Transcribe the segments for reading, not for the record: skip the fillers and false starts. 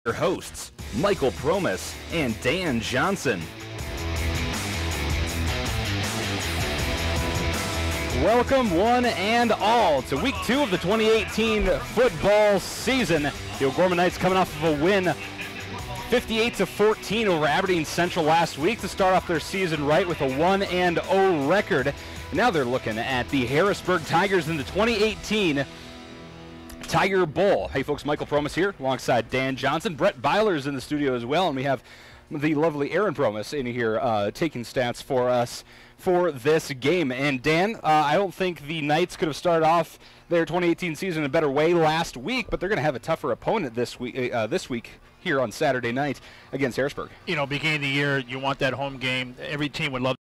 Your hosts, Michael Promis and Dan Johnson. Welcome one and all to week 2 of the 2018 football season. The O'Gorman Knights coming off of a win 58-14 over Aberdeen Central last week to start off their season right with a 1-0 record. Now they're looking at the Harrisburg Tigers in the 2018 Tiger Bowl. Hey folks, Michael Promis here alongside Dan Johnson. Brett Byler's in the studio as well, and we have the lovely Aaron Promis in here taking stats for us for this game. And Dan, I don't think the Knights could have started off their 2018 season in a better way last week, but they're going to have a tougher opponent this week here on Saturday night against Harrisburg. You know, beginning of the year, you want that home game. Every team would love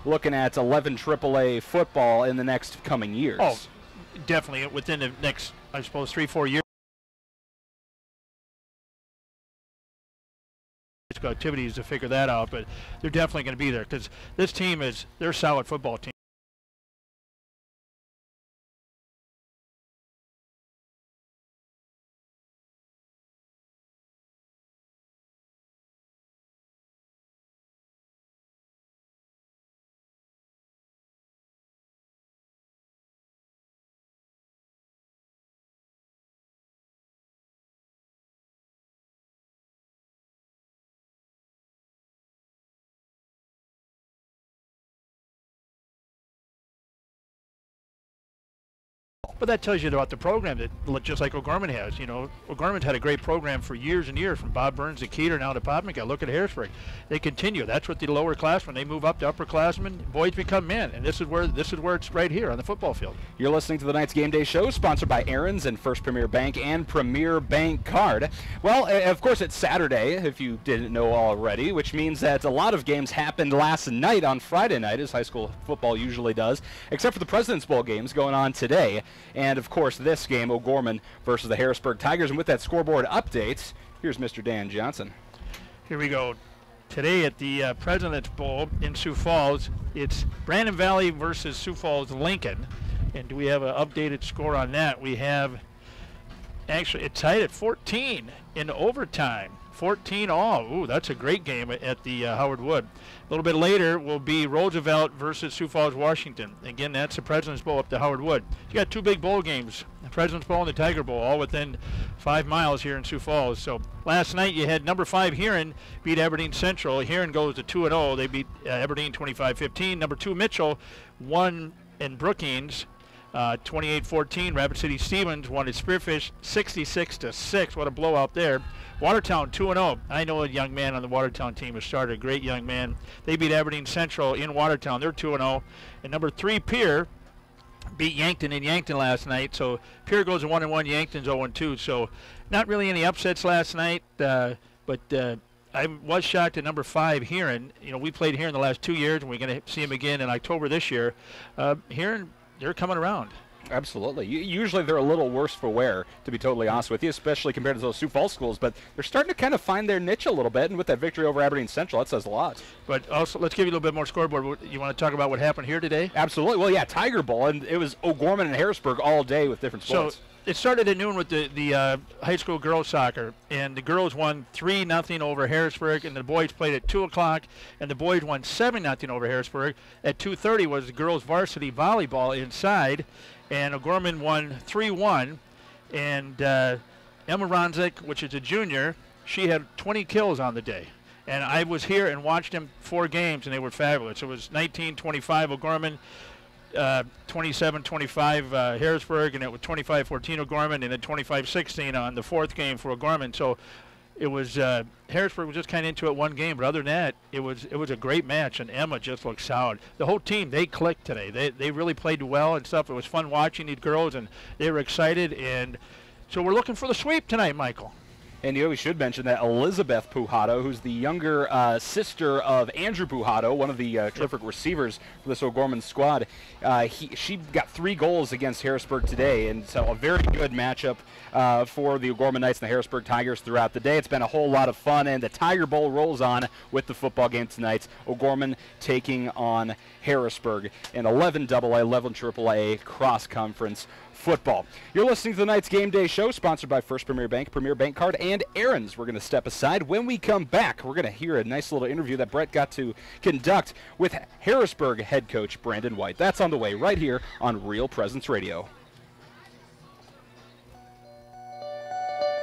looking at 11 AAA football in the next coming years. Oh, definitely within the next, I suppose, 3-4 years. Activities to figure that out, but they're definitely going to be there because this team they're a solid football team. But that tells you about the program that just like O'Gorman has. You know, O'Gorman's had a great program for years and years, from Bob Burns to Keeter now to Popnica. Look at Harrisburg. They continue. That's what the lower classmen, they move up to upperclassmen, boys become men, and this is where it's right here on the football field. You're listening to the Knights Game Day Show, sponsored by Aaron's and First Premier Bank and Premier Bank Card. Well, of course, it's Saturday, if you didn't know already, which means that a lot of games happened last night on Friday night, as high school football usually does, except for the President's Bowl games going on today. And, of course, this game, O'Gorman versus the Harrisburg Tigers. And with that scoreboard update, here's Mr. Dan Johnson. Here we go. Today at the President's Bowl in Sioux Falls, it's Brandon Valley versus Sioux Falls Lincoln. And do we have an updated score on that? We have, actually, it's tied at 14 in overtime. 14 all. Ooh, that's a great game at the Howard Wood. A little bit later will be Roosevelt versus Sioux Falls, Washington. Again, that's the President's Bowl up to Howard Wood. You got 2 big bowl games, the President's Bowl and the Tiger Bowl, all within 5 miles here in Sioux Falls. So last night you had number 5 Huron beat Aberdeen Central. Huron goes to 2-0. They beat Aberdeen 25-15. Number 2 Mitchell won in Brookings 28-14. Rapid City Stevens won at Spearfish 66-6. What a blowout there. Watertown 2-0. I know a young man on the Watertown team has started, a great young man. They beat Aberdeen Central in Watertown. They're 2-0. And number 3 Pierre beat Yankton in Yankton last night. So Pierre goes to 1-1. Yankton's 0-2. So not really any upsets last night, but I was shocked at number 5 Huron. You know, we played Huron the last 2 years, and we're going to see him again in October this year. Huron, they're coming around. Absolutely. Usually they're a little worse for wear, to be totally honest with you, especially compared to those Sioux Falls schools. But they're starting to kind of find their niche a little bit, and with that victory over Aberdeen Central, that says a lot. But also, let's give you a little bit more scoreboard. You want to talk about what happened here today? Absolutely. Well, yeah, Tiger Bowl, and it was O'Gorman and Harrisburg all day with different sports. So it started at noon with the high school girls soccer, and the girls won 3-0 over Harrisburg, and the boys played at 2 o'clock, and the boys won 7-0 over Harrisburg. At 2:30 was the girls varsity volleyball inside, and O'Gorman won 3-1, and Emma Ronzik, which is a junior, she had 20 kills on the day. And I was here and watched them 4 games, and they were fabulous. It was 19-25 O'Gorman, 27-25 Harrisburg, and it was 25-14 O'Gorman, and then 25-16 on the 4th game for O'Gorman. So it was Harrisburg was just kind of into it one game, but other than that, it was a great match, and Emma just looked solid. The whole team, they clicked today. They really played well and stuff. It was fun watching these girls, and they were excited, and so we're looking for the sweep tonight, Michael. And we should mention that Elizabeth Pujato, who's the younger sister of Andrew Pujato, one of the terrific receivers for this O'Gorman squad, she got 3 goals against Harrisburg today, and so a very good matchup for the O'Gorman Knights and the Harrisburg Tigers throughout the day. It's been a whole lot of fun, and the Tiger Bowl rolls on with the football game tonight. O'Gorman taking on Harrisburg in 11 AA, 11 AAA cross-conference football. You're listening to the Knights Game Day Show, sponsored by First Premier Bank, Premier Bank Card, and Aaron's. We're going to step aside. When we come back, we're going to hear a nice little interview that Brett got to conduct with Harrisburg head coach Brandon White. That's on the way right here on Real Presence Radio.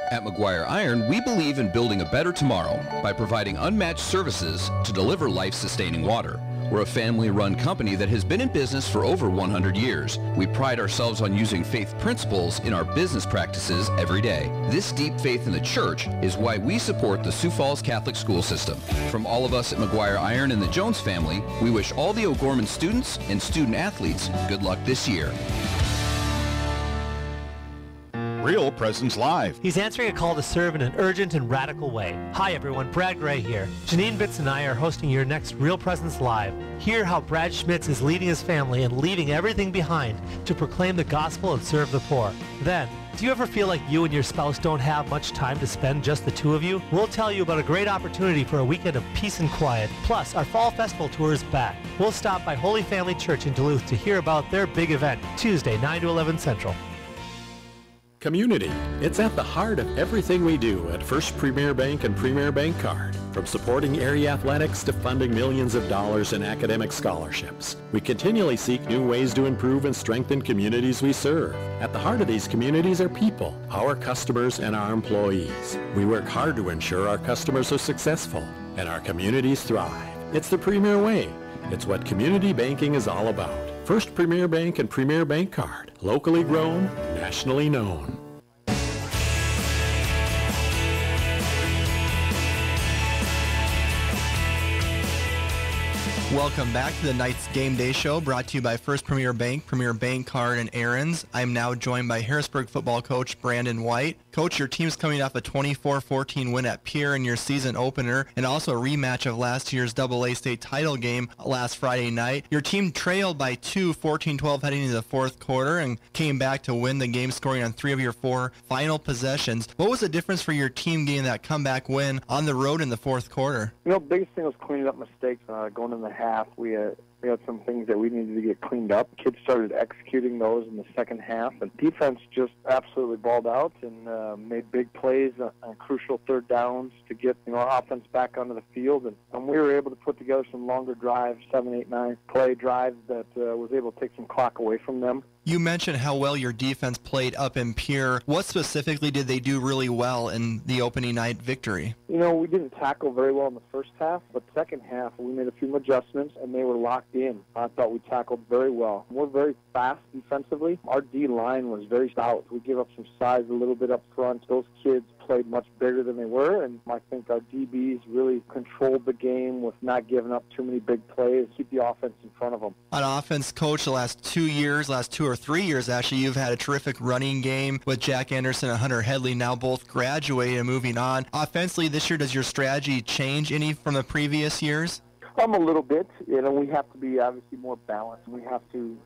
At McGuire Iron, we believe in building a better tomorrow by providing unmatched services to deliver life-sustaining water. We're a family-run company that has been in business for over 100 years. We pride ourselves on using faith principles in our business practices every day. This deep faith in the church is why we support the Sioux Falls Catholic school system. From all of us at McGuire Iron and the Jones family, we wish all the O'Gorman students and student athletes good luck this year. Real Presence Live. He's answering a call to serve in an urgent and radical way. Hi everyone, Brad Gray here. Janine Bitz and I are hosting your next Real Presence Live. Hear how Brad Schmitz is leading his family and leaving everything behind to proclaim the gospel and serve the poor. Then, do you ever feel like you and your spouse don't have much time to spend just the two of you? We'll tell you about a great opportunity for a weekend of peace and quiet. Plus, our fall festival tour is back. We'll stop by Holy Family Church in Duluth to hear about their big event, Tuesday, 9 to 11 Central. Community. It's at the heart of everything we do at First Premier Bank and Premier Bank Card. From supporting area athletics to funding millions of dollars in academic scholarships, we continually seek new ways to improve and strengthen communities we serve. At the heart of these communities are people, our customers, and our employees. We work hard to ensure our customers are successful and our communities thrive. It's the Premier way. It's what community banking is all about. First Premier Bank and Premier Bank Card. Locally grown, nationally known. Welcome back to the Knights Game Day Show, brought to you by First Premier Bank, Premier Bank Card, and Aaron's. I'm now joined by Harrisburg football coach Brandon White. Coach, your team's coming off a 24-14 win at Pierre in your season opener, and also a rematch of last year's AA state title game last Friday night. Your team trailed by 2, 14-12 heading into the fourth quarter, and came back to win the game, scoring on 3 of your 4 final possessions. What was the difference for your team getting that comeback win on the road in the fourth quarter? You know, the biggest thing was cleaning up mistakes going in the half. We had some things that we needed to get cleaned up. Kids started executing those in the second half, and defense just absolutely balled out and made big plays on crucial third downs to get our offense back onto the field. And we were able to put together some longer drives, 7, 8, 9 play drives that was able to take some clock away from them. You mentioned how well your defense played up in Pierre. What specifically did they do really well in the opening night victory? You know, we didn't tackle very well in the first half, but second half we made a few adjustments and they were locked in. I thought we tackled very well. We're very fast defensively. Our D-line was very stout. We gave up some size a little bit up front. Those kids played much bigger than they were, and I think our DBs really controlled the game with not giving up too many big plays, keep the offense in front of them. On offense, Coach, the last 2 or 3 years, actually, you've had a terrific running game with Jack Anderson and Hunter Headley now both graduating and moving on. Offensively, this year, does your strategy change any from the previous years? A little bit. We have to be obviously more balanced. We have to,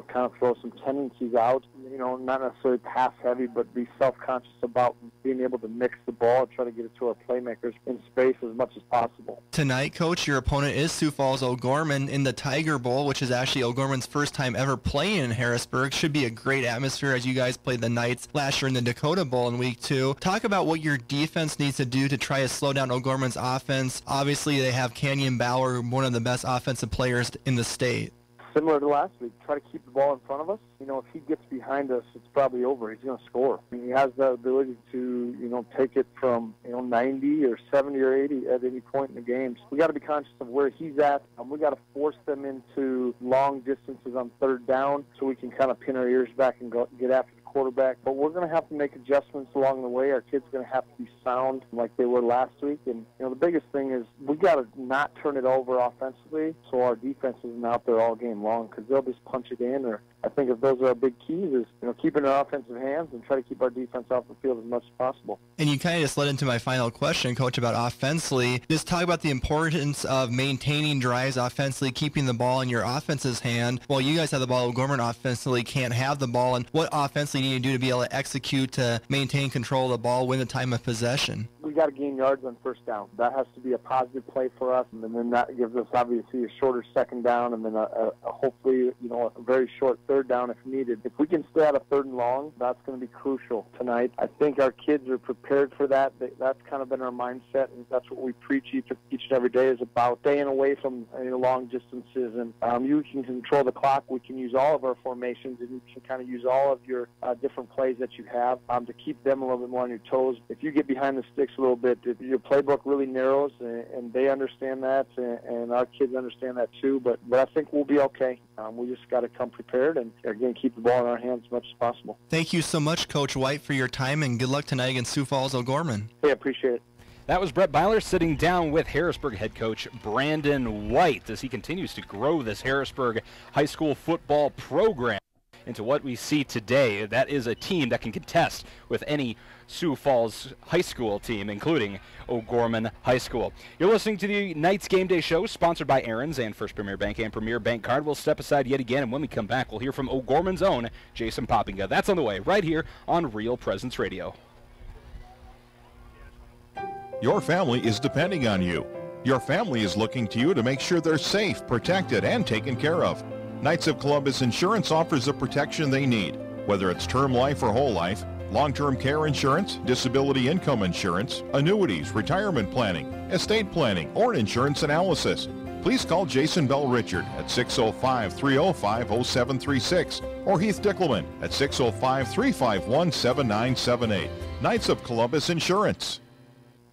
kind of throw some tendencies out, not necessarily pass heavy, but be self-conscious about being able to mix the ball and try to get it to our playmakers in space as much as possible. Tonight, Coach, your opponent is Sioux Falls O'Gorman in the Tiger Bowl, which is actually O'Gorman's first time ever playing in Harrisburg. Should be a great atmosphere as you guys played the Knights last year in the Dakota Bowl in Week 2. Talk about what your defense needs to do to try to slow down O'Gorman's offense. Obviously, they have Canyon Bauer, one of the best offensive players in the state. Similar to last week, try to keep the ball in front of us. If he gets behind us, it's probably over. He's going to score. He has the ability to, take it from, 90 or 70 or 80 at any point in the game. So we got to be conscious of where he's at. We got to force them into long distances on third down so we can kind of pin our ears back and get after the quarterback. But we're going to have to make adjustments along the way. Our kids are going to have to be sound like they were last week. And, the biggest thing is we got to not turn it over offensively so our defense isn't out there all game long, because they'll just punch it in or I think if those are our big keys is, keeping our offensive hands and try to keep our defense off the field as much as possible. And you kind of just led into my final question, Coach, about offensively. Just talk about the importance of maintaining drives offensively, keeping the ball in your offense's hand. While you guys have the ball, Gorman offensively can't have the ball. And what offensively do you need to do to be able to execute to maintain control of the ball, win the time of possession? We got to gain yards on first down. That has to be a positive play for us, and then that gives us obviously a shorter second down, and then hopefully a very short third down if needed. If we can stay out of third and long, that's going to be crucial tonight. I think our kids are prepared for that. That's kind of been our mindset, and that's what we preach each and every day is about staying away from long distances. And you can control the clock. We can use all of our formations, and you can kind of use all of your different plays that you have to keep them a little bit more on your toes. If you get behind the sticks a little bit, your playbook really narrows, and they understand that, and our kids understand that too. But I think we'll be okay. We just got to come prepared and, again, keep the ball in our hands as much as possible. Thank you so much, Coach White, for your time, and good luck tonight against Sioux Falls O'Gorman. Hey, I appreciate it. That was Brett Byler sitting down with Harrisburg head coach Brandon White as he continues to grow this Harrisburg high school football program into what we see today. That is a team that can contest with any Sioux Falls high school team, including O'Gorman High School. You're listening to the Knights Game Day Show, sponsored by Aaron's and First Premier Bank and Premier Bank Card. We'll step aside yet again, and when we come back, we'll hear from O'Gorman's own Jason Poppinga. That's on the way right here on Real Presence Radio. Your family is depending on you. Your family is looking to you to make sure they're safe, protected, and taken care of. Knights of Columbus Insurance offers the protection they need, whether it's term life or whole life, long-term care insurance, disability income insurance, annuities, retirement planning, estate planning, or insurance analysis. Please call Jason Bell Richard at 605-305-0736 or Heath Dickelman at 605-351-7978. Knights of Columbus Insurance.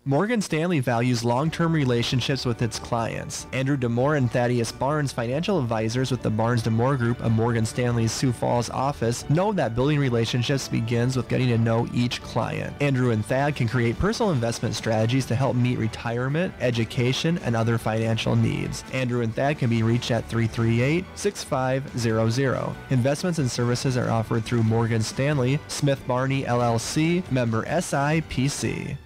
Morgan Stanley values long-term relationships with its clients. Andrew DeMore and Thaddeus Barnes, financial advisors with the Barnes DeMore Group of Morgan Stanley's Sioux Falls office, know that building relationships begins with getting to know each client. Andrew and Thad can create personal investment strategies to help meet retirement, education, and other financial needs. Andrew and Thad can be reached at 338-6500. Investments and services are offered through Morgan Stanley, Smith Barney LLC, member SIPC.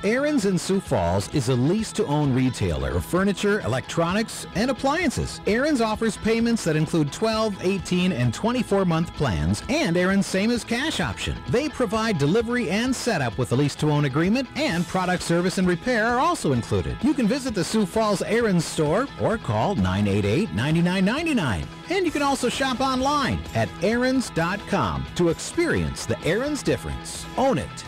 Aaron's in Sioux Falls is a lease-to-own retailer of furniture, electronics, and appliances. Aaron's offers payments that include 12, 18, and 24-month plans, and Aaron's same-as-cash option. They provide delivery and setup with a lease-to-own agreement, and product service and repair are also included. You can visit the Sioux Falls Aaron's store or call 988-9999. And you can also shop online at aarons.com to experience the Aaron's difference. Own it.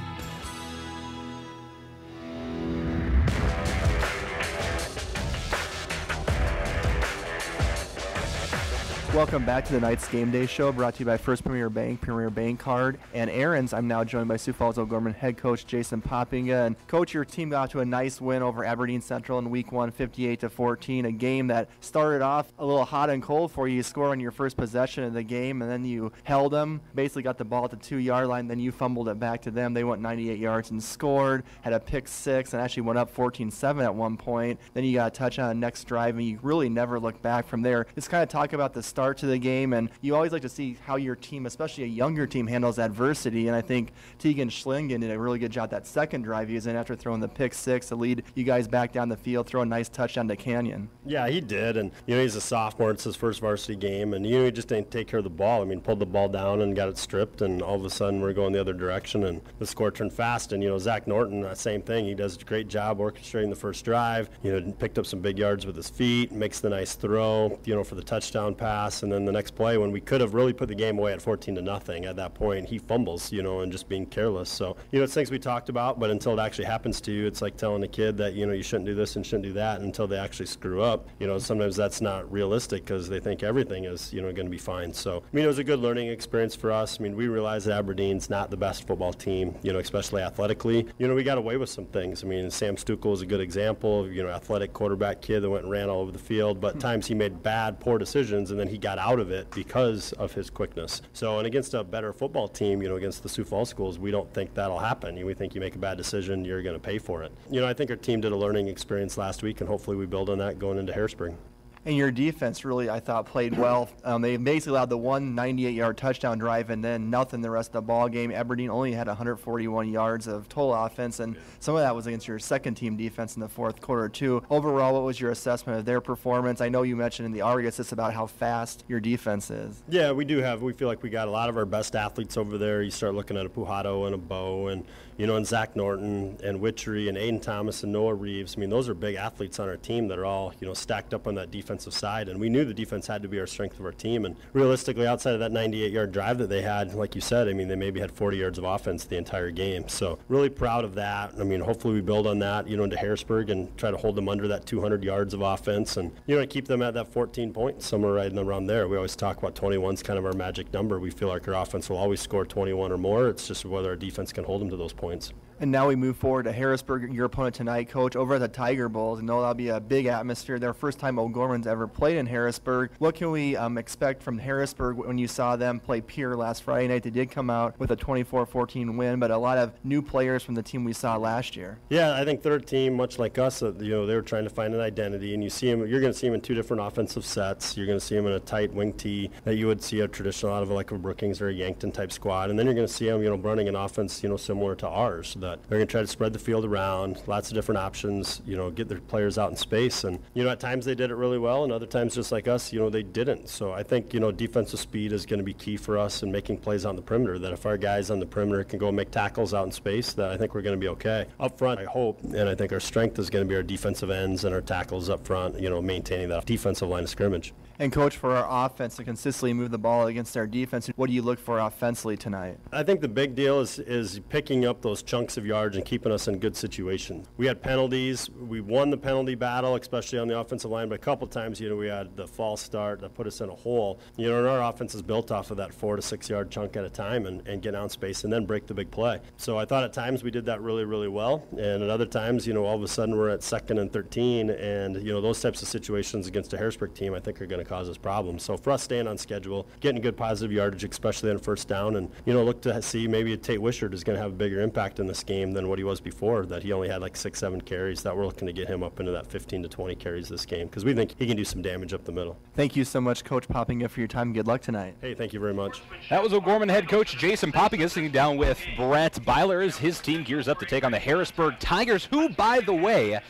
Welcome back to the Knights Game Day Show, brought to you by First Premier Bank, Premier Bank Card, and Aaron's. I'm now joined by Sioux Falls O'Gorman head coach Jason Poppinga. And Coach, your team got to a nice win over Aberdeen Central in Week 1, 58-14, a game that started off a little hot and cold for you. You scored on your first possession of the game, and then you held them, basically got the ball at the 2-yard line, then you fumbled it back to them. They went 98 yards and scored, had a pick six, and actually went up 14-7 at one point. Then you got a touchdown on the next drive, and you really never looked back from there. Just kind of talk about the start to the game, and you always like to see how your team, especially a younger team, handles adversity, and I think Tegan Schlingen did a really good job that second drive he was in after throwing the pick six to lead you guys back down the field, throw a nice touchdown to Canyon. Yeah, he did, and he's a sophomore. It's his first varsity game, and he just didn't take care of the ball. Pulled the ball down and got it stripped, and all of a sudden we're going the other direction, and the score turned fast. And Zach Norton, same thing. He does a great job orchestrating the first drive. Picked up some big yards with his feet, makes the nice throw, for the touchdown pass, and then the next play when we could have really put the game away at 14-0 at that point, he fumbles, and just being careless. So, it's things we talked about, but until it actually happens to you, it's like telling a kid that, you shouldn't do this and shouldn't do that until they actually screw up. Sometimes that's not realistic because they think everything is, going to be fine. So, it was a good learning experience for us. We realize that Aberdeen's not the best football team, especially athletically. We got away with some things. Sam Stuckel is a good example of, athletic quarterback kid that went and ran all over the field, but times he made poor decisions, and then he got out of it because of his quickness. So, and against a better football team, against the Sioux Falls schools, we don't think that'll happen. We think you make a bad decision, you're going to pay for it. I think our team did a learning experience last week, and hopefully we build on that going into Harrisburg. And your defense really, I thought, played well. They basically allowed the one 98-yard touchdown drive and then nothing the rest of the ball game. Aberdeen only had 141 yards of total offense, and some of that was against your second-team defense in the fourth quarter, too. Overall, what was your assessment of their performance? I know you mentioned in the article just about how fast your defense is. Yeah, we feel like we got a lot of our best athletes over there. You start looking at a Pujato and a Bow and, and Zach Norton and Witchery and Aiden Thomas and Noah Reeves. I mean, those are big athletes on our team that are all, stacked up on that defensive side. And we knew the defense had to be our strength of our team. And realistically, outside of that 98-yard drive that they had, like you said, I mean, they maybe had 40 yards of offense the entire game. So really proud of that. I mean, hopefully we build on that, into Harrisburg and try to hold them under that 200 yards of offense and, keep them at that 14 points, somewhere right around there. We always talk about 21's kind of our magic number. We feel like our offense will always score 21 or more. It's just whether our defense can hold them to those points. And now we move forward to Harrisburg, your opponent tonight, Coach, over at the Tiger Bowls. I know that'll be a big atmosphere. Their first time O'Gorman's ever played in Harrisburg. What can we expect from Harrisburg when you saw them play Pierre last Friday night? They did come out with a 24-14 win, but a lot of new players from the team we saw last year. Yeah, I think their team, much like us, they were trying to find an identity, and you're going to see them in two different offensive sets. You're going to see them in a tight wing tee that you would see a traditional out of like a Brookings or a Yankton type squad, and then you're going to see them, running an offense, similar to ours, that they're going to try to spread the field around, lots of different options, get their players out in space. And, at times they did it really well, and other times, just like us, they didn't. So I think, defensive speed is going to be key for us in making plays on the perimeter, that if our guys on the perimeter can go make tackles out in space, that I think we're going to be okay. Up front, I hope, and I think our strength is going to be our defensive ends and our tackles up front, maintaining that defensive line of scrimmage. And, Coach, for our offense to consistently move the ball against our defense, what do you look for offensively tonight? I think the big deal is picking up those chunks of yards and keeping us in good situations. We had penalties. We won the penalty battle, especially on the offensive line, but a couple times, we had the false start that put us in a hole. And our offense is built off of that 4 to 6 yard chunk at a time and get out in space and then break the big play. So I thought at times we did that really, really well. And at other times, all of a sudden we're at 2nd and 13, and, those types of situations against a Harrisburg team I think are going to cause us problems. So for us, staying on schedule, getting good positive yardage, especially on first down, and look to see maybe Tate Wishart is going to have a bigger impact in this game than what he was before, that he only had like 6-7 carries, that we're looking to get him up into that 15 to 20 carries this game, because we think he can do some damage up the middle. Thank you so much, Coach Poppinga, for your time. Good luck tonight. Hey, thank you very much. That was O'Gorman head coach Jason Poppinga sitting down with Brett Byler as his team gears up to take on the Harrisburg Tigers, who, by the way,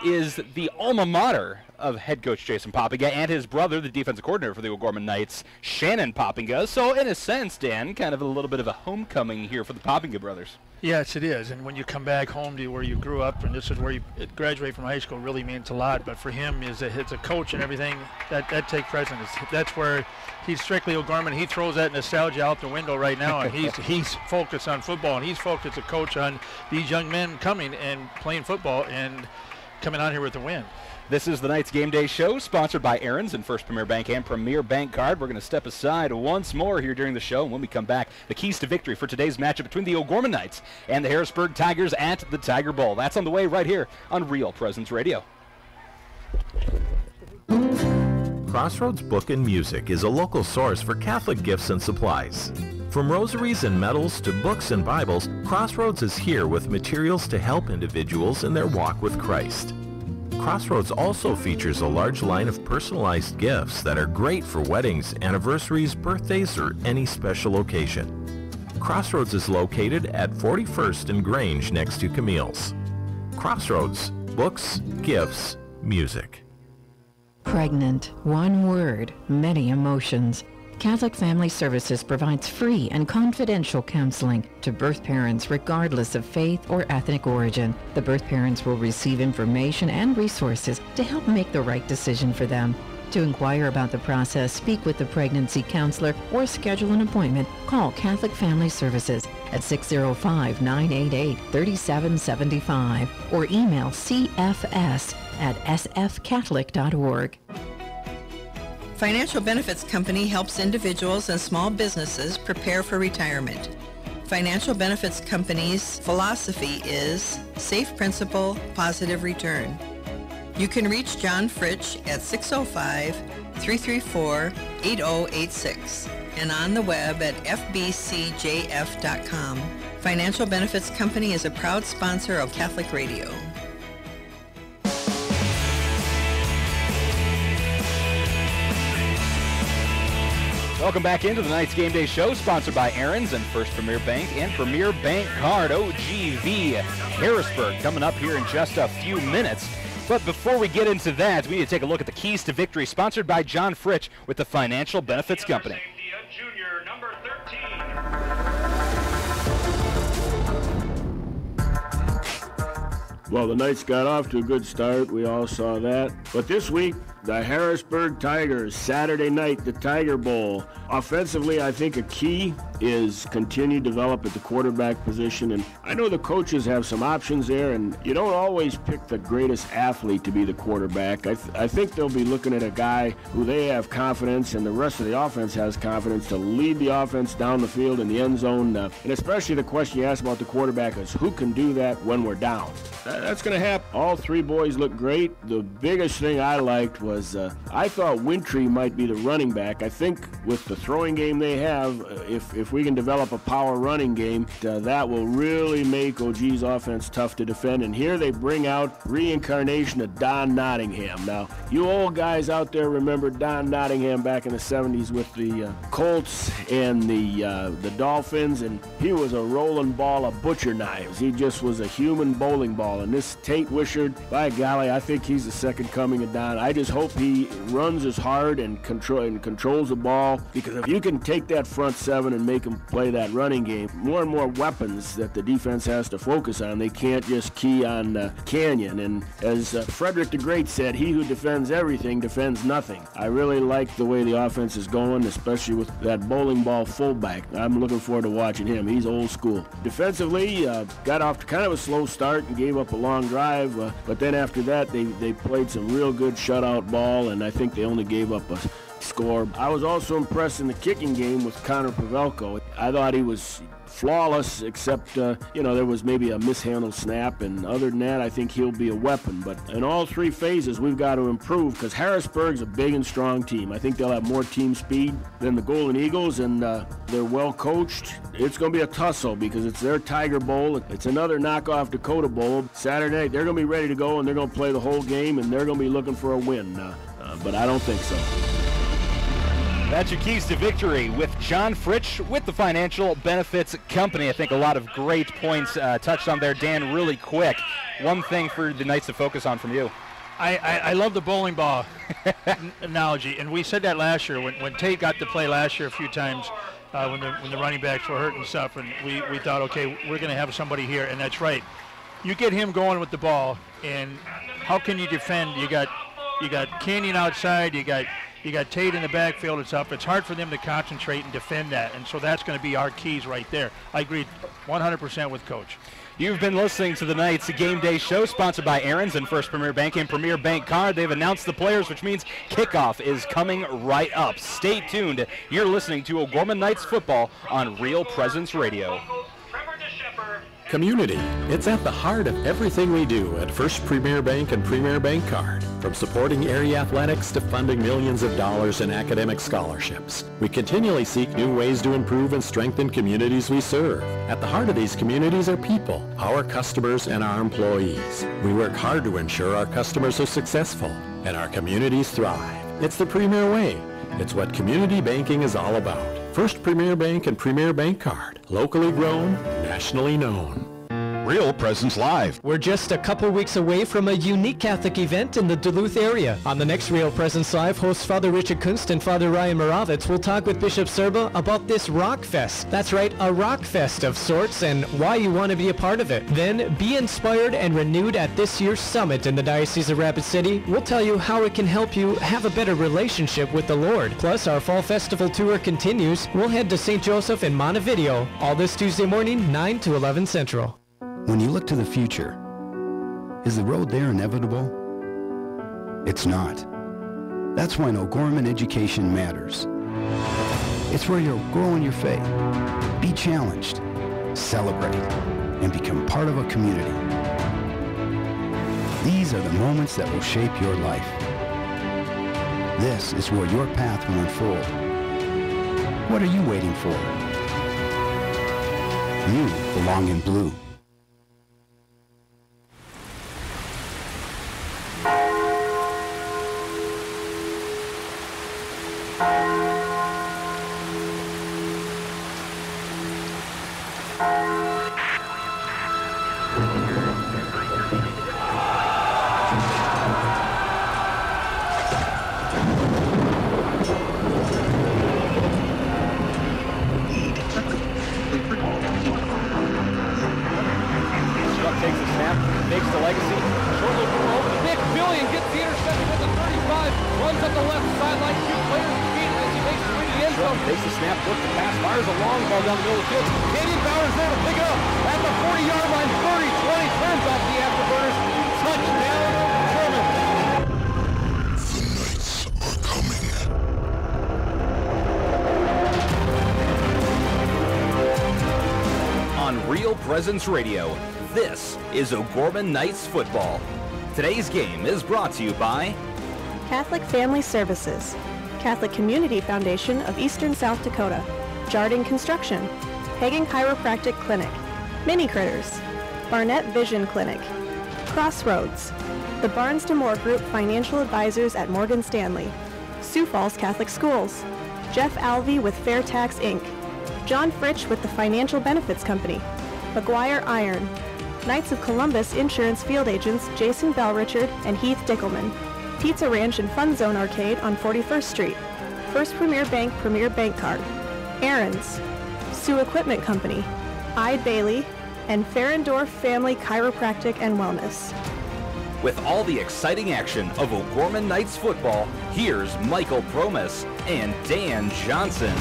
is the alma mater of head coach Jason Poppinga and his brother, the defensive coordinator for the O'Gorman Knights, Shannon Poppinga. So in a sense, Dan, kind of a little bit of a homecoming here for the Poppinga brothers. Yes, it is. And when you come back home to where you grew up, and this is where you graduate from high school, really means a lot. But for him, as a coach and everything, that takes precedence. That's where he's strictly O'Gorman. He throws that nostalgia out the window right now, and he's focused on football, and he's focused as a coach on these young men coming and playing football and coming out here with a win. This is the Knights Game Day Show, sponsored by Aaron's and First Premier Bank and Premier Bank Card. We're going to step aside once more here during the show, and when we come back, the keys to victory for today's matchup between the O'Gorman Knights and the Harrisburg Tigers at the Tiger Bowl. That's on the way right here on Real Presence Radio. Crossroads Book and Music is a local source for Catholic gifts and supplies. From rosaries and medals to books and Bibles, Crossroads is here with materials to help individuals in their walk with Christ. Crossroads also features a large line of personalized gifts that are great for weddings, anniversaries, birthdays, or any special occasion. Crossroads is located at 41st and Grange next to Camille's. Crossroads, books, gifts, music. Pregnant, one word, many emotions. Catholic Family Services provides free and confidential counseling to birth parents regardless of faith or ethnic origin. The birth parents will receive information and resources to help make the right decision for them. To inquire about the process, speak with the pregnancy counselor, or schedule an appointment, call Catholic Family Services at 605-988-3775 or email cfs@sfcatholic.org. Financial Benefits Company helps individuals and small businesses prepare for retirement. Financial Benefits Company's philosophy is safe principal, positive return. You can reach John Fritsch at 605-334-8086 and on the web at fbcjf.com. Financial Benefits Company is a proud sponsor of Catholic Radio. Welcome back into the Knights Game Day Show, sponsored by Aaron's and First Premier Bank and Premier Bank Card. OGV Harrisburg coming up here in just a few minutes. But before we get into that, we need to take a look at the keys to victory, sponsored by John Fritsch with the Financial Benefits Company. Junior, number 13. Well, the Knights got off to a good start. We all saw that. But this week, the Harrisburg Tigers, Saturday night, the Tiger Bowl. Offensively, I think a key is continue to develop at the quarterback position. And I know the coaches have some options there, and you don't always pick the greatest athlete to be the quarterback. I think they'll be looking at a guy who they have confidence, and the rest of the offense has confidence to lead the offense down the field in the end zone. And especially the question you asked about the quarterback is who can do that when we're down. That's going to happen. All three boys look great. The biggest thing I liked was I thought Wintry might be the running back. I think with the throwing game they have, if we can develop a power running game, that will really make OG's offense tough to defend. And here they bring out reincarnation of Don Nottingham. Now, you old guys out there remember Don Nottingham back in the 70s with the Colts and the Dolphins, and he was a rolling ball of butcher knives. He just was a human bowling ball. And this Tate Wishart, by golly, I think he's the second coming of Don. I just hope he runs as hard and controls the ball, because if you can take that front seven and make them play that running game, more and more weapons that the defense has to focus on. They can't just key on Canyon. And as Frederick the Great said, he who defends everything defends nothing. I really like the way the offense is going, especially with that bowling ball fullback. I'm looking forward to watching him. He's old school. Defensively, got off to kind of a slow start and gave up a long drive, but then after that they played some real good shutout ball, and I think they only gave up a score. I was also impressed in the kicking game with Connor Pavelko. I thought he was flawless, except, there was maybe a mishandled snap, and other than that, I think he'll be a weapon. But in all three phases, we've got to improve, because Harrisburg's a big and strong team. I think they'll have more team speed than the Golden Eagles, and they're well coached. It's going to be a tussle, because it's their Tiger Bowl. It's another knockoff Dakota Bowl. Saturday night, they're going to be ready to go, and they're going to play the whole game, and they're going to be looking for a win. But I don't think so. That's your keys to victory with John Fritsch with the Financial Benefits Company. I think a lot of great points touched on there, Dan, really quick. One thing for the Knights to focus on from you. I love the bowling ball analogy, and we said that last year when Tate got to play last year a few times when the running backs were hurt and stuff, and we thought, okay, we're going to have somebody here, and that's right. You get him going with the ball, and how can you defend? You got Canyon outside, you got Tate in the backfield. It's up. It's hard for them to concentrate and defend that, and so that's going to be our keys right there. I agree 100% with Coach. You've been listening to the Knights Game Day Show, sponsored by Aaron's and First Premier Bank and Premier Bank Card. They've announced the players, which means kickoff is coming right up. Stay tuned. You're listening to O'Gorman Knights football on Real Presence Radio. Community. It's at the heart of everything we do at First Premier Bank and Premier Bank Card. From supporting area athletics to funding millions of dollars in academic scholarships, we continually seek new ways to improve and strengthen communities we serve. At the heart of these communities are people, our customers, and our employees. We work hard to ensure our customers are successful and our communities thrive. It's the Premier way. It's what community banking is all about. First Premier Bank and Premier Bank Card. Locally grown, nationally known. Real Presence Live. We're just a couple weeks away from a unique Catholic event in the Duluth area. On the next Real Presence Live, hosts Father Richard Kunst and Father Ryan Moravitz will talk with Bishop Serba about this Rock Fest. That's right, a Rock Fest of sorts, and why you want to be a part of it. Then, be inspired and renewed at this year's summit in the Diocese of Rapid City. We'll tell you how it can help you have a better relationship with the Lord. Plus, our Fall Festival tour continues. We'll head to St. Joseph in Montevideo. All this Tuesday morning, 9 to 11 Central. When you look to the future, is the road there inevitable? It's not. That's why O'Gorman education matters. It's where you'll grow in your faith, be challenged, celebrate, and become part of a community. These are the moments that will shape your life. This is where your path will unfold. What are you waiting for? You belong in blue. Takes the snap, looks the pass, fires a long ball down the middle of the field. Damian Bowers there to pick up at the 40-yard line. 30-20, turns off the afterburners. Touchdown, O'Gorman. The Knights are coming. On Real Presence Radio, this is O'Gorman Knights football. Today's game is brought to you by Catholic Family Services, Catholic Community Foundation of Eastern South Dakota, Jardine Construction, Hagen Chiropractic Clinic, Mini Critters, Barnett Vision Clinic, Crossroads, the Barnes & Moore Group Financial Advisors at Morgan Stanley, Sioux Falls Catholic Schools, Jeff Alvey with Fair Tax Inc., John Fritsch with the Financial Benefits Company, McGuire Iron, Knights of Columbus Insurance Field Agents Jason Bellrichard and Heath Dickelman, Pizza Ranch and Fun Zone Arcade on 41st Street, First Premier Bank Card, Aaron's, Sioux Equipment Company, Ide Bailey, and Ferendorf Family Chiropractic and Wellness. With all the exciting action of O'Gorman Knights football, here's Michael Promis and Dan Johnson.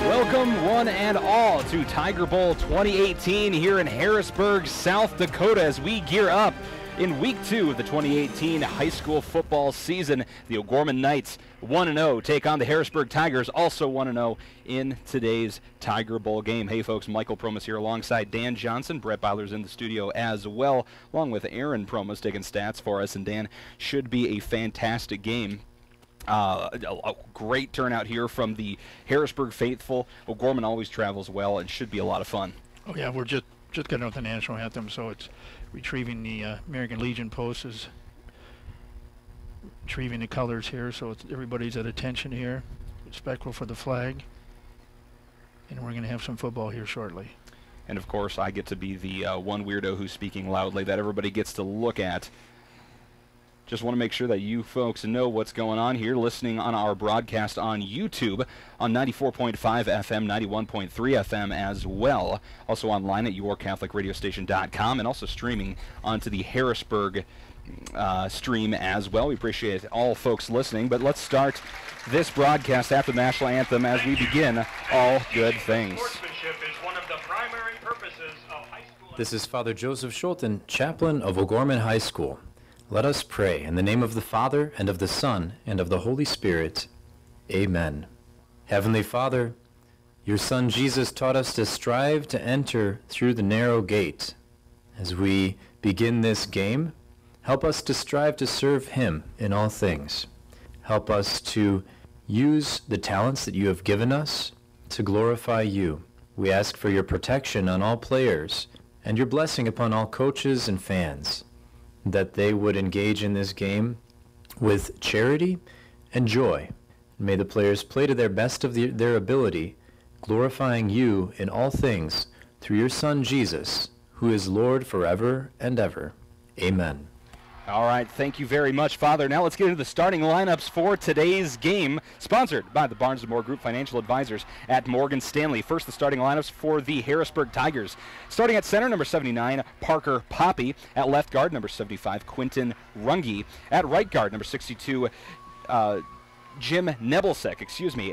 Welcome one and all to Tiger Bowl 2018 here in Harrisburg, South Dakota, as we gear up in Week 2 of the 2018 high school football season. The O'Gorman Knights 1-0 take on the Harrisburg Tigers, also 1-0 in today's Tiger Bowl game. Hey folks, Michael Promis here alongside Dan Johnson. Brett Byler's in the studio as well, along with Aaron Promis taking stats for us. And Dan, should be a fantastic game. A great turnout here from the Harrisburg faithful. O'Gorman always travels well and should be a lot of fun. Oh yeah, we're just getting out the national anthem, so it's retrieving the American Legion post is retrieving the colors here, so everybody's at attention here, respectful for the flag, and we're going to have some football here shortly. And of course, I get to be the one weirdo who's speaking loudly that everybody gets to look at. Just want to make sure that you folks know what's going on here, listening on our broadcast on YouTube on 94.5 FM, 91.3 FM as well. Also online at yourcatholicradiostation.com, and also streaming onto the Harrisburg stream as well. We appreciate all folks listening, but let's start this broadcast after the national anthem as we begin All Good Things. Sportsmanship is one of the primary purposes of high school. This is Father Joseph Schulten, chaplain of O'Gorman High School. Let us pray in the name of the Father, and of the Son, and of the Holy Spirit. Amen. Heavenly Father, your Son Jesus taught us to strive to enter through the narrow gate. As we begin this game, help us to strive to serve him in all things. Help us to use the talents that you have given us to glorify you. We ask for your protection on all players and your blessing upon all coaches and fans, that they would engage in this game with charity and joy. May the players play to their best of their ability, glorifying you in all things through your Son Jesus, who is Lord forever and ever. Amen. All right, thank you very much, Father. Now let's get into the starting lineups for today's game, sponsored by the Barnes & Moore Group Financial Advisors at Morgan Stanley. First, the starting lineups for the Harrisburg Tigers. Starting at center, number 79, Parker Poppy. At left guard, number 75, Quinton Runge. At right guard, number 62, Jim Nebelsick,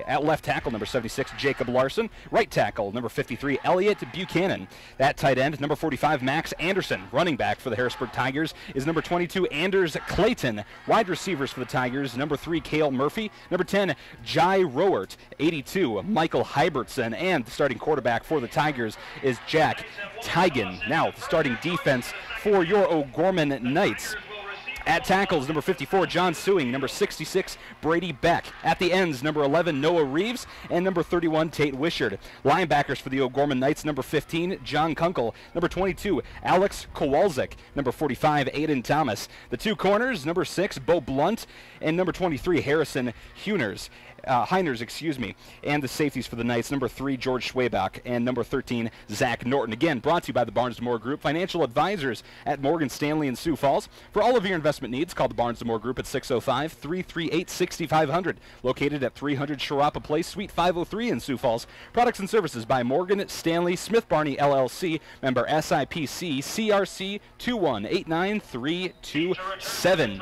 At left tackle, number 76, Jacob Larson. Right tackle, number 53, Elliot Buchanan. At tight end, number 45, Max Anderson. Running back for the Harrisburg Tigers is number 22, Anders Clayton. Wide receivers for the Tigers, number 3, Cale Murphy. Number 10, Jai Rowert. 82, Michael Hybertson. And the starting quarterback for the Tigers is Jack Tigan. Now, the starting defense for your O'Gorman Knights. At tackles, number 54, John Sewing. Number 66, Brady Beck. At the ends, number 11, Noah Reeves. And number 31, Tate Wishard. Linebackers for the O'Gorman Knights, number 15, John Kunkel. Number 22, Alex Kowalczyk. Number 45, Aiden Thomas. The two corners, number 6, Bo Blunt. And number 23, Harrison Heiners. And the safeties for the Knights, number 3, George Schwabach, and number 13, Zach Norton. Again, brought to you by the Barnes & Moore Group Financial Advisors at Morgan Stanley in Sioux Falls. For all of your investment needs, call the Barnes & Moore Group at 605-338-6500, located at 300 Sharapa Place, Suite 503 in Sioux Falls. Products and services by Morgan Stanley Smith Barney LLC, member SIPC, CRC 2189327.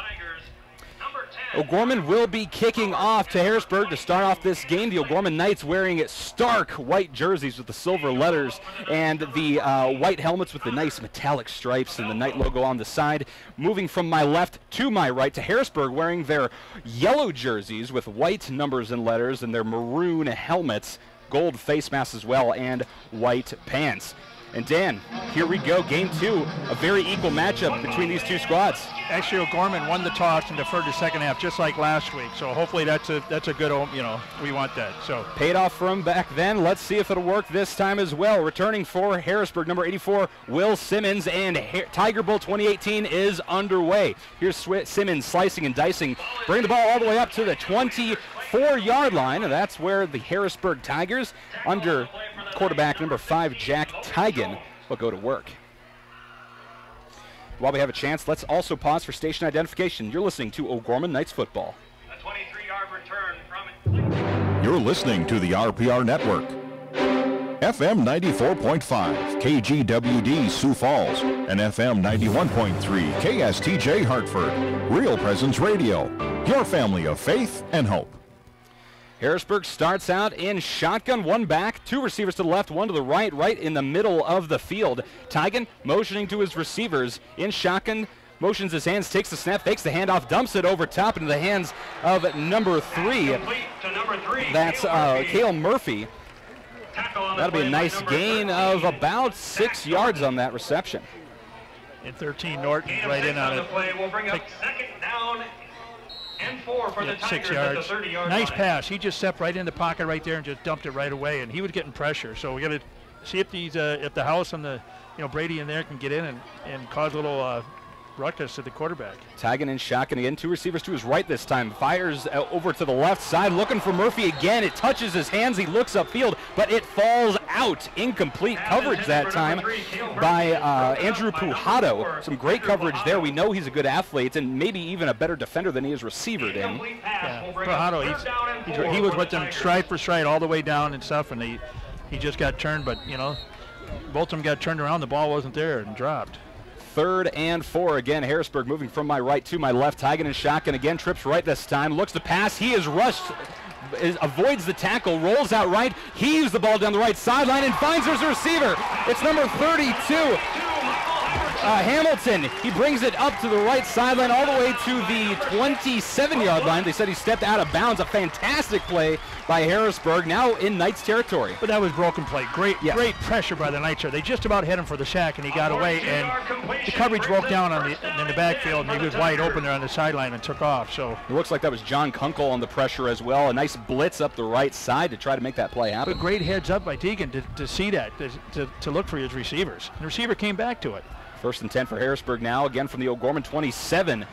O'Gorman will be kicking off to Harrisburg to start off this game. The O'Gorman Knights wearing stark white jerseys with the silver letters and the white helmets with the nice metallic stripes and the Knight logo on the side. Moving from my left to my right to Harrisburg wearing their yellow jerseys with white numbers and letters and their maroon helmets, gold face masks as well, and white pants. And Dan, here we go, game 2, a very equal matchup between these two squads. Actually, O'Gorman won the toss and deferred the second half, just like last week. So hopefully that's a good, we want that. So paid off from back then. Let's see if it'll work this time as well. Returning for Harrisburg, number 84, Will Simmons, and Tiger Bowl 2018 is underway. Here's Simmons slicing and dicing, bring the ball all the way up to the 24-yard line, and that's where the Harrisburg Tigers, under quarterback number 5, Jack Tigan, will go to work. While we have a chance, let's also pause for station identification. You're listening to O'Gorman Knights football. A 23-yard return from You're listening to the RPR Network. FM 94.5, KGWD Sioux Falls, and FM 91.3, KSTJ Hartford. Real Presence Radio, your family of faith and hope. Harrisburg starts out in shotgun, one back, two receivers to the left, one to the right, right in the middle of the field. Tigan motioning to his receivers in shotgun, motions his hands, takes the snap, fakes the handoff, dumps it over top into the hands of number 3. That's Cale Murphy. That'll be a nice gain of about 6 yards on that reception. And 13, Norton right in on it. We'll bring up second down and 4 for the Tigers 6 yards. at the 30-yard Nice line. pass. He just stepped right in the pocket right there and just dumped it right away, and he was getting pressure. So we got to see if these, if the house and the, Brady in there can get in and cause a little ruckus to the quarterback. Tigan in shotgun again, two receivers to his right this time. Fires over to the left side, looking for Murphy again. It touches his hands. He looks upfield, but it falls out. Incomplete coverage that time by Andrew Pujato. Some great coverage there. We know he's a good athlete and maybe even a better defender than he is receiver then. Yeah, Pujato, he was with them stride for stride all the way down and stuff, and he just got turned, but, both of them got turned around. The ball wasn't there and dropped. 3rd and 4 again. Harrisburg moving from my right to my left. Tigan in shotgun again. Trips right this time. Looks to pass. He is rushed. Avoids the tackle. Rolls out right. Heaves the ball down the right sideline and finds his receiver. It's number 32. Hamilton. He brings it up to the right sideline all the way to the 27-yard line. They said he stepped out of bounds. A fantastic play by Harrisburg, now in Knights territory. But that was broken play. Great pressure by the Knights there. They just about hit him for the sack, and he got away, and the coverage broke down in the backfield, and he was wide open there on the sideline and took off. So it looks like that was John Kunkel on the pressure as well. A nice blitz up the right side to try to make that play happen. But great heads up by Tegan to see that, to look for his receivers. And the receiver came back to it. 1st and 10 for Harrisburg now, again from the O'Gorman 27.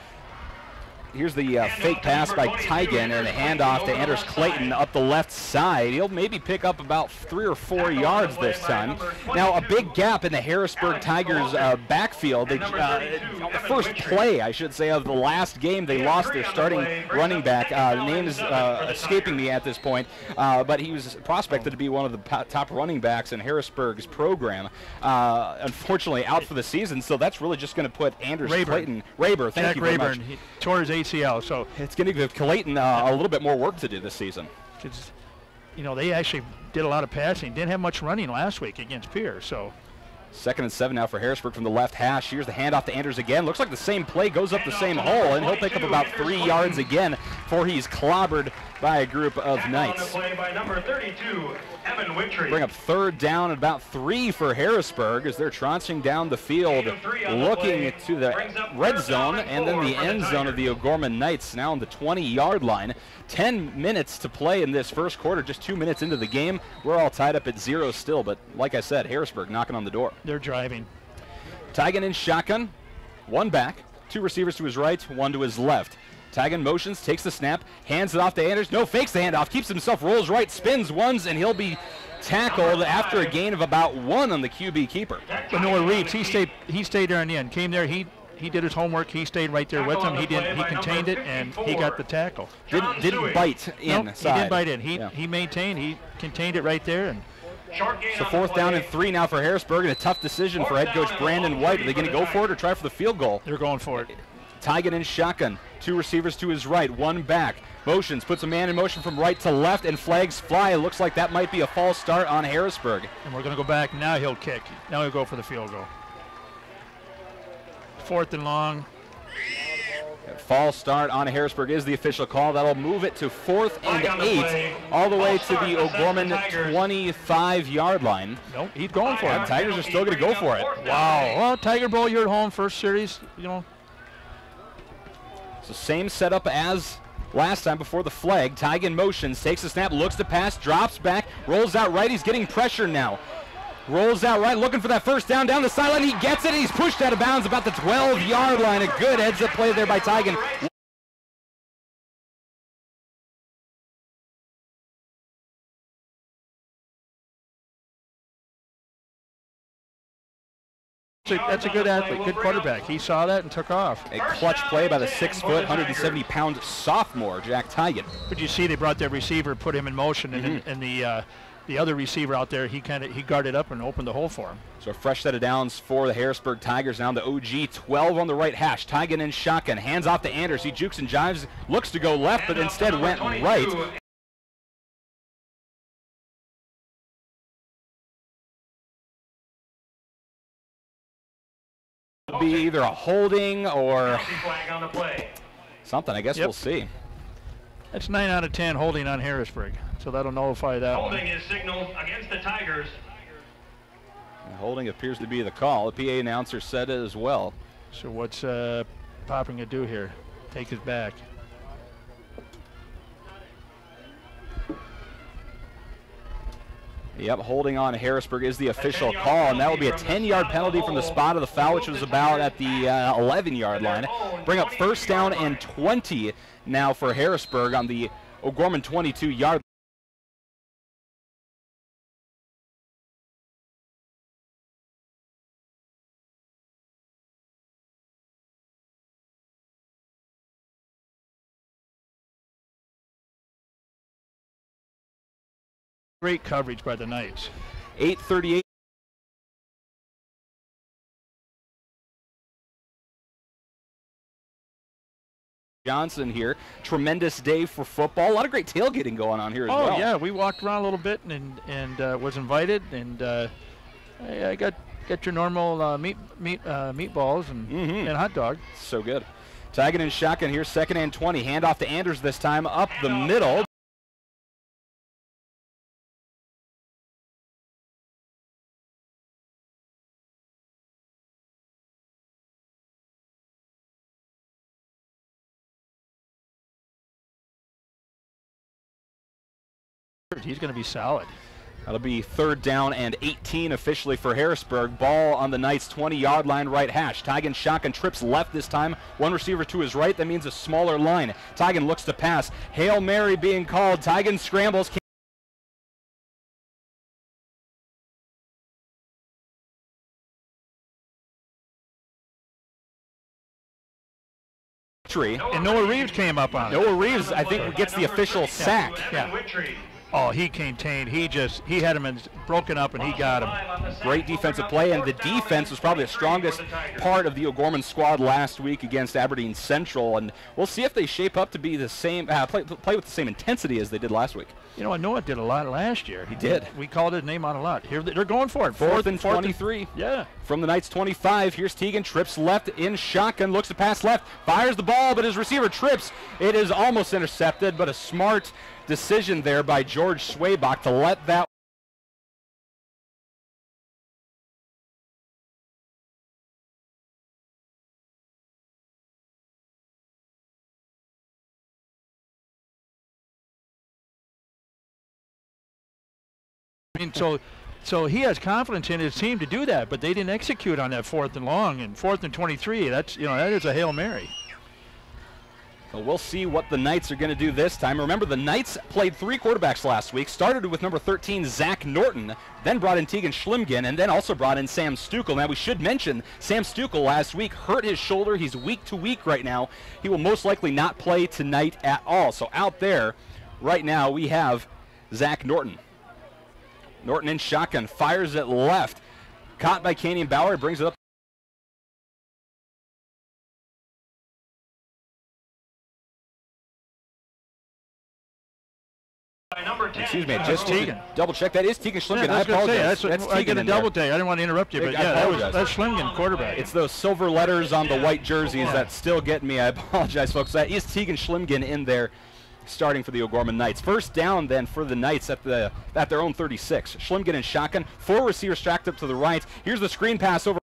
Here's the fake pass by Tigan and a handoff to Anders Clayton up the left side. He'll maybe pick up about 3 or 4 yards this time. Now a big gap in the Harrisburg Tigers backfield. They, the first play, I should say, of the last game, they lost their starting running back. The name is escaping me at this point, but he was prospected to be one of the top running backs in Harrisburg's program. Unfortunately, out for the season, so that's really just going to put Anders Clayton. Rayburn, thank you very much. He tore his ACL, so it's going to give Clayton a little bit more work to do this season. They actually did a lot of passing. Didn't have much running last week against Pierce. So 2nd and 7 now for Harrisburg from the left hash. Here's the handoff to Anders again. Looks like the same play goes up the same hole, and he'll pick up about 3 yards again before he's clobbered by a group of Knights. By number 32, Evan Wintry. Bring up 3rd down and about 3 for Harrisburg as they're trouncing down the field, looking to the red zone and then the end zone of the O'Gorman Knights, now on the 20-yard line. 10 minutes to play in this first quarter, just 2 minutes into the game. We're all tied up at 0 still, but like I said, Harrisburg knocking on the door. They're driving. Tigan in shotgun, one back, 2 receivers to his right, 1 to his left. Tigan motions, takes the snap, hands it off to Anders. No, fakes the handoff, keeps himself, rolls right, spins once, and he'll be tackled after a gain of about 1 on the QB keeper. But Noah Reeves, he stayed there in the end. Came there, he did his homework. He stayed right there with him. He contained it, and he got the tackle. Didn't bite in. Nope, he didn't bite in. He maintained. He contained it right there, and so 4th down and 3 now for Harrisburg, and a tough decision for head coach Brandon White. Are they going to go for it or try for the field goal? They're going for it. Tigan in shotgun. 2 receivers to his right, 1 back. Motions, puts a man in motion from right to left, and flags fly. It looks like that might be a false start on Harrisburg. And we're going to go back. Now he'll kick. Now he'll go for the field goal. 4th and long. False start on Harrisburg is the official call. That'll move it to 4th and 8, all the way to the O'Gorman 25-yard line. Nope, he's going for it. Tigers are still going to go for it. Wow. Well, Tiger Bowl, you're at home, first series, you know. So same setup as last time before the flag. Tigan motions, takes the snap, looks to pass, drops back, rolls out right. He's getting pressure now. Rolls out right, looking for that first down the sideline. He gets it, and he's pushed out of bounds about the 12-yard line. A good heads-up play there by Tigan. That's a good athlete, good quarterback. He saw that and took off. A clutch play by the 6-foot, 170-pound sophomore, Jack Tigan. But you see they brought their receiver, put him in motion, and the other receiver out there, he guarded up and opened the hole for him. So a fresh set of downs for the Harrisburg Tigers. Now the OG 12 on the right hash. Tigan in shotgun, hands off to Anders. He jukes and jives, looks to go left, but instead went right. Be either a holding or something. I guess we'll see. That's 9 out of 10 holding on Harrisburg, so that'll nullify that one. Holding is signaled against the Tigers. And holding appears to be the call. The PA announcer said it as well. So what's Popping to do here? Take his back. Yep, holding on Harrisburg is the official call, and that will be a 10-yard penalty from the spot of the foul, which was about at the 11-yard line. Bring up first down and 20 now for Harrisburg on the O'Gorman 22-yard. Great coverage by the Knights. 8:38. Johnson here. Tremendous day for football. A lot of great tailgating going on here as well. Oh yeah, we walked around a little bit and was invited, and I got your normal meatballs and hot dog. So good. Tigan and shotgun here, 2nd and 20. Hand off to Anders this time up the middle. He's going to be solid. That'll be 3rd down and 18 officially for Harrisburg. Ball on the Knights' 20-yard line right hash. Tigan shotgun trips left this time. One receiver to his right. That means a smaller line. Tigan looks to pass. Hail Mary being called. Tigan scrambles. And Noah Reeves came up on it. Noah Reeves, I think, gets the official sack. Yeah. Oh, he contained. He had him broken up, and he got him. Great defensive play, and the defense was probably the strongest part of the O'Gorman squad last week against Aberdeen Central, and we'll see if they shape up to be the same, play with the same intensity as they did last week. You know, Noah did a lot last year. He did. We called his name out a lot. Here they're going for it. 4th and 23. Yeah. From the Knights' 25, here's Teagan, trips left in shotgun, looks to pass left, fires the ball, but his receiver trips. It is almost intercepted, but a smart decision there by George Swaybach to let that So he has confidence in his team to do that, but they didn't execute on that 4th and long and 4th and 23. That is a Hail Mary. So we'll see what the Knights are going to do this time. Remember, the Knights played 3 quarterbacks last week. Started with number 13, Zach Norton, then brought in Tegan Schlimgen, and then also brought in Sam Stukel. Now, we should mention Sam Stukel last week hurt his shoulder. He's week to week right now. He will most likely not play tonight at all. So out there right now we have Zach Norton. Norton in shotgun, fires it left. Caught by Canyon Bauer, brings it up Excuse me, just to double check. That is Tegan Schlimgen. Yeah, I apologize. That's I get a double take. I didn't want to interrupt you, but yeah, that's Schlimgen, quarterback. It's those silver letters on the white jerseys that still get me. I apologize, folks. That is Tegan Schlimgen in there, starting for the O'Gorman Knights. First down then for the Knights at their own 36. Schlimgen in shotgun. 4 receivers stacked up to the right. Here's the screen pass over.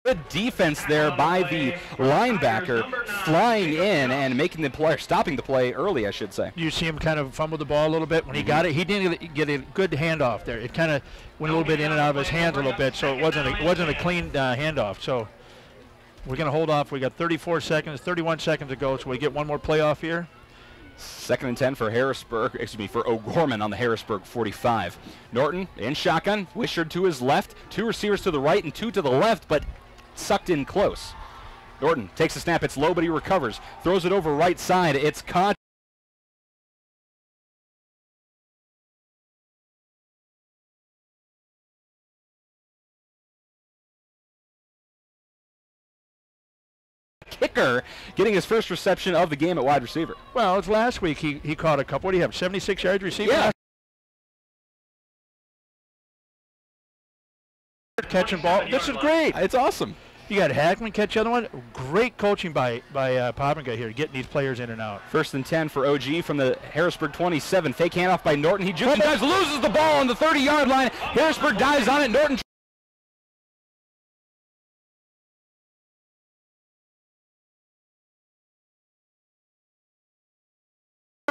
Good defense there by the linebacker, flying in and making the play, stopping the play early, I should say. You see him kind of fumble the ball a little bit. When he got it, he didn't get a good handoff there. It kind of went a little bit in and out of his hands a little bit, so it wasn't a clean handoff. So we're going to hold off. We got 31 seconds to go, so we get one more playoff here. 2nd and 10 for for O'Gorman on the Harrisburg 45. Norton in shotgun, Wishard to his left, 2 receivers to the right and 2 to the left, but sucked in close. Norton takes a snap, it's low, but he recovers, throws it over right side, it's caught. Kicker getting his first reception of the game at wide receiver. Well, it's last week he caught a couple. What do you have, 76 yards receiving? Yeah. Catching ball. This is great. It's awesome. You got Hackman catch the other one. Great coaching by Popinga here, getting these players in and out. 1st and 10 for OG from the Harrisburg 27. Fake handoff by Norton. He jukes and dives, loses the ball on the 30-yard line. Harrisburg dives on it. Norton.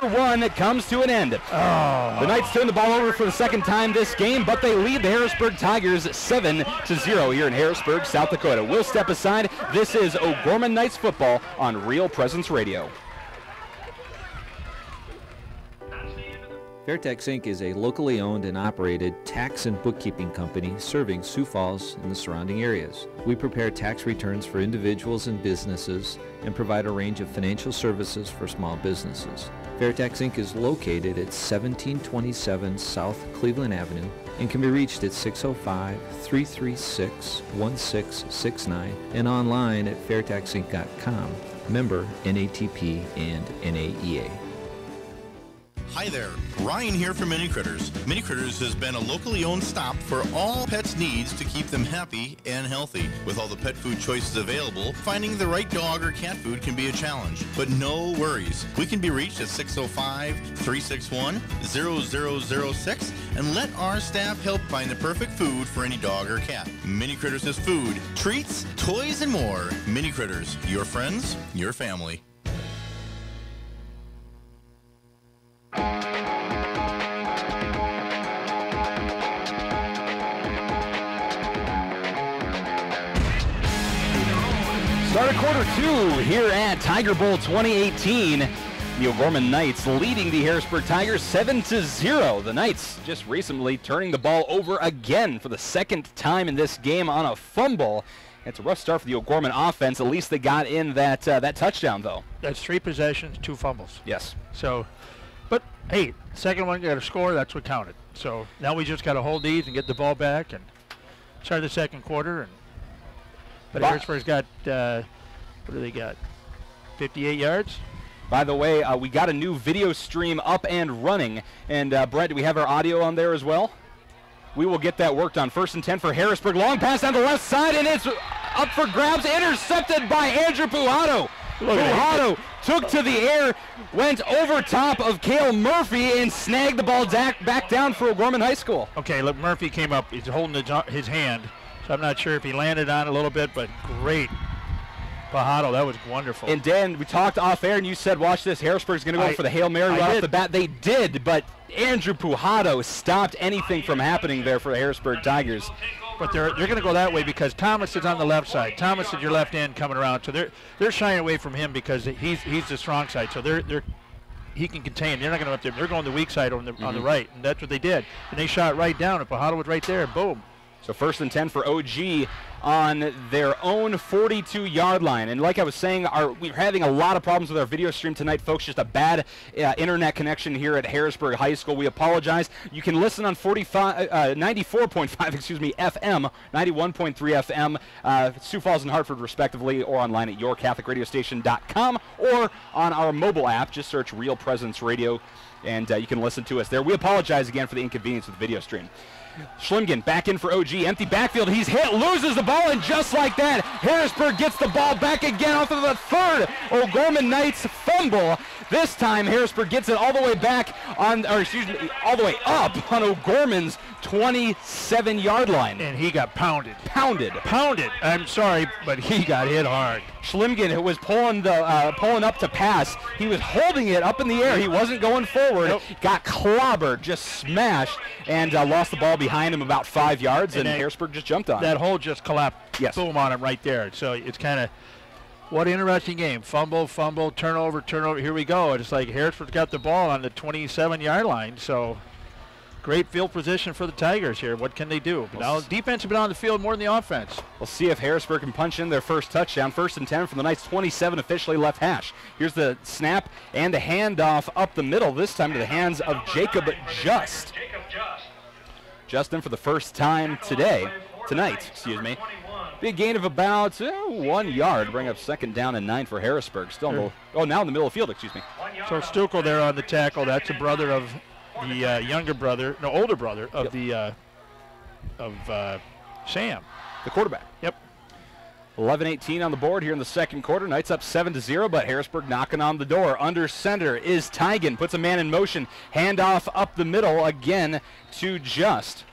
One comes to an end. The Knights turn the ball over for the 2nd time this game, but they lead the Harrisburg Tigers 7-0 here in Harrisburg, South Dakota. We'll step aside. This is O'Gorman Knights football on Real Presence Radio. Fairtex Inc. is a locally owned and operated tax and bookkeeping company serving Sioux Falls and the surrounding areas. We prepare tax returns for individuals and businesses and provide a range of financial services for small businesses. Fairtex Inc. is located at 1727 South Cleveland Avenue and can be reached at 605-336-1669 and online at fairtexinc.com. Member NATP and NAEA. Hi there, Ryan here from Mini Critters. Mini Critters has been a locally owned stop for all pets' needs to keep them happy and healthy. With all the pet food choices available, finding the right dog or cat food can be a challenge. But no worries. We can be reached at 605-361-0006 and let our staff help find the perfect food for any dog or cat. Mini Critters has food, treats, toys, and more. Mini Critters, your friends, your family. Start of quarter 2 here at Tiger Bowl 2018. The O'Gorman Knights leading the Harrisburg Tigers 7-0. The Knights just recently turning the ball over again for the 2nd time in this game on a fumble. It's a rough start for the O'Gorman offense. At least they got in that touchdown, though. That's 3 possessions, 2 fumbles. Yes. So, but hey, second one got a score. That's what counted. So now we just got to hold these and get the ball back and start the 2nd quarter. But Harrisburg's got, what do they got, 58 yards? By the way, we got a new video stream up and running. And, Brett, do we have our audio on there as well? We will get that worked on. 1st and 10 for Harrisburg. Long pass down the left side, and it's up for grabs. Intercepted by Andrew Pujato. Pujato took to the air, went over top of Cale Murphy, and snagged the ball back down for O'Gorman High School. Okay, look, Murphy came up. He's holding his hand. So I'm not sure if he landed on it a little bit, but great. Pujato, that was wonderful. And Dan, we talked off air, and you said, watch this, Harrisburg's going to go for the Hail Mary right off the bat. They did, but Andrew Pujato stopped anything from happening there for the Harrisburg Tigers. But they're going to go that way because Thomas is on the left side. Thomas is your left end coming around. So they're shying away from him because he's the strong side. So he can contain. They're not going to up there. They're going the weak side on the right, and that's what they did. And they shot right down, and Pujato was right there. Boom. So 1st and 10 for OG on their own 42-yard line. And like I was saying, we're having a lot of problems with our video stream tonight, folks. Just a bad internet connection here at Harrisburg High School. We apologize. You can listen on 94.5 FM, 91.3 FM, Sioux Falls and Hartford, respectively, or online at yourcatholicradiostation.com or on our mobile app. Just search Real Presence Radio, and you can listen to us there. We apologize again for the inconvenience with the video stream. Schlimgen back in for OG. Empty backfield. He's hit, loses the ball, and just like that, Harrisburg gets the ball back again off of the 3rd O'Gorman Knights fumble. This time, Harrisburg gets it all the way back all the way up on O'Gorman's 27-yard line. And he got pounded. Pounded. I'm sorry, but he got hit hard. Schlimgen was pulling up to pass. He was holding it up in the air. He wasn't going forward. Nope. Got clobbered, just smashed, and lost the ball behind him about 5 yards, and Harrisburg just jumped on it. That hole just collapsed. Yes. Boom on him right there. So it's kind of, what an interesting game. Fumble, turnover. Here we go. It's like Harrisburg's got the ball on the 27-yard line. So great field position for the Tigers here. What can they do? Now, defense has been on the field more than the offense. We'll see if Harrisburg can punch in their first touchdown. 1st and 10 from the Knights' 27, officially left hash. Here's the snap and a handoff up the middle, this time to the hands of Jacob Just. Justin for the first time tonight. Big gain of about 1 yard. Bring up 2nd down and 9 for Harrisburg. Still, now in the middle of the field, excuse me. So Stuckel there on the tackle. That's a brother of the older brother of Sam, the quarterback. Yep. 11-18 on the board here in the second quarter. Knights up 7-0, but Harrisburg knocking on the door. Under center is Tigan. Puts a man in motion. Handoff up the middle again to Just.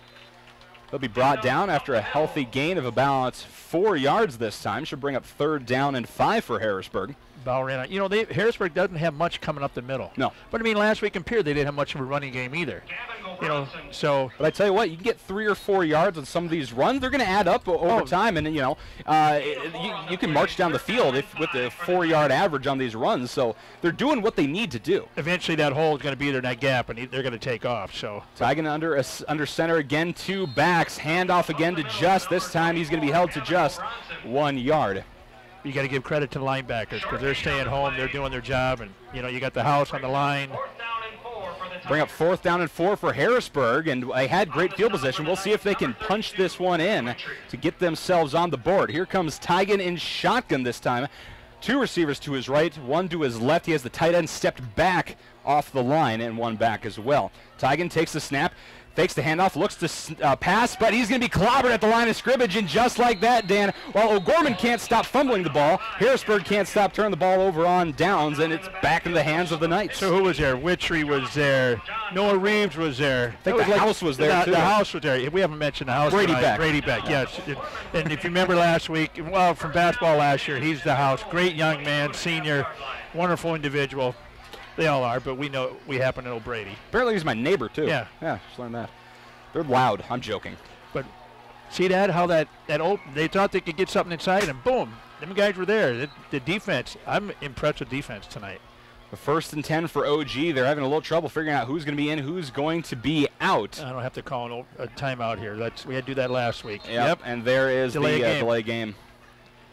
They'll be brought down after a healthy gain of about 4 yards this time. Should bring up 3rd down and 5 for Harrisburg. Ballerina. You know, Harrisburg doesn't have much coming up the middle. No. But, I mean, last week in Pierre, they didn't have much of a running game either. You know, so. But I tell you what, you can get 3 or 4 yards on some of these runs. They're going to add up over time, and, you can march down the field with the 4-yard average on these runs. So they're doing what they need to do. Eventually that hole is going to be there in that gap, and they're going to take off. So Tigan under center again, 2 backs. Handoff again to Just. This time he's going to be held to just 1 yard. You got to give credit to the linebackers because they're staying home, they're doing their job, and you got the house on the line. Bring up 4th down and 4 for Harrisburg, and they had great field position. We'll see if they can punch this one in to get themselves on the board. Here comes Tigan in shotgun this time. 2 receivers to his right, 1 to his left. He has the tight end stepped back off the line, and 1 back as well. Tigan takes the snap, fakes the handoff, looks to pass, but he's going to be clobbered at the line of scrimmage, and just like that, Dan, while O'Gorman can't stop fumbling the ball, Harrisburg can't stop turning the ball over on downs, and it's back in the hands of the Knights. So who was there? Witchery was there. Noah Reeves was there. I think the house was there, too. The house was there. We haven't mentioned the house. Brady Beck. Brady Beck, yes. And if you remember last week, from basketball last year, he's the house. Great young man, senior, wonderful individual. They all are, but we happen to know Brady. Apparently he's my neighbor, too. Yeah. Yeah, just learned that. They're loud. I'm joking. But see that, how that they thought they could get something inside, and boom, them guys were there. The defense, I'm impressed with defense tonight. The 1st and 10 for OG. They're having a little trouble figuring out who's going to be in, who's going to be out. I don't have to call a timeout here. We had to do that last week. Yep. And there is delay game.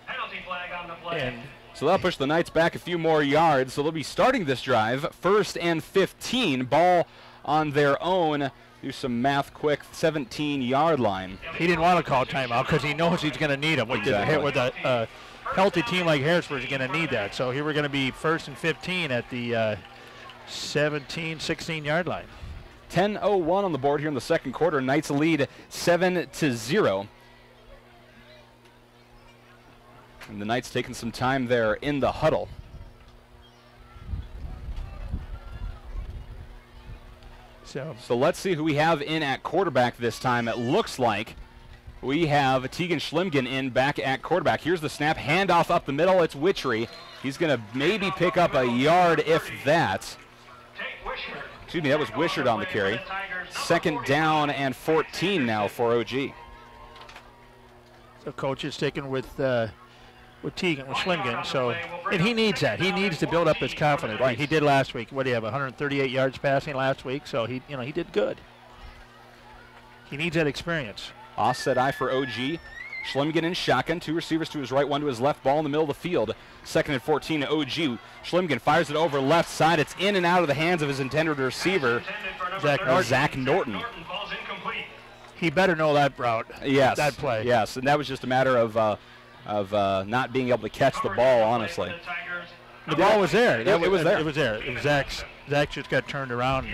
Penalty flag on the play. And so that'll push the Knights back a few more yards. So they'll be starting this drive. 1st and 15. Ball on their own. Do some math quick. 17-yard line. He didn't want to call timeout because he knows he's going to need them. With a healthy team like Harrisburg, is going to need that. So here we're going to be 1st and 15 at the 17, 16-yard line. 10:01 on the board here in the second quarter. Knights lead 7-0. And the Knights taking some time there in the huddle. So let's see who we have in at quarterback this time. It looks like we have Tegan Schlimgen in back at quarterback. Here's the snap, handoff up the middle. It's Witchery. He's going to maybe pick up a yard, if that. Excuse me, that was Wishart on the carry. 2nd down and 14 now for OG. So coach is sticking with Tegan, with Schlimgen. So, and he needs that. He needs to build up his confidence. Right. He did last week. What do you have? 138 yards passing last week. So he did good. He needs that experience. Offset eye for OG. Schlimgen in shotgun. 2 receivers to his right, 1 to his left. Ball in the middle of the field. 2nd and 14 to OG. Schlimgen fires it over left side. It's in and out of the hands of his intended receiver, Zach Norton. He better know that route. Yes. That play. Yes, and that was just a matter of not being able to catch the ball, honestly. The ball was there. It was there. It was there. Zach just got turned around.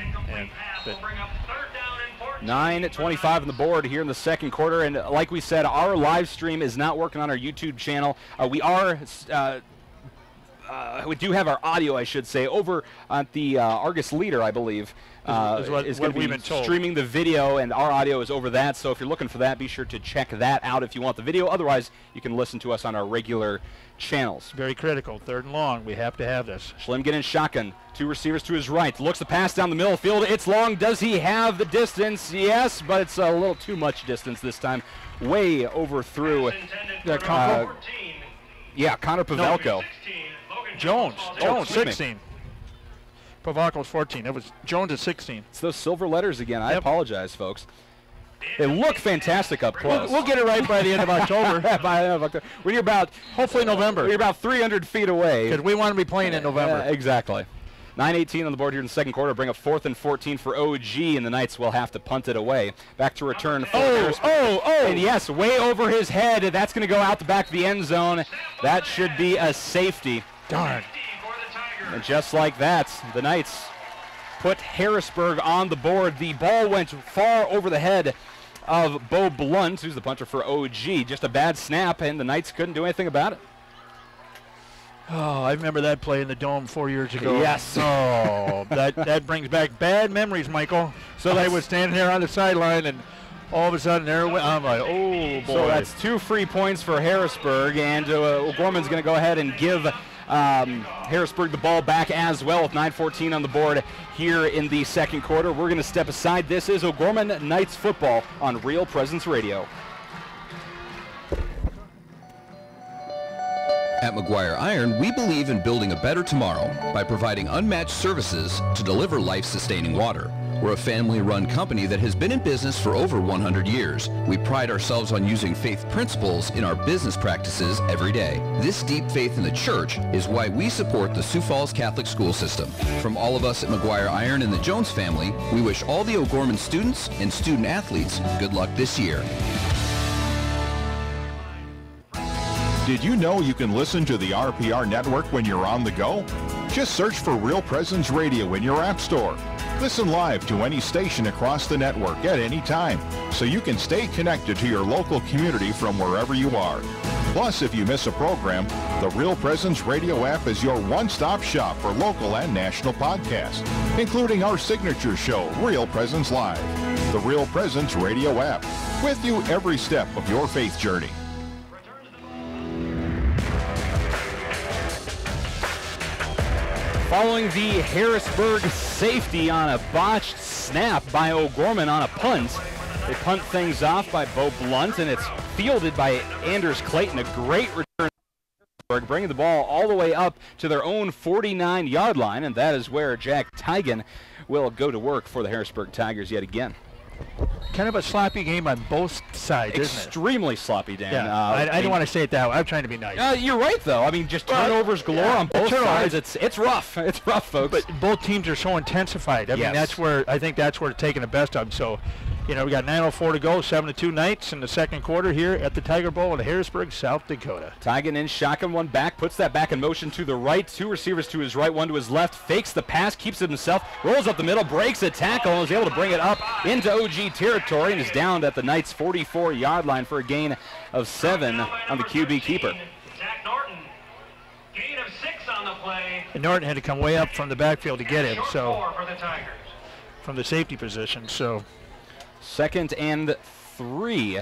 9:25 on the board here in the second quarter, and like we said, our live stream is not working on our YouTube channel. We are we do have our audio, I should say, over at the Argus Leader, I believe. Is going to be streaming the video, and our audio is over that. So if you're looking for that, be sure to check that out if you want the video. Otherwise, you can listen to us on our regular channels. Very critical. 3rd and long. We have to have this. Schlimgen in shotgun. 2 receivers to his right. Looks to pass down the middle of the field. It's long. Does he have the distance? Yes, but it's a little too much distance this time. Way overthrew. Connor Pavelko. Jones, 16. Pavelko's 14. It was Jones at 16. It's those silver letters again. I apologize, folks. They look fantastic up close. We'll get it right by the end of October. By the end of October. When you're about, hopefully November. You're about 300 feet away. Because we want to be playing in November. Exactly. 9:18 on the board here in the second quarter. Bring up 4th and 14 for OG, and the Knights will have to punt it away. Back to return for And yes, way over his head. That's going to go out the back of the end zone. That should be a safety. Darn. And just like that, the Knights put Harrisburg on the board. The ball went far over the head of Bo Blunt, who's the punter for OG. Just a bad snap, and the Knights couldn't do anything about it. Oh, I remember that play in the Dome 4 years ago. Yes. Oh, that brings back bad memories, Michael. So I was standing there on the sideline, and all of a sudden, I'm like, oh, boy. So that's 2 free points for Harrisburg, and O'Gorman's going to go ahead and give Harrisburg the ball back as well with 9:14 on the board here in the second quarter. We're going to step aside. This is O'Gorman Knights football on Real Presence Radio. At McGuire Iron, we believe in building a better tomorrow by providing unmatched services to deliver life-sustaining water. We're a family-run company that has been in business for over 100 years. We pride ourselves on using faith principles in our business practices every day. This deep faith in the church is why we support the Sioux Falls Catholic school system. From all of us at McGuire Iron and the Jones family, we wish all the O'Gorman students and student athletes good luck this year. Did you know you can listen to the RPR network when you're on the go? Just search for Real Presence Radio in your app store. Listen live to any station across the network at any time, so you can stay connected to your local community from wherever you are. Plus, if you miss a program, the Real Presence Radio app is your one-stop shop for local and national podcasts, including our signature show, Real Presence Live. The Real Presence Radio app, with you every step of your faith journey. Following the Harrisburg safety on a botched snap by O'Gorman on a punt. They punt things off by Bo Blunt, and it's fielded by Anders Clayton. A great return, bringing the ball all the way up to their own 49-yard line, and that is where Jack Tigan will go to work for the Harrisburg Tigers yet again. Kind of a sloppy game on both sides, isn't it? Extremely sloppy, Dan. Yeah, I don't want to say it that way. I'm trying to be nice. You're right, though. I mean, just turnovers galore on both sides. It's rough. It's rough, folks. But both teams are so intensified. I mean, that's where I think that's where taking the best of them. So, you know, we got 9:04 to go, 7-2 Knights in the second quarter here at the Tiger Bowl in Harrisburg, South Dakota. Tigan in shotgun, one back, puts that back in motion to the right. 2 receivers to his right, 1 to his left. Fakes the pass, keeps it himself, rolls up the middle, breaks a tackle, and is able to bring it up into OG territory and is down at the Knights' 44-yard line for a gain of 7 on the QB keeper. Zach Norton, gain of 6 on the play. And Norton had to come way up from the backfield to get him, so 4 for the Tigers. From the safety position, so 2nd and 3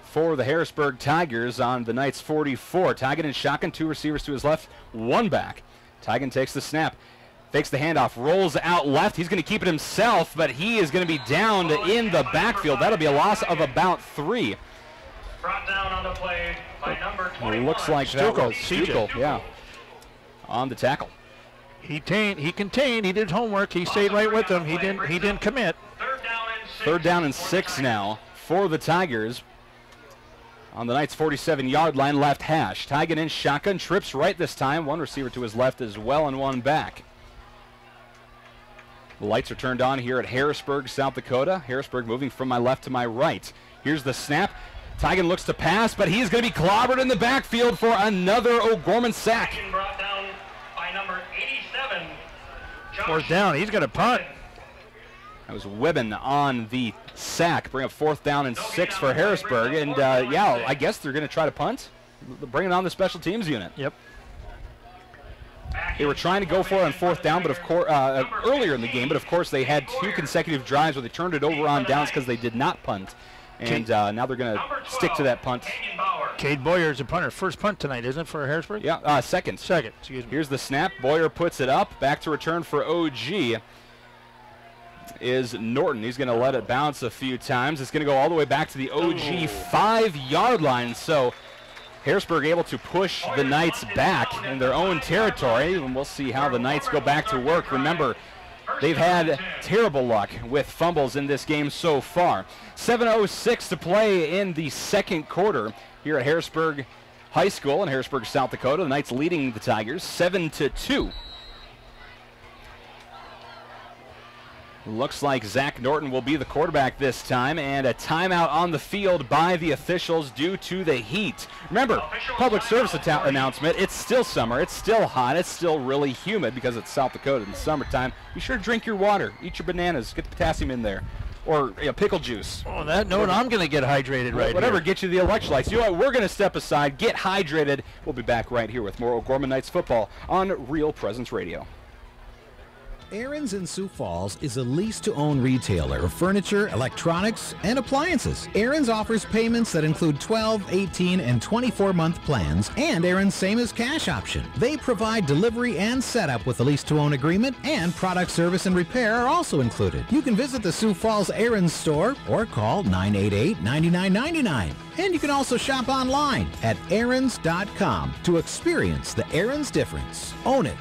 for the Harrisburg Tigers on the Knights' 44. Tigan in shotgun, 2 receivers to his left, 1 back. Tigan takes the snap, fakes the handoff, rolls out left. He's going to keep it himself, but he is going to be downed in the backfield. That'll be a loss of about 3. Brought down on the play by number 21. Looks like that was Stukel, yeah, on the tackle. He contained. He did his homework. He stayed right with them. He didn't commit. 3rd down and 6 now for the Tigers on the Knights' 47-yard line, left hash. Tigan in shotgun, trips right this time. 1 receiver to his left as well and 1 back. The lights are turned on here at Harrisburg, South Dakota. Harrisburg moving from my left to my right. Here's the snap. Tigan looks to pass, but he's going to be clobbered in the backfield for another O'Gorman sack. Brought down by number 87. 4th down. He's going to punt. That was Wibben on the sack. Bring up 4th down and 6 for Harrisburg. And, yeah, I guess they're going to try to punt. Bring it on the special teams unit. Yep. They were trying to go for it on fourth down, but of course earlier in the game. But of course, they had 2 consecutive drives where they turned it over on downs because they did not punt. And now they're going to stick to that punt. Cade Boyer is a punter. First punt tonight, isn't it, for Harrisburg? Yeah, second. Second, excuse me. Here's the snap. Boyer puts it up. Back to return for OG is Norton. He's going to let it bounce a few times. It's going to go all the way back to the OG 5-yard line. So Harrisburg able to push the Knights back in their own territory. And we'll see how the Knights go back to work. Remember, they've had terrible luck with fumbles in this game so far. 7:06 to play in the second quarter here at Harrisburg High School in Harrisburg, South Dakota. The Knights leading the Tigers 7-2. Looks like Zach Norton will be the quarterback this time, and a timeout on the field by the officials due to the heat. Remember, public service announcement, it's still summer, it's still hot, it's still really humid because it's South Dakota in the summertime. Be sure to drink your water, eat your bananas, get the potassium in there, or pickle juice. On that note, I'm going to get hydrated right Whatever here. gets you the electrolytes. You know what, we're going to step aside, get hydrated. We'll be back right here with more O'Gorman Knights football on Real Presence Radio. Aaron's in Sioux Falls is a lease-to-own retailer of furniture, electronics, and appliances. Aaron's offers payments that include 12, 18, and 24-month plans, and Aaron's same as cash option. They provide delivery and setup with a lease-to-own agreement, and product service and repair are also included. You can visit the Sioux Falls Aaron's store or call 988-9999. And you can also shop online at aarons.com to experience the Aaron's difference. Own it.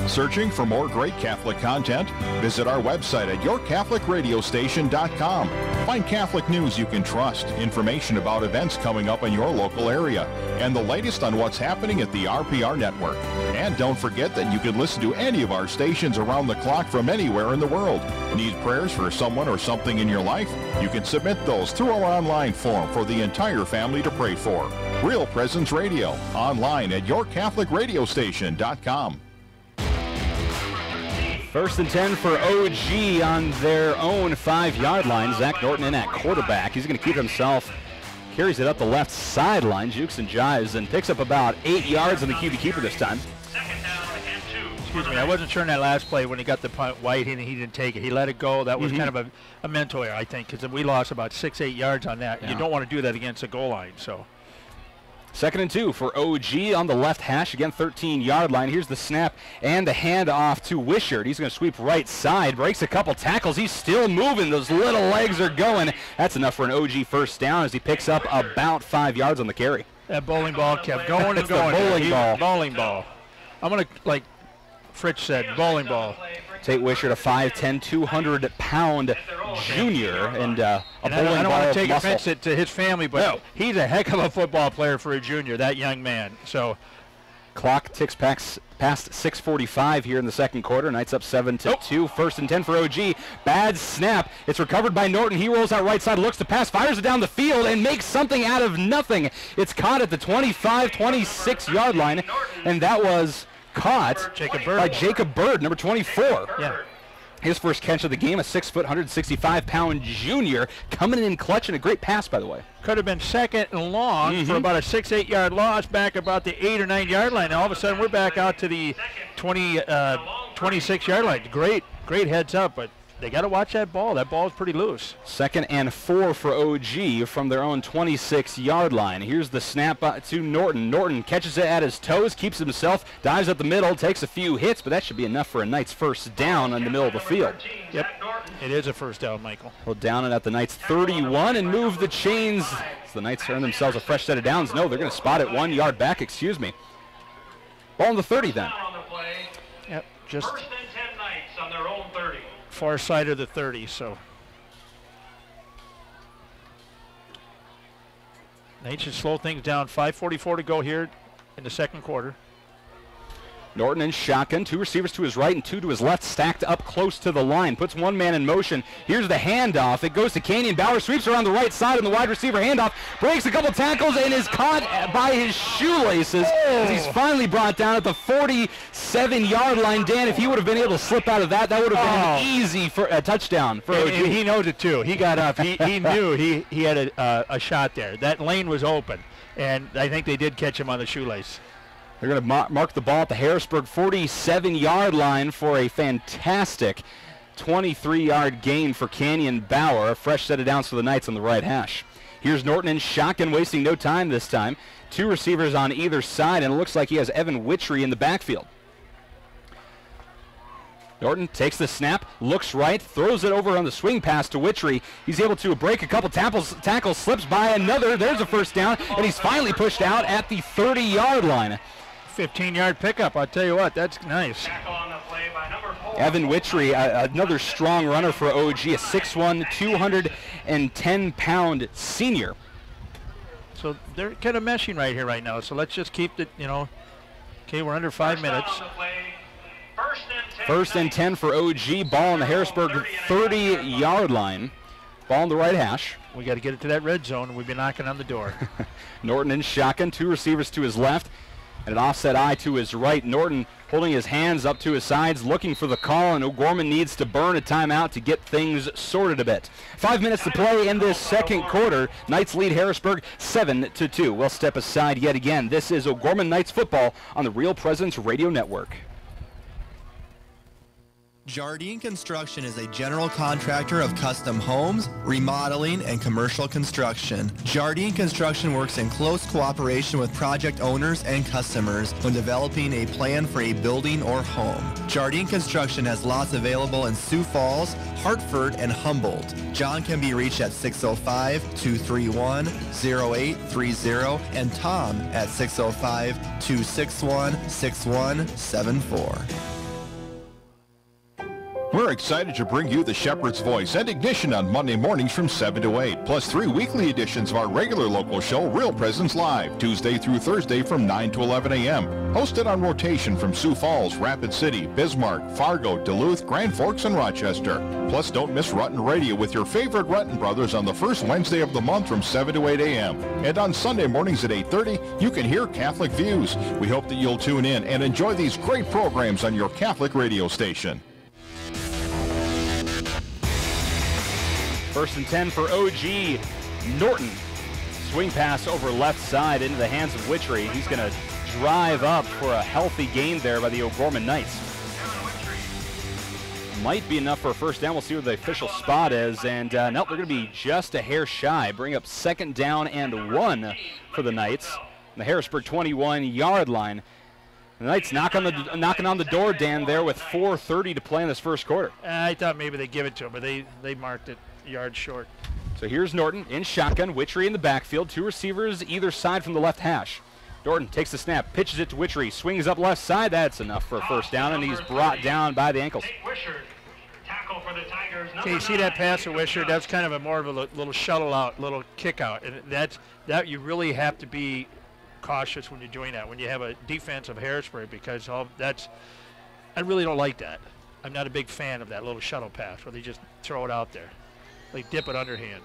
Searching for more great Catholic content? Visit our website at yourcatholicradiostation.com. Find Catholic news you can trust, information about events coming up in your local area, and the latest on what's happening at the RPR network. And don't forget that you can listen to any of our stations around the clock from anywhere in the world. Need prayers for someone or something in your life? You can submit those through our online form for the entire family to pray for. Real Presence Radio, online at yourcatholicradiostation.com. First and 10 for OG on their own 5-yard line. Zach Norton in at quarterback. He's going to keep himself, carries it up the left sideline, jukes and jives, and picks up about 8 yards on the QB keeper this time. Excuse me, I wasn't sure in that last play when he got the punt White, he didn't take it. He let it go. That was kind of a mental error, I think, because we lost about 6-8 yards on that. Yeah. You don't want to do that against a goal line, so. Second and 2 for OG on the left hash, again 13-yard line. Here's the snap and the handoff to Wishart. He's going to sweep right side, breaks a couple tackles. He's still moving. Those little legs are going. That's enough for an OG first down as he picks up about 5 yards on the carry. That bowling ball kept going and going. Bowling ball. I'm going to, like Fritz said, bowling ball. Tate Wishart, a 5'10", 200-pound junior, and a bowling ball. I don't want to take muscle. offense to his family, but he's a heck of a football player for a junior, that young man. So, clock ticks past 6:45 here in the second quarter. Knights up 7-2. First and 10 for OG. Bad snap. It's recovered by Norton. He rolls out right side, looks to pass, fires it down the field, and makes something out of nothing. It's caught at the 25, 26-yard line, and that was caught by Jacob Bird, number 24. Yeah. His first catch of the game, a 6 foot, 165-pound junior, coming in clutch, and a great pass, by the way. Could have been second and long for about a 6-8 yard loss back about the 8 or 9 yard line. And all of a sudden, we're back out to the 26 yard line. Great heads up, but they got to watch that ball. That ball is pretty loose. Second and 4 for OG from their own 26-yard line. Here's the snap to Norton. Norton catches it at his toes, keeps himself, dives up the middle, takes a few hits, but that should be enough for a Knights first down in the middle of the field. Yep, it is a first down, Michael. Well, down and at the Knights 31 and move the chains. As the Knights earn themselves a fresh set of downs. No, they're going to spot it 1 yard back, excuse me. Ball on the 30 then. Yep, just First and 10 Knights on their own 30. Far side of the 30, so. Knights should slow things down. 5:44 to go here in the second quarter. Norton in shotgun, 2 receivers to his right and 2 to his left, stacked up close to the line. Puts one man in motion. Here's the handoff. It goes to Canyon. Bauer sweeps around the right side on the wide receiver handoff. Breaks a couple tackles and is caught by his shoelaces as he's finally brought down at the 47-yard line. Dan, if he would have been able to slip out of that, that would have been an easy for a touchdown for OG. He knows it too. He got up. He knew he had a shot there. That lane was open, and I think they did catch him on the shoelace. They're going to mark the ball at the Harrisburg 47-yard line for a fantastic 23-yard gain for Canyon Bauer. A fresh set of downs for the Knights on the right hash. Here's Norton in shotgun, wasting no time this time. 2 receivers on either side, and it looks like he has Evan Witchery in the backfield. Norton takes the snap, looks right, throws it over on the swing pass to Witchery. He's able to break a couple tackles, slips by another. There's a first down, and he's finally pushed out at the 30-yard line. 15-yard pickup, I'll tell you what, that's nice. Evan Witchery, another strong runner for OG, a 6'1", 210-pound senior. So they're kind of meshing right here right now, so let's just keep it, okay, we're under 5 minutes. First and 10 for OG, ball on the Harrisburg 30-yard line. Ball on the right hash. We got to get it to that red zone, and we've been knocking on the door. Norton in shotgun, 2 receivers to his left, and an offset eye to his right. Norton holding his hands up to his sides, looking for the call, and O'Gorman needs to burn a timeout to get things sorted a bit. 5 minutes to play in this second quarter. Knights lead Harrisburg 7-2. We'll step aside yet again. This is O'Gorman Knights football on the Real Presence Radio Network. Jardine Construction is a general contractor of custom homes, remodeling, and commercial construction. Jardine Construction works in close cooperation with project owners and customers when developing a plan for a building or home. Jardine Construction has lots available in Sioux Falls, Hartford, and Humboldt. John can be reached at 605-231-0830 and Tom at 605-261-6174. We're excited to bring you the Shepherd's Voice and Ignition on Monday mornings from 7 to 8, plus 3 weekly editions of our regular local show, Real Presence Live, Tuesday through Thursday from 9 to 11 a.m. Hosted on rotation from Sioux Falls, Rapid City, Bismarck, Fargo, Duluth, Grand Forks, and Rochester. Plus, don't miss Rutten Radio with your favorite Rutten brothers on the first Wednesday of the month from 7 to 8 a.m. And on Sunday mornings at 8:30, you can hear Catholic Views. We hope that you'll tune in and enjoy these great programs on your Catholic radio station. First and 10 for OG. Norton. Swing pass over left side into the hands of Witchery. He's going to drive up for a healthy gain there by the O'Gorman Knights. Might be enough for a first down. We'll see where the official spot is. And no, they're going to be just a hair shy. Bring up 2nd down and 1 for the Knights. The Harrisburg 21-yard line. The Knights knocking on the door, Dan, there with 4:30 to play in this first quarter. I thought maybe they'd give it to him, but they marked it a yard short. So here's Norton in shotgun, Witchery in the backfield, 2 receivers either side from the left hash. Norton takes the snap, pitches it to Witchery, swings up left side. That's enough for a first down, and he's brought down by the ankles. Okay, you see that pass to Wishart? That's kind of more of a little shuttle out, little kick out, and that you really have to be cautious when you're doing that, when you have a defense of Harrisburg, because I really don't like that. I'm not a big fan of that little shuttle pass where they just throw it out there. They dip it underhand.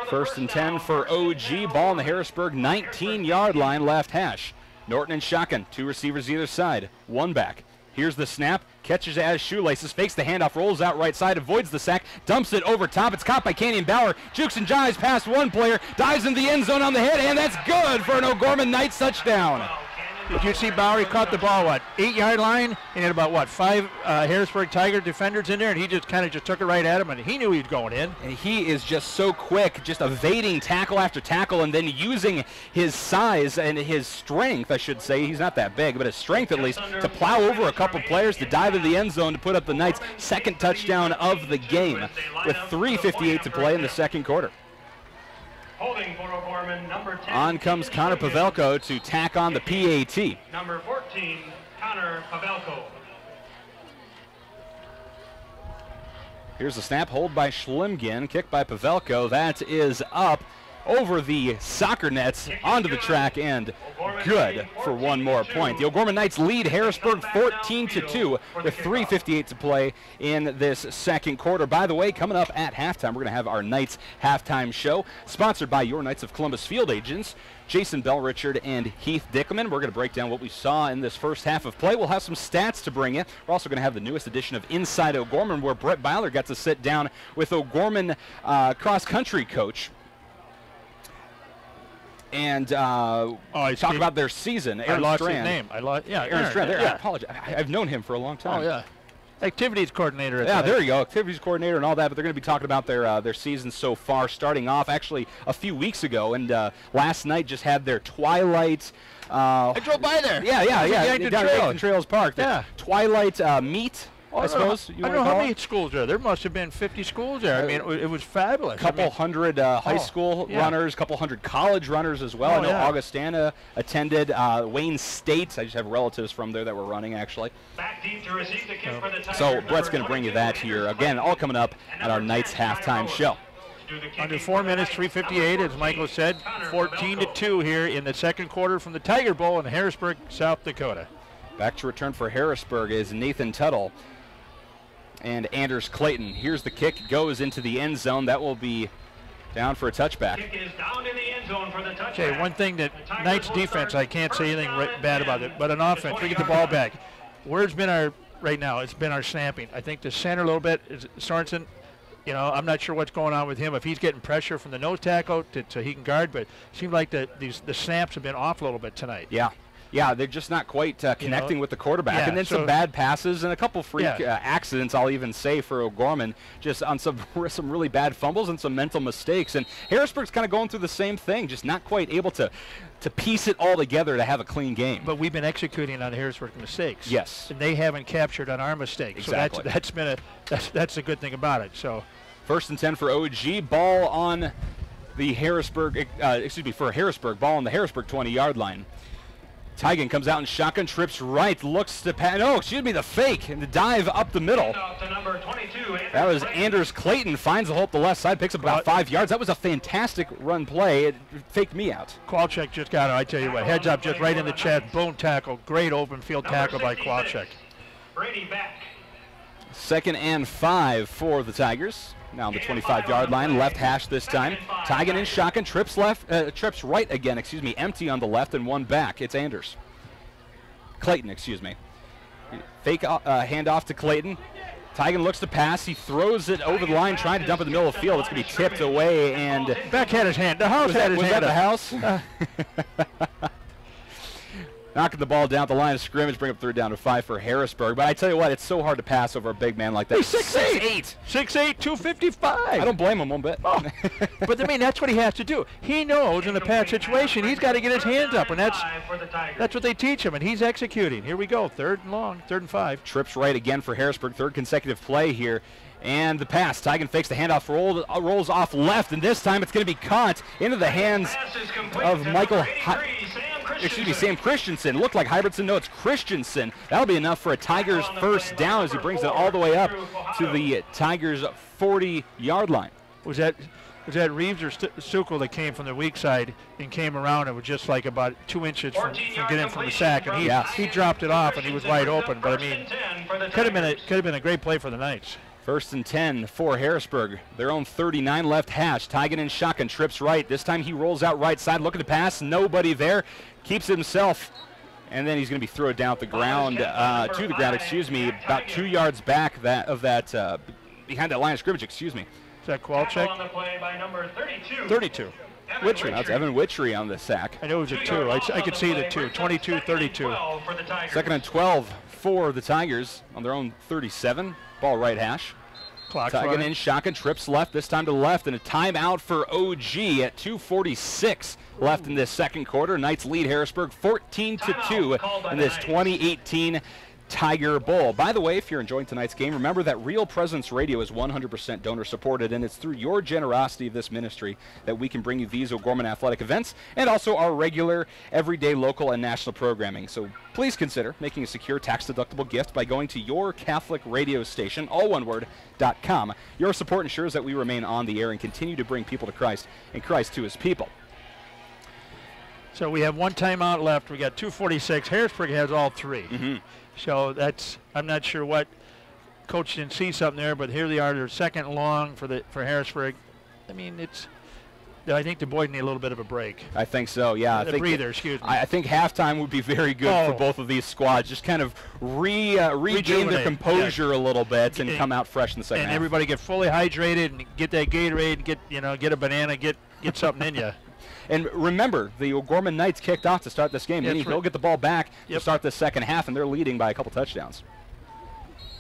First and 10 for OG. Ball on the Harrisburg 19-yard line, left hash. Norton in shotgun, 2 receivers either side, 1 back. Here's the snap, catches as shoelaces, fakes the handoff, rolls out right side, avoids the sack, dumps it over top. It's caught by Canyon Bauer. Jukes and jives past one player, dives in the end zone on the hit, and that's good for an O'Gorman Knights touchdown. Did you see Bauer? He caught the ball, 8-yard line, and had about, 5 Harrisburg Tiger defenders in there, and he just kind of took it right at him, and he knew he was going in. And he is just so quick, just evading tackle after tackle, and then using his size and his strength, I should say. He's not that big, but his strength at least, to plow over a couple players, to dive in the end zone to put up the Knights' 2nd touchdown of the game, with 3:58 to play in the second quarter. Holding for O'Gorman, number 10. On comes Connor Pavelko to tack on the PAT. Number 14, Connor Pavelko. Here's the snap, hold by Schlimgin, kick by Pavelko. That is up over the soccer nets, onto the track, and good for 1 more point. The O'Gorman Knights lead Harrisburg 14-2 with 3:58 to play in this second quarter. By the way, coming up at halftime, we're going to have our Knights halftime show, sponsored by your Knights of Columbus field agents, Jason Bell-Richard and Heath Dickelman. We're going to break down what we saw in this first half of play. We'll have some stats to bring you. We're also going to have the newest edition of Inside O'Gorman, where Brett Byler got to sit down with O'Gorman cross-country coach and talk about their season. Aaron I lost Strand. his name. Aaron Strand. There, yeah. I apologize. I've known him for a long time. Oh, yeah. Activities coordinator. Yeah, there you go. Activities coordinator and all that. But they're going to be talking about their season so far, starting off actually a few weeks ago. And last night just had their Twilight. I drove by there. Yeah. Down at Yankton Trails Park. Yeah. Twilight meet. I suppose. I don't know how many schools there. There must have been 50 schools there. I mean, it was fabulous. Couple hundred high school runners, couple hundred college runners as well. I know Augustana attended. Wayne State. I just have relatives from there that were running actually. Back deep to receive the kick for the Tigers. So Brett's going to bring you that here again. All coming up at our Knights halftime show. Under 4 minutes, 3:58, as Michael said, 14-2 here in the second quarter from the Tiger Bowl in Harrisburg, South Dakota. Back to return for Harrisburg is Nathan Tuttle and Anders Clayton. Here's the kick, goes into the end zone. That will be down for a touchback. Kick is down in the end zone for the touchback. Okay, one thing that Knights defense, I can't say anything bad about it, but on offense, we get the ball back. Where's been our, right now, it's been our snapping. I think the center a little bit is Sorensen. You know, I'm not sure what's going on with him. If he's getting pressure from the nose tackle so he can guard, but it seems like the snaps have been off a little bit tonight. Yeah, they're just not quite connecting with the quarterback. And then some bad passes and a couple freak accidents, I'll even say, for O'Gorman, just on some really bad fumbles and some mental mistakes. And Harrisburg's kind of going through the same thing, just not quite able to piece it all together to have a clean game. But we've been executing on Harrisburg mistakes. Yes. And they haven't captured on our mistakes. Exactly. So that's been that's a good thing about it. So first and 10 for OG. Ball on the Harrisburg, for Harrisburg. Ball on the Harrisburg 20-yard line. Tigan comes out in shotgun, trips right, looks to pass. No, excuse me, the fake and the dive up the middle. That was Anders Clayton, finds the hole up the left side, picks up about 5 yards. That was a fantastic run play. It faked me out. Kowalczyk just got it. I tell you what, heads up, just right in the chest, boom tackle. Great open field tackle by Kowalczyk. Brady back. 2nd and 5 for the Tigers. Now on the 25-yard line, left hash this time. Tigan in shotgun, trips right again, empty on the left and one back. It's Anders. Clayton, Fake handoff to Clayton. Tigan looks to pass. He throws it over the line, trying to dump it in the middle of the field. It's going to be tipped away, and back had his hand. The house had his hand. Was that the house? Knocking the ball down at the line of scrimmage, bring up 3rd down to 5 for Harrisburg. But I tell you what, it's so hard to pass over a big man like that. He's 6'8". 6'8", 255. I don't blame him one bit. Oh. But, I mean, that's what he has to do. He knows in a pass situation he's got to get his hands up, and that's what they teach him, and he's executing. Here we go, 3rd and long, 3rd and 5. Trips right again for Harrisburg, 3rd consecutive play here. And the pass, Tigan fakes the handoff, rolls off left, and this time it's going to be caught into the hands of Sam Christensen. Looked like Hybertson. No, it's Christensen. That'll be enough for a Tigers first down as he brings it all the way up to the Tigers 40-yard line. Was that Reeves or Sukkel that came from the weak side and came around and was just like about 2 inches from getting from the sack, and he dropped it off and he was wide open. But I mean, could have been a great play for the Knights. 1st and 10 for Harrisburg. Their own 39 left hash. Tigan in shotgun, trips right. This time he rolls out right side, looking to pass. Nobody there. Keeps himself. And then he's going to be thrown down at the ground, about 2 yards back behind that line of scrimmage, Is that Kowalczyk? On the play by number 32. 32. Witchery. That's Evan Witchery on the sack. I know it was a 2. I could see the 2. 22-32. 2nd and 12 for the Tigers on their own 37. Ball right hash. Tigan in shotgun, trips left, this time to the left, and a timeout for OG at 2:46 left in this second quarter. Knights lead Harrisburg 14-2 in this 2018 Tiger Bowl. By the way, if you're enjoying tonight's game, remember that Real Presence Radio is 100% donor supported, and it's through your generosity of this ministry that we can bring you these O'Gorman athletic events and also our regular, everyday, local, and national programming. So please consider making a secure, tax-deductible gift by going to your Catholic radio station, all one word, .com. Your support ensures that we remain on the air and continue to bring people to Christ and Christ to his people. So we have one timeout left. We got 2:46. Harrisburg has all 3. So I'm not sure what coach didn't see something there, but here they are. They're 2nd and long for Harrisburg. I mean, I think the boys need a little bit of a break. I think so, yeah. A breather, excuse me. I think halftime would be very good for both of these squads. Just kind of regain their composure a little bit and come out fresh in the second half. And everybody get fully hydrated and get that Gatorade, get a banana, get something in you. And remember, the O'Gorman Knights kicked off to start this game, meaning they'll get the ball back to start the second half, and they're leading by a couple touchdowns.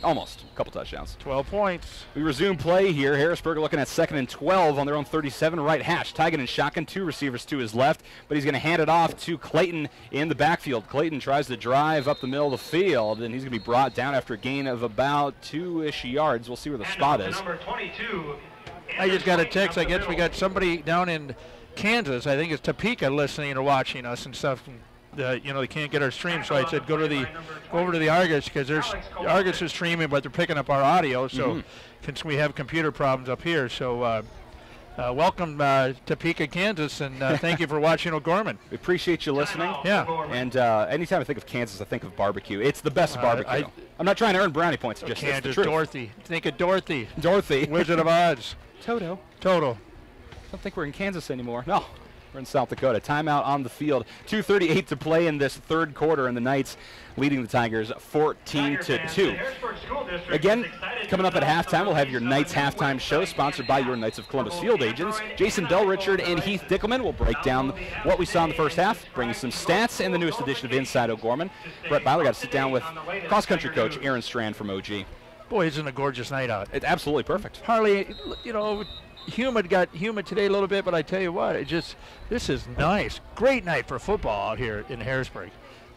Almost a couple touchdowns. 12 points. We resume play here. Harrisburg looking at 2nd and 12 on their own 37 right hash. Tygan in shotgun, 2 receivers to his left, but he's going to hand it off to Clayton in the backfield. Clayton tries to drive up the middle of the field, and he's going to be brought down after a gain of about 2-ish yards. We'll see where the spot is. Number 22. I just got a text. I guess we got somebody down in Kansas. I think it's Topeka listening or watching us and stuff. They can't get our stream, so I said go over to the Argus, because Argus is streaming, but they're picking up our audio. So since we have computer problems up here, so welcome Topeka, Kansas, and thank you for watching O'Gorman. We appreciate you listening. Yeah. And anytime I think of Kansas, I think of barbecue. It's the best barbecue. I'm not trying to earn brownie points. Just Kansas, the truth. Dorothy. Think of Dorothy. Dorothy. Wizard of Oz. Toto. I don't think we're in Kansas anymore. No. We're in South Dakota. Timeout on the field. 2:38 to play in this third quarter, and the Knights leading the Tigers 14-2. Again, coming up at halftime, we'll have your Knights halftime show sponsored by your Knights of Columbus Field agents. Jason Delrichard and Heath Dickelman will break down what we saw in the first half, bring you some stats, and the newest edition of Inside O'Gorman. Brett Byler got to sit down with cross-country coach Aaron Strand from OG. Boy, isn't it a gorgeous night out. It's absolutely perfect. Harley, got humid today a little bit, but I tell you what, this is nice. Great night for football out here in Harrisburg.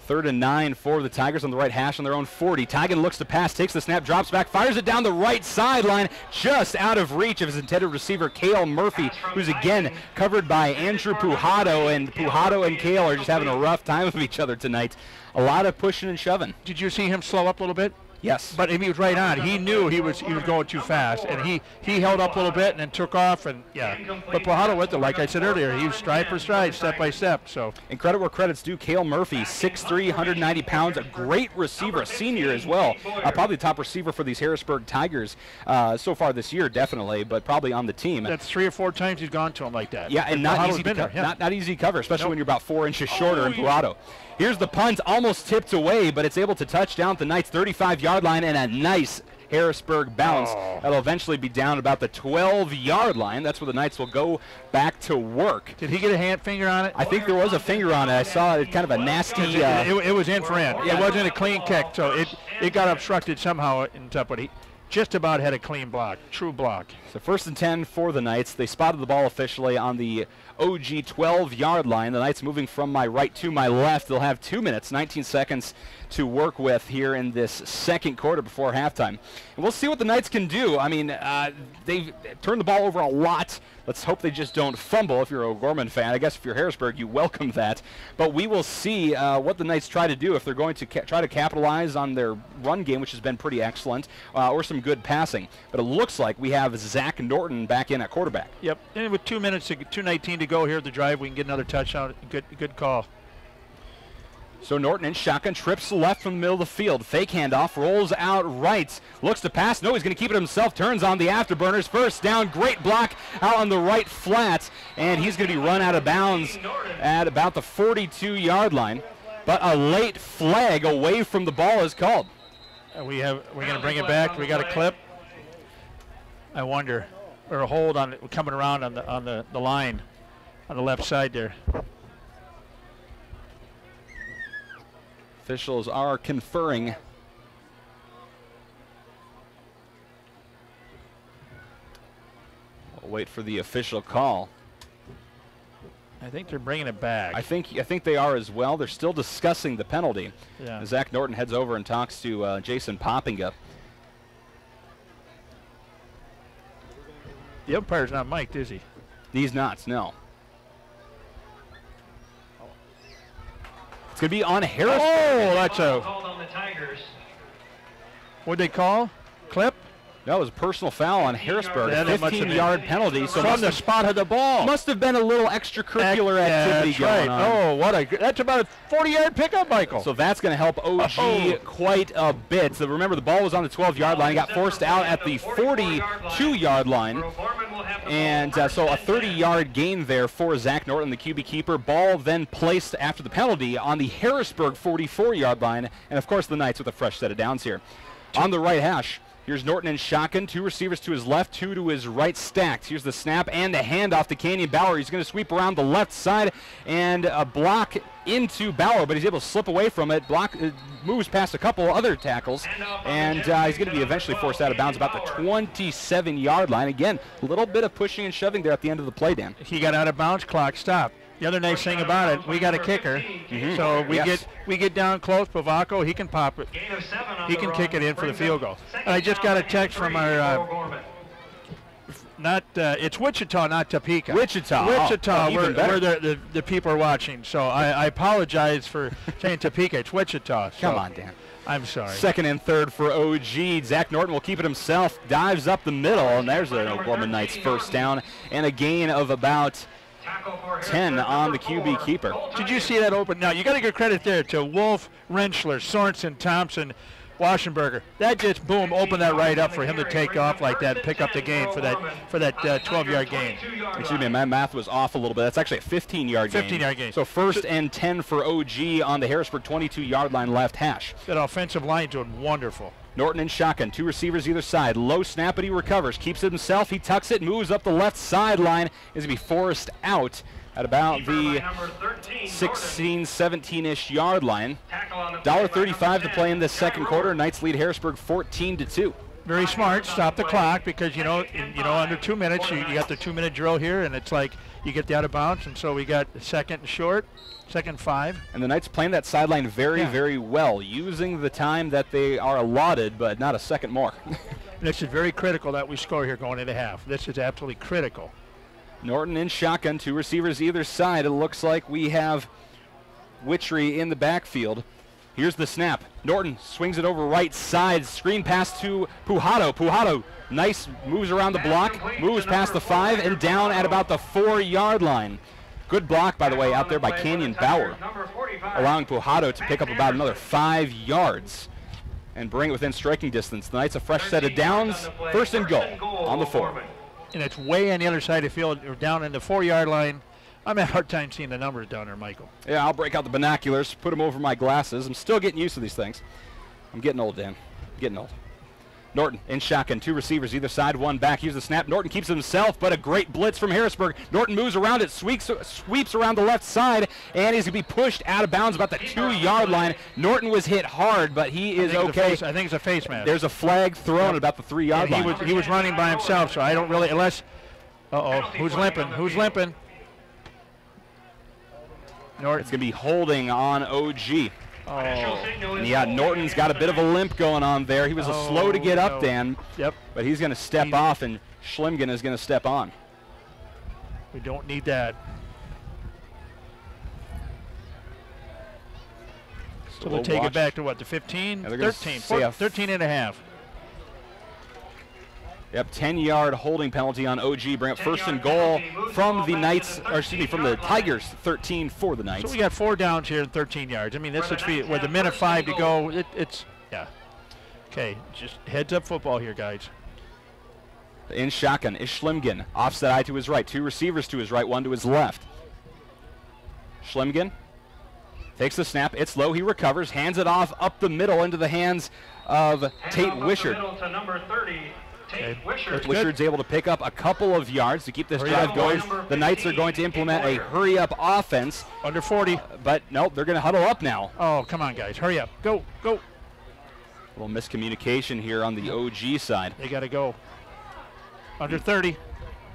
3rd and 9 for the Tigers on the right hash on their own 40. Tygan looks to pass, takes the snap, drops back, fires it down the right sideline, just out of reach of his intended receiver, Cale Murphy, who's again covered by Andrew Pujato, and Pujato and Cale are just having a rough time with each other tonight. A lot of pushing and shoving. Did you see him slow up a little bit? Yes. But he was right on. He knew he was going too fast, and he held up a little bit and then took off, and But Pujato with it, like I said earlier, he was stride for stride, step by step. So. And credit where credit's due. Cale Murphy, 6'3", 190 pounds, a great receiver, a senior as well. Probably the top receiver for these Harrisburg Tigers so far this year, definitely, but probably on the team. That's 3 or 4 times he's gone to him like that. Yeah, and not easy, not easy to cover, especially when you're about 4 inches shorter than Pujato. Here's the punt, almost tipped away, but it's able to touch down at the Knights' 35-yard line, and a nice Harrisburg bounce. That'll eventually be down about the 12-yard line. That's where the Knights will go back to work. Did he get a finger on it? I think there was a finger on it. I saw it, kind of a nasty... it was in for end. Yeah. It wasn't a clean kick, so it got obstructed somehow, but he just about had a clean block, true block. So 1st and 10 for the Knights. They spotted the ball officially on the OG 12-yard line. The Knights moving from my right to my left. They'll have 2 minutes, 19 seconds to work with here in this second quarter before halftime. And we'll see what the Knights can do. I mean, they've turned the ball over a lot. Let's hope they just don't fumble. If you're an O'Gorman fan, I guess if you're Harrisburg, you welcome that. But we will see what the Knights try to do, if they're going to try to capitalize on their run game, which has been pretty excellent, or some good passing. But it looks like we have Zach Norton back in at quarterback. Yep, and with 2 minutes, 2:19 to go here at the drive, we can get another touchdown. Good call. So Norton in shotgun, trips left from the middle of the field. Fake handoff, rolls out right. Looks to pass. No, he's going to keep it himself. Turns on the afterburners. First down, great block out on the right flat. And he's going to be run out of bounds at about the 42-yard line. But a late flag away from the ball is called. We're going to bring it back. We got a clip. I wonder. Or a hold on it coming around on the line on the left side there. Officials are conferring. We'll wait for the official call. I think they're bringing it back. I think they are as well. They're still discussing the penalty. Yeah. Zach Norton heads over and talks to Jason Poppinga. The umpire's not mic'd, is he? He's not, no. It's going to be on Harrisburg. Oh, that's a... What'd they call? Clip? That was a personal foul on Harrisburg. A 15-yard penalty. So from the spot of the ball. Must have been a little extracurricular activity going on. Oh, that's about a 40-yard pickup, Michael. So that's going to help OG quite a bit. So remember, the ball was on the 12-yard line. Got forced out at the 42-yard line. And so a 30-yard gain there for Zach Norton, the QB keeper. Ball then placed after the penalty on the Harrisburg 44-yard line. And, of course, the Knights with a fresh set of downs here. On the right hash, Here's Norton in shotgun. 2 receivers to his left, 2 to his right stacked. Here's the snap and the handoff to Canyon Bauer. He's going to sweep around the left side and a block into Bauer, but he's able to slip away from it. Moves past a couple other tackles, and he's going to be eventually forced out of bounds about the 27-yard line. Again, a little bit of pushing and shoving there at the end of the play, Dan. He got out of bounds, clock stopped. The other nice thing about it, we got a kicker, so we get down close. Pavako, he can pop it. He can kick it in for the field goal. And I just got a text from our it's Wichita, not Topeka. Wichita, where the people are watching. So I apologize for saying Topeka. It's Wichita. Come on, Dan. I'm sorry. 2nd and 3rd for OG. Zach Norton will keep it himself. Dives up the middle, and there's an O'Gorman Knights first down and a gain of about 10 on the QB keeper. Did you see that open? Now, you got to give credit there to Wolf, Rentschler, Sorensen, Thompson, Waschenberger. That just, boom, opened that right up for him to take off like that and pick up the game for that 12-yard gain. Excuse me, my math was off a little bit. That's actually a 15-yard gain. 15-yard gain. So 1st and 10 for OG on the Harrisburg 22-yard line left hash. That offensive line doing wonderful. Norton in shotgun, 2 receivers either side. Low snap, but he recovers. Keeps it himself. He tucks it, moves up the left sideline. Is going to be forced out at about the 16, 17-ish yard line. $1.35 to play in this second quarter. Knights lead Harrisburg 14-2. Very smart. Stop the clock because under 2 minutes you got the 2-minute drill here, and it's like you get the out of bounds, and so we got 2nd and short. 2nd and 5. And the Knights playing that sideline very well, using the time that they are allotted, but not a second more. This is very critical that we score here going into half. This is absolutely critical. Norton in shotgun, 2 receivers either side. It looks like we have Witchery in the backfield. Here's the snap. Norton swings it over right side. Screen pass to Pujado. Pujado, nice, moves around the block, moves past the 5 and down at about the 4-yard line. Good block, by the way, out there by Canyon Bauer, allowing Pujado to pick up about another 5 yards and bring it within striking distance. The Knights a fresh set of downs, 1st and goal on the 4. And it's way on the other side of the field, or down in the 4-yard line. I'm having a hard time seeing the numbers down there, Michael. Yeah, I'll break out the binoculars, put them over my glasses. I'm still getting used to these things. I'm getting old, Dan. Getting old. Norton in shotgun, 2 receivers either side, 1 back. Here's the snap. Norton keeps it himself, but a great blitz from Harrisburg. Norton moves around it, sweeps around the left side, and he's going to be pushed out of bounds about the 2-yard line. Norton was hit hard, but he is okay. I think it's a face mask. There's a flag thrown at about the 3-yard line. He was running by himself, so I don't really, unless, who's limping? Who's limping? Norton. It's going to be holding on OG. And yeah, Norton's got a bit of a limp going on there. He was slow to get up, Dan. Yep. But he's going to step off, and Schlimgen is going to step on. We don't need that. So we'll take it back to what, the 15? Yeah, 13 and a half. Yep, 10-yard holding penalty on OG. Bring up 1st and goal from the Knights, or excuse me, from the Tigers, 13 for the Knights. So we got 4 downs here and 13 yards. I mean, this is with a minute 5 to go. It's okay, just heads up football here, guys. In shotgun is Schlimgen. Offset eye to his right. 2 receivers to his right, 1 to his left. Schlimgen takes the snap. It's low. He recovers, hands it off up the middle into the hands of Tate Wishart. To number 30. Wishard's able to pick up a couple of yards to keep this drive going. The Knights are going to implement a hurry-up offense. Under 40. But nope, they're going to huddle up now. Oh, come on, guys. Hurry up. Go, go. A little miscommunication here on the OG side. They got to go. Under 30.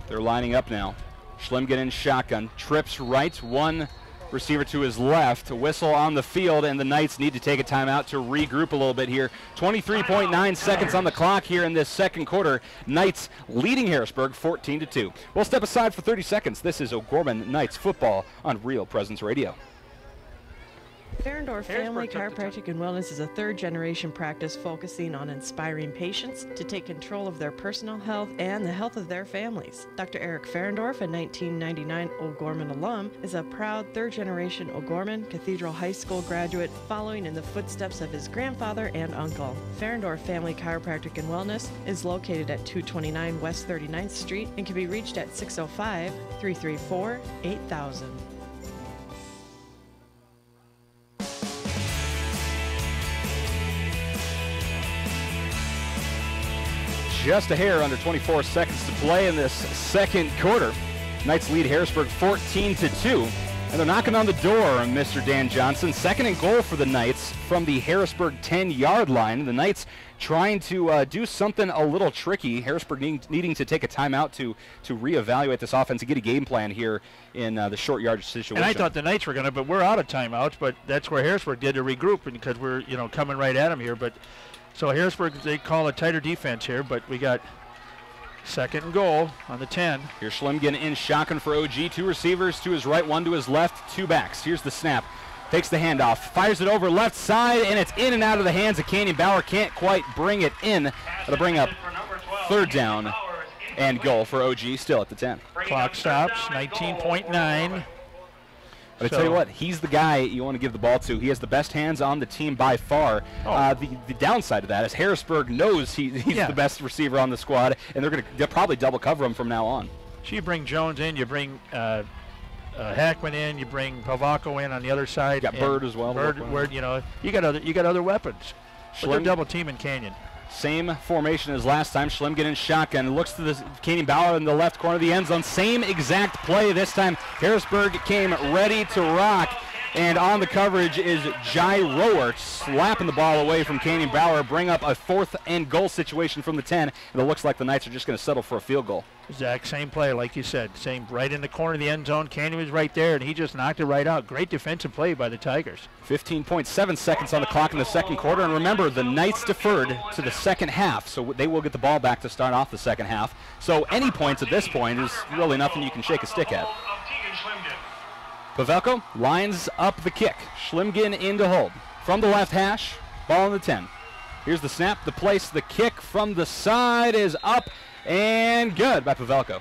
They're lining up now. Schlimgen in shotgun. Trips right, 1 receiver to his left. A whistle on the field, and the Knights need to take a timeout to regroup a little bit here. 23.9 seconds on the clock here in this second quarter. Knights leading Harrisburg 14-2. We'll step aside for 30 seconds. This is O'Gorman Knights football on Real Presence Radio. Ferendorf Family Chiropractic and Wellness is a 3rd-generation practice focusing on inspiring patients to take control of their personal health and the health of their families. Dr. Eric Ferendorf, a 1999 O'Gorman alum, is a proud 3rd-generation O'Gorman Cathedral High School graduate following in the footsteps of his grandfather and uncle. Ferendorf Family Chiropractic and Wellness is located at 229 West 39th Street and can be reached at 605-334-8000. just a hair under 24 seconds to play in this second quarter. Knights lead Harrisburg 14-2. And they're knocking on the door, Mr. Dan Johnson. Second and goal for the Knights from the Harrisburg 10-yard line. The Knights trying to do something a little tricky. Harrisburg needing to take a timeout to reevaluate this offense and get a game plan here in the short yardage situation. And I thought the Knights were going to, but we're out of timeouts. But that's where Harrisburg did to regroup because we're coming right at them here. But so Harrisburg, they call a tighter defense here, but we got second and goal on the 10. Here's Schlimgen in shotgun for OG. Two receivers to his right, one to his left, two backs. Here's the snap. Takes the handoff, fires it over left side, and it's in and out of the hands of Canyon Bauer. Can't quite bring it in. It'll bring up third down and goal for OG, still at the 10. Clock stops, 19.9. But I tell you what, he's the guy you want to give the ball to. He has the best hands on the team by far. The downside of that is Harrisburg knows he's the best receiver on the squad, and they'll probably double cover him from now on. So you bring Jones in, you bring Hackman in, you bring Pavalko in on the other side. You got Bird as well. Bird, you got other weapons. But they're double teaming Canyon. Same formation as last time. Schlimgen in shotgun. Looks to the Canyon Bauer in the left corner of the end zone. Same exact play. This time Harrisburg came ready to rock. And on the coverage is Jai Rower slapping the ball away from Canyon Bauer. Bring up a fourth and goal situation from the 10. And it looks like the Knights are just going to settle for a field goal. Exact same play, like you said. Same right in the corner of the end zone. Canyon was right there, and he just knocked it right out. Great defensive play by the Tigers. 15.7 seconds on the clock in the second quarter. And remember, the Knights deferred to the second half, so they will get the ball back to start off the second half. So any points at this point is really nothing you can shake a stick at. Pavelko lines up the kick. Schlimgen in to hold. From the left hash, ball on the 10. Here's the snap, the place, the kick from the side is up and good by Pavelko.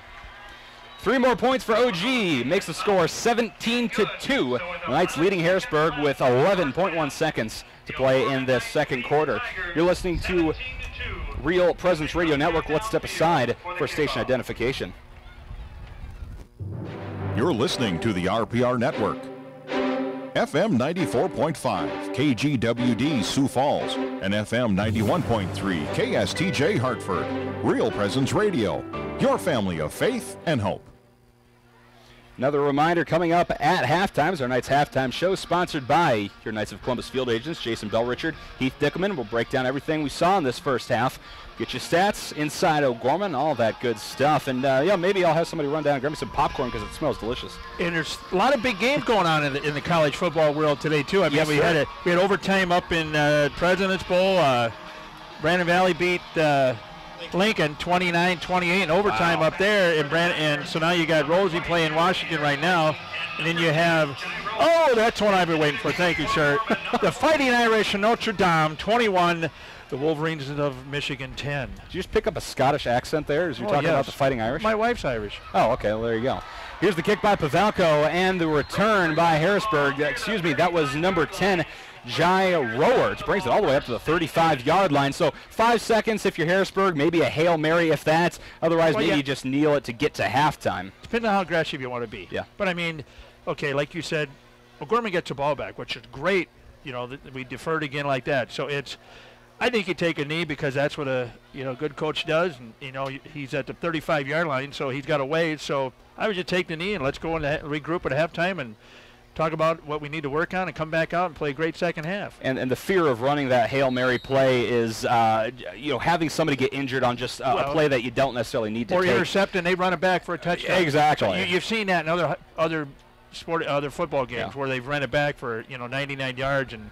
3 more points for OG, makes the score 17-2. The Knights leading Harrisburg with 11.1 seconds to play in this second quarter. You're listening to Real Presence Radio Network. Let's step aside for station identification. You're listening to the RPR Network. FM 94.5, KGWD Sioux Falls, and FM 91.3, KSTJ Hartford. Real Presence Radio, your family of faith and hope. Another reminder coming up at halftime is our Knights halftime show, sponsored by your Knights of Columbus field agents, Jason Bell-Richard, Heath Dickelman. We'll break down everything we saw in this first half. Get your stats inside O'Gorman, all that good stuff. And, maybe I'll have somebody run down and grab me some popcorn because it smells delicious. And there's a lot of big games going on in the college football world today, too. I mean, we had overtime up in President's Bowl. Brandon Valley beat Lincoln 29-28 in overtime up there. And so now you got Rosie playing Washington right now. And then you have, that's what I've been waiting for. Thank you, sir. The Fighting Irish of Notre Dame, 21. The Wolverines of Michigan, 10. Did you just pick up a Scottish accent there as you're talking about the Fighting Irish? My wife's Irish. Oh, okay. Well, there you go. Here's the kick by Pavelko and the return by Harrisburg. That was number 10, Jai Rower. It brings it all the way up to the 35-yard line. So 5 seconds if you're Harrisburg, maybe a Hail Mary if that's. Otherwise, maybe you just kneel it to get to halftime. Depending on how aggressive you want to be. Yeah. But, I mean, okay, like you said, O'Gorman gets the ball back, which is great. We deferred again like that. So I think you take a knee because that's what a good coach does, and he's at the 35-yard line, so he's got to wait. So I would just take the knee and let's go and regroup at halftime and talk about what we need to work on and come back out and play a great second half. And the fear of running that Hail Mary play is having somebody get injured on just a play that you don't necessarily need to take. Or intercept and they run it back for a touchdown. Exactly. You've seen that in other football games where they've run it back for 99 yards and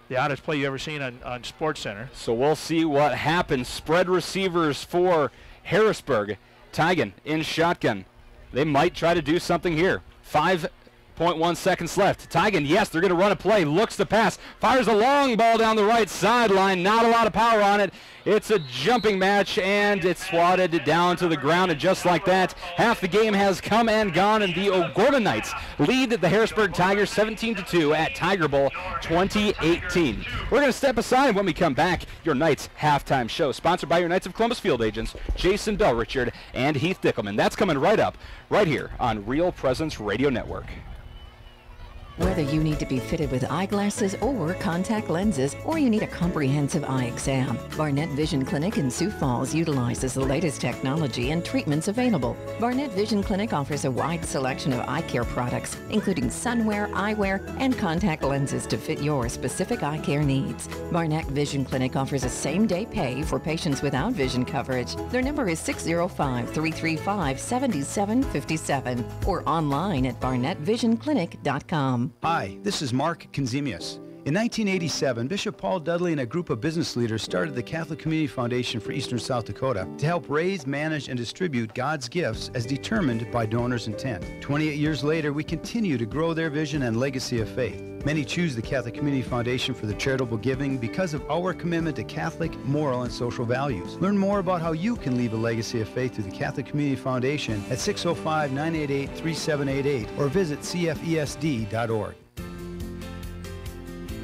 the oddest play you ever seen on Sports Center. So we'll see what happens. Spread receivers for Harrisburg. Tigan in shotgun. They might try to do something here. 5.1 seconds left. Tigan, yes, they're going to run a play. Looks to pass. Fires a long ball down the right sideline. Not a lot of power on it. It's a jumping match, and it's swatted down to the ground. And just like that, half the game has come and gone, and the O'Gorman Knights lead the Harrisburg Tigers 17-2 at Tiger Bowl 2018. We're going to step aside when we come back. Your Knights halftime show, sponsored by your Knights of Columbus field agents, Jason Bell-Richard and Heath Dickelman. That's coming right up, right here on Real Presence Radio Network. Whether you need to be fitted with eyeglasses or contact lenses, or you need a comprehensive eye exam, Barnett Vision Clinic in Sioux Falls utilizes the latest technology and treatments available. Barnett Vision Clinic offers a wide selection of eye care products, including sunwear, eyewear, and contact lenses to fit your specific eye care needs. Barnett Vision Clinic offers a same-day pay for patients without vision coverage. Their number is 605-335-7757 or online at barnettvisionclinic.com. Hi, this is Mark Konzemius. In 1987, Bishop Paul Dudley and a group of business leaders started the Catholic Community Foundation for Eastern South Dakota to help raise, manage, and distribute God's gifts as determined by donors' intent. 28 years later, we continue to grow their vision and legacy of faith. Many choose the Catholic Community Foundation for the charitable giving because of our commitment to Catholic, moral, and social values. Learn more about how you can leave a legacy of faith through the Catholic Community Foundation at 605-988-3788 or visit cfesd.org.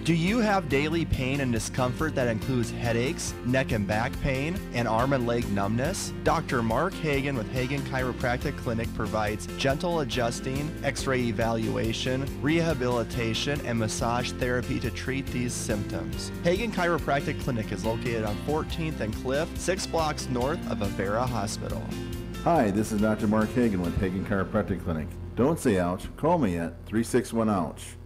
Do you have daily pain and discomfort that includes headaches, neck and back pain, and arm and leg numbness? Dr. Mark Hagen with Hagen Chiropractic Clinic provides gentle adjusting, x-ray evaluation, rehabilitation, and massage therapy to treat these symptoms. Hagen Chiropractic Clinic is located on 14th and Cliff, 6 blocks north of Avera Hospital. Hi, this is Dr. Mark Hagen with Hagen Chiropractic Clinic. Don't say ouch, call me at 361-OUCH.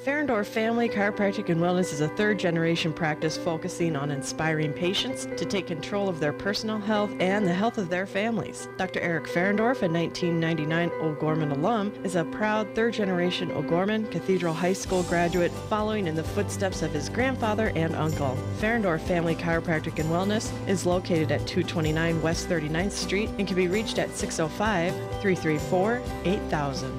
Ferendorf Family Chiropractic and Wellness is a third-generation practice focusing on inspiring patients to take control of their personal health and the health of their families. Dr. Eric Ferendorf, a 1999 O'Gorman alum, is a proud third-generation O'Gorman Cathedral High School graduate following in the footsteps of his grandfather and uncle. Ferendorf Family Chiropractic and Wellness is located at 229 West 39th Street and can be reached at 605-334-8000.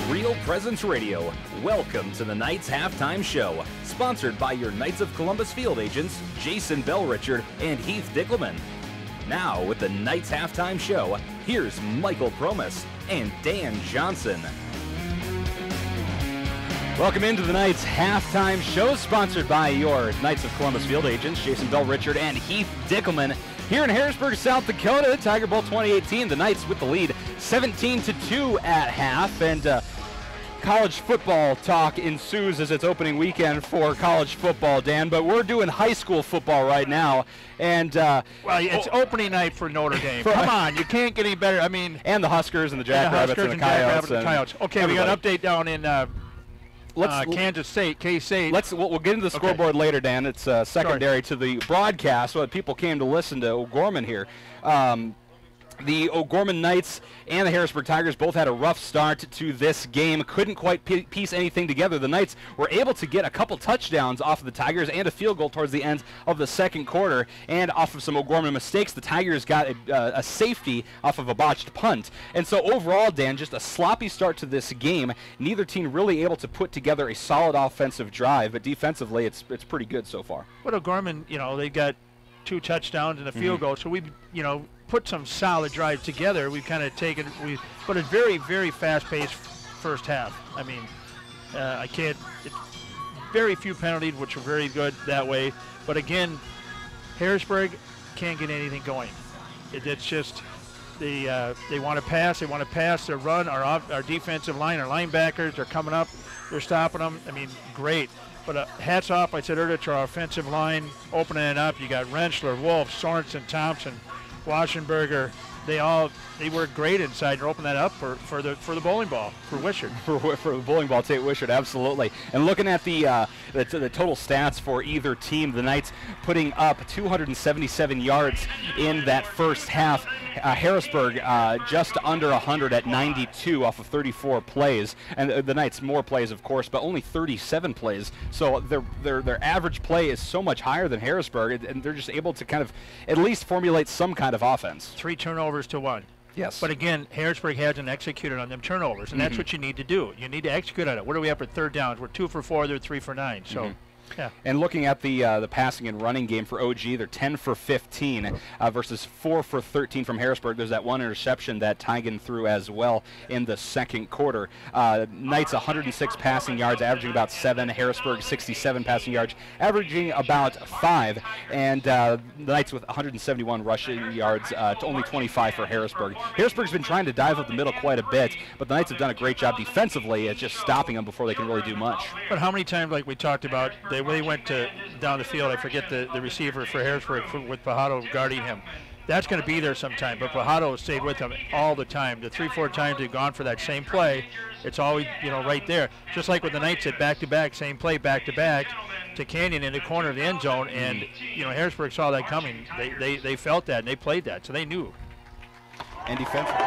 Real Presence Radio. Welcome to the Knights Halftime Show, sponsored by your Knights of Columbus field agents, Jason Bell-Richard and Heath Dickelman. Now, with the Knights Halftime Show, here's Michael Promis and Dan Johnson. Welcome into the Knights Halftime Show, sponsored by your Knights of Columbus field agents, Jason Bell-Richard and Heath Dickelman. Here in Harrisburg, South Dakota, Tiger Bowl 2018, the Knights with the lead 17-2 at half, and college football talk ensues as it's opening weekend for college football, Dan, but we're doing high school football right now, and well, it's opening night for Notre Dame. Come on, you can't get any better. I mean, and the Huskers and the Jackrabbits and the Coyotes. Okay, everybody. We got an update down in Kansas State, K-State. We'll get into the scoreboard later, Dan. It's secondary to the broadcast, so that people came to listen to O'Gorman here. The O'Gorman Knights and the Harrisburg Tigers both had a rough start to this game. Couldn't quite piece anything together. The Knights were able to get a couple touchdowns off of the Tigers and a field goal towards the end of the second quarter. And off of some O'Gorman mistakes, the Tigers got a safety off of a botched punt. And so overall, Dan, just a sloppy start to this game. Neither team really able to put together a solid offensive drive, but defensively, it's pretty good so far. But O'Gorman, they got 2 touchdowns and a field goal, so we, put some solid drives together. We've kind of but a very, very fast-paced first half. I mean, very few penalties, which are very good that way. But again, Harrisburg can't get anything going. It's just they want to pass. They want to pass. They run. Our defensive line, our linebackers are coming up. They're stopping them. I mean, great. But hats off, I said earlier, to our offensive line, opening it up. You got Rentschler, Wolf, Sorensen, Thompson, Waschenberger. They work great inside. You're opening that up for the bowling ball for Wishart. For the bowling ball, Tate Wishart, absolutely. And looking at the total stats for either team, the Knights putting up 277 yards in that first half. Harrisburg just under 100 at 92 off of 34 plays, and the Knights more plays, of course, but only 37 plays. So their average play is so much higher than Harrisburg, and they're just able to kind of at least formulate some kind of offense. 3 turnovers to 1. Yes. But again, Harrisburg hasn't executed on them turnovers, and that's what you need to do. You need to execute on it. What are we up at third downs? We're 2 for 4, they're 3 for 9. So. Yeah. And looking at the passing and running game for OG, they're 10 for 15 versus 4 for 13 from Harrisburg. There's that one interception that Tigan threw as well in the second quarter. Knights 106 passing yards, averaging about 7. Harrisburg 67 passing yards, averaging about 5. And the Knights with 171 rushing yards to only 25 for Harrisburg. Harrisburg's been trying to dive up the middle quite a bit, but the Knights have done a great job defensively at just stopping them before they can really do much. But how many times, like we talked about, they went down the field, I forget the receiver for Harrisburg with Pajado guarding him. That's going to be there sometime, but Pajado stayed with him all the time. The 3-4 times they've gone for that same play, it's always, right there. Just like with the Knights at back-to-back, same play back-to-back to Canyon in the corner of the end zone, and, Harrisburg saw that coming. They felt that, and they played that, so they knew. And defensively.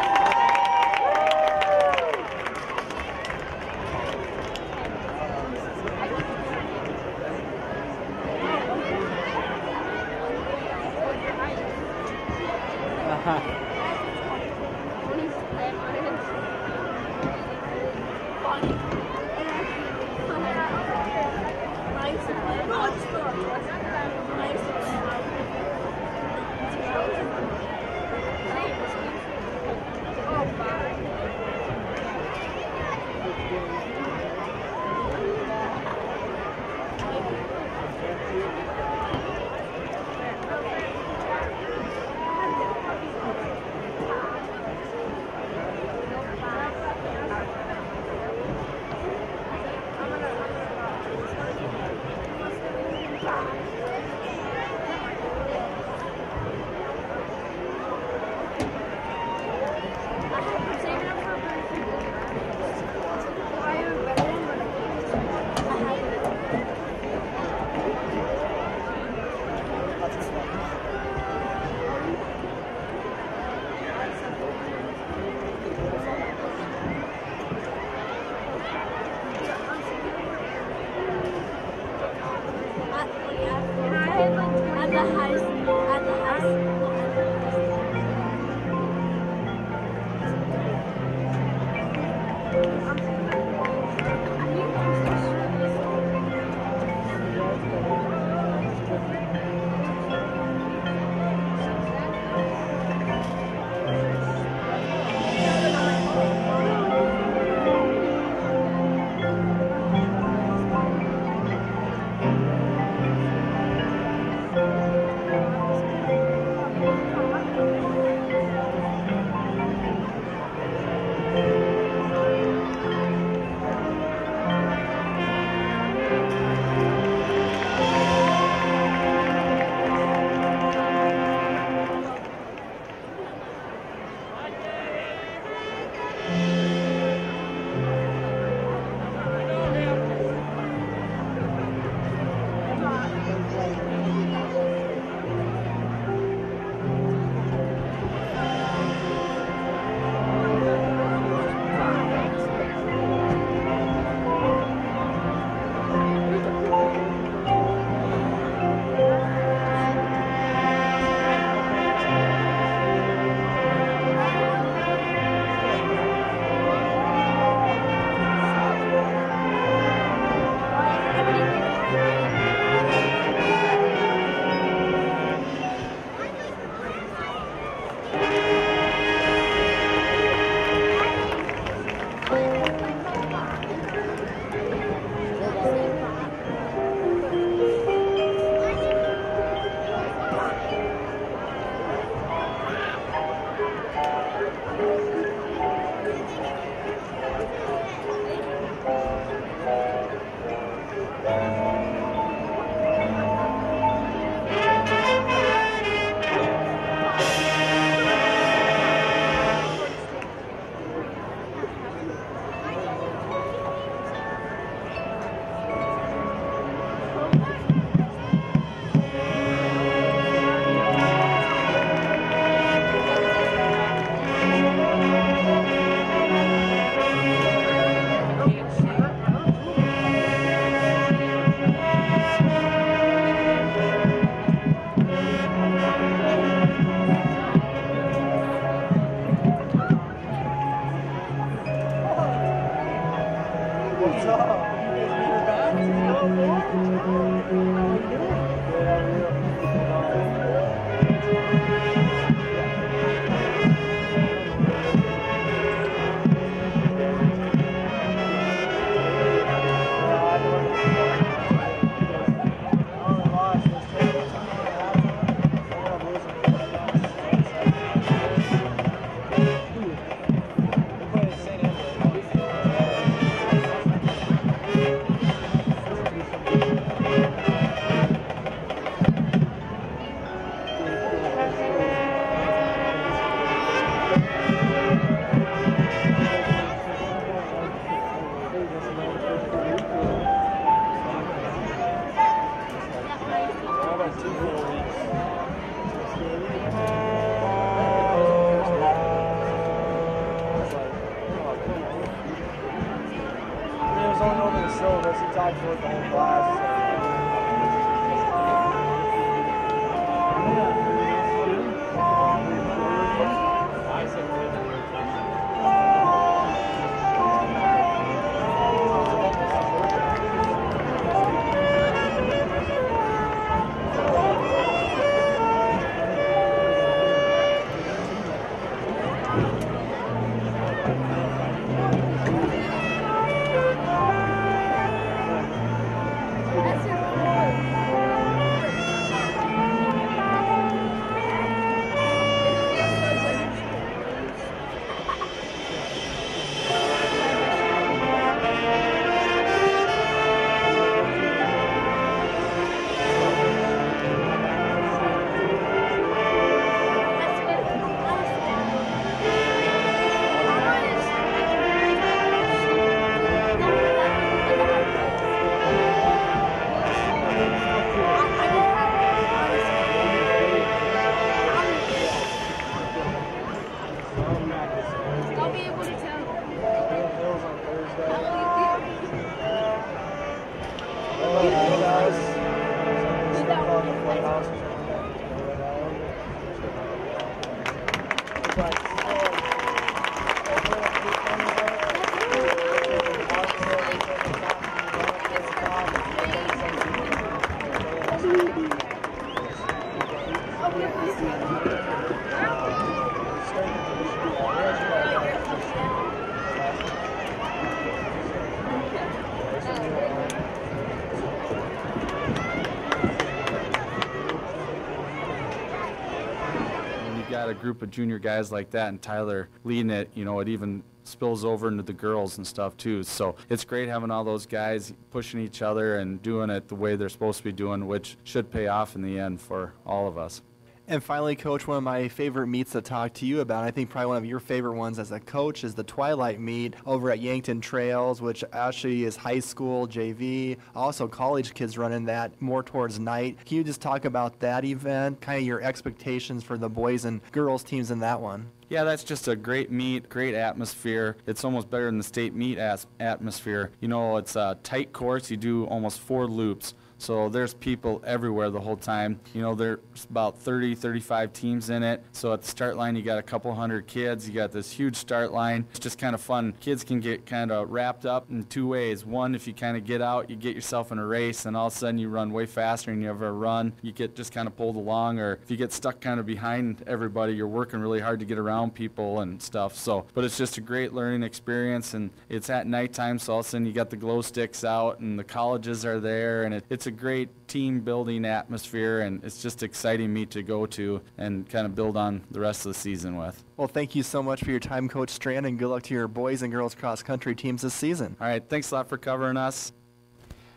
A group of junior guys like that and Tyler leading it, you know, it even spills over into the girls and stuff too. So it's great having all those guys pushing each other and doing it the way they're supposed to be doing, which should pay off in the end for all of us. And finally, Coach, one of my favorite meets to talk to you about, I think probably one of your favorite ones as a coach, is the Twilight meet over at Yankton Trails, which actually is high school, JV, also college kids running that more towards night. Can you just talk about that event, kind of your expectations for the boys and girls teams in that one? Yeah, that's just a great meet, great atmosphere. It's almost better than the state meet atmosphere. You know, it's a tight course. You do almost 4 loops. So there's people everywhere the whole time. You know, there's about 30, 35 teams in it. So at the start line, you got a couple hundred kids. You got this huge start line. It's just kind of fun. Kids can get kind of wrapped up in 2 ways. One, if you kind of get out, you get yourself in a race, and all of a sudden you run way faster than you ever run. You get just kind of pulled along, or if you get stuck kind of behind everybody, you're working really hard to get around people and stuff. So, but it's just a great learning experience, and it's at nighttime, so all of a sudden you got the glow sticks out, and the colleges are there, and it's a great team building atmosphere, and it's just exciting meet to go to and kind of build on the rest of the season with. Well, thank you so much for your time, Coach Strand, and good luck to your boys and girls cross country teams this season. All right, thanks a lot for covering us.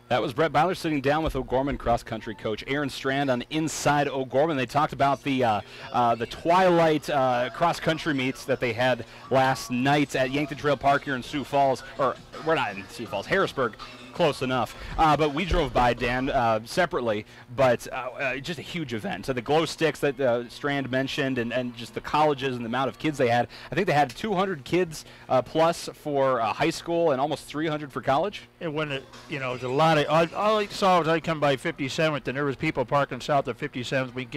That was Brett Byler sitting down with O'Gorman cross-country coach Aaron Strand on Inside O'Gorman. They talked about the Twilight cross-country meets that they had last night at Yankton Trail Park here in Sioux Falls. Or, we're not in Sioux Falls, Harrisburg. Close enough. But we drove by, Dan, separately, but just a huge event. So the glow sticks that Strand mentioned, and just the colleges and the amount of kids they had. I think they had 200 kids plus for high school and almost 300 for college. And when it, you know, it was a lot of, all I saw was I come by 57th, and there was people parking south of 57th. We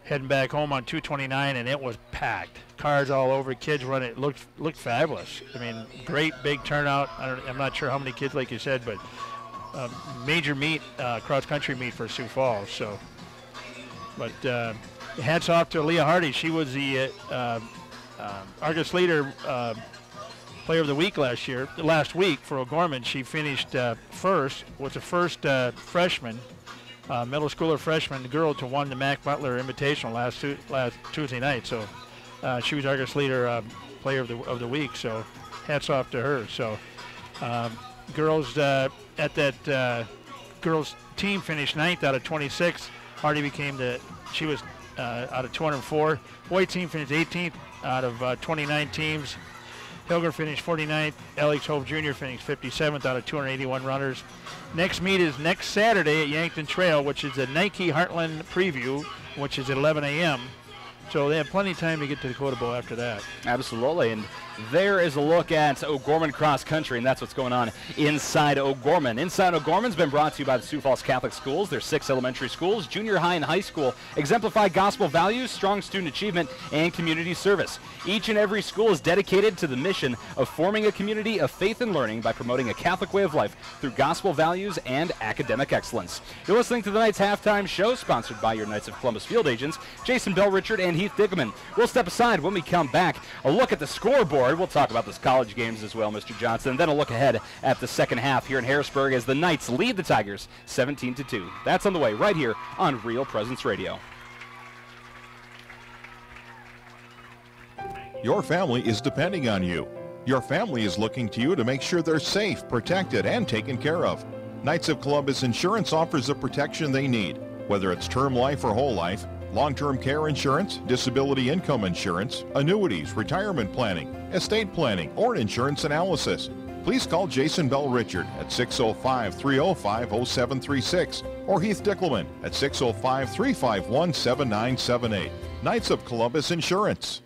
heading back home on 229, and it was packed. Cars all over, kids running. It looked fabulous. I mean, great big turnout. I'm not sure how many kids, like you said, but major meet, cross-country meet for Sioux Falls. So, but hats off to Leah Hardy. She was the Argus Leader Player of the Week last week for O'Gorman. She finished first. Was the first freshman. Middle schooler freshman girl to win the Mac Butler Invitational last Tuesday night. So she was Argus Leader Player of the Week. So hats off to her. So girls at that girls team finished 9th out of 26. Hardy she was out of 204. Boy team finished 18th out of 29 teams. Hilger finished 49th. Alex Hove Jr. finished 57th out of 281 runners. Next meet is next Saturday at Yankton Trail, which is a Nike Heartland preview, which is at 11 a.m. So they have plenty of time to get to the Dakota Bowl after that. Absolutely, and there is a look at O'Gorman Cross Country, and that's what's going on inside O'Gorman. Inside O'Gorman's been brought to you by the Sioux Falls Catholic Schools. There's 6 elementary schools, junior high and high school, exemplify gospel values, strong student achievement, and community service. Each and every school is dedicated to the mission of forming a community of faith and learning by promoting a Catholic way of life through gospel values and academic excellence. You're listening to the Knights Halftime Show, sponsored by your Knights of Columbus field agents, Jason Bell Richard and Heath Dickerman. We'll step aside when we come back. A look at the scoreboard. We'll talk about those college games as well, Mr. Johnson. And then a look ahead at the second half here in Harrisburg as the Knights lead the Tigers 17-2. That's on the way right here on Real Presence Radio. Your family is depending on you. Your family is looking to you to make sure they're safe, protected, and taken care of. Knights of Columbus Insurance offers the protection they need, whether it's term life or whole life, long-term care insurance, disability income insurance, annuities, retirement planning, estate planning, or insurance analysis. Please call Jason Bell Richard at 605-305-0736 or Heath Dickelman at 605-351-7978. Knights of Columbus Insurance.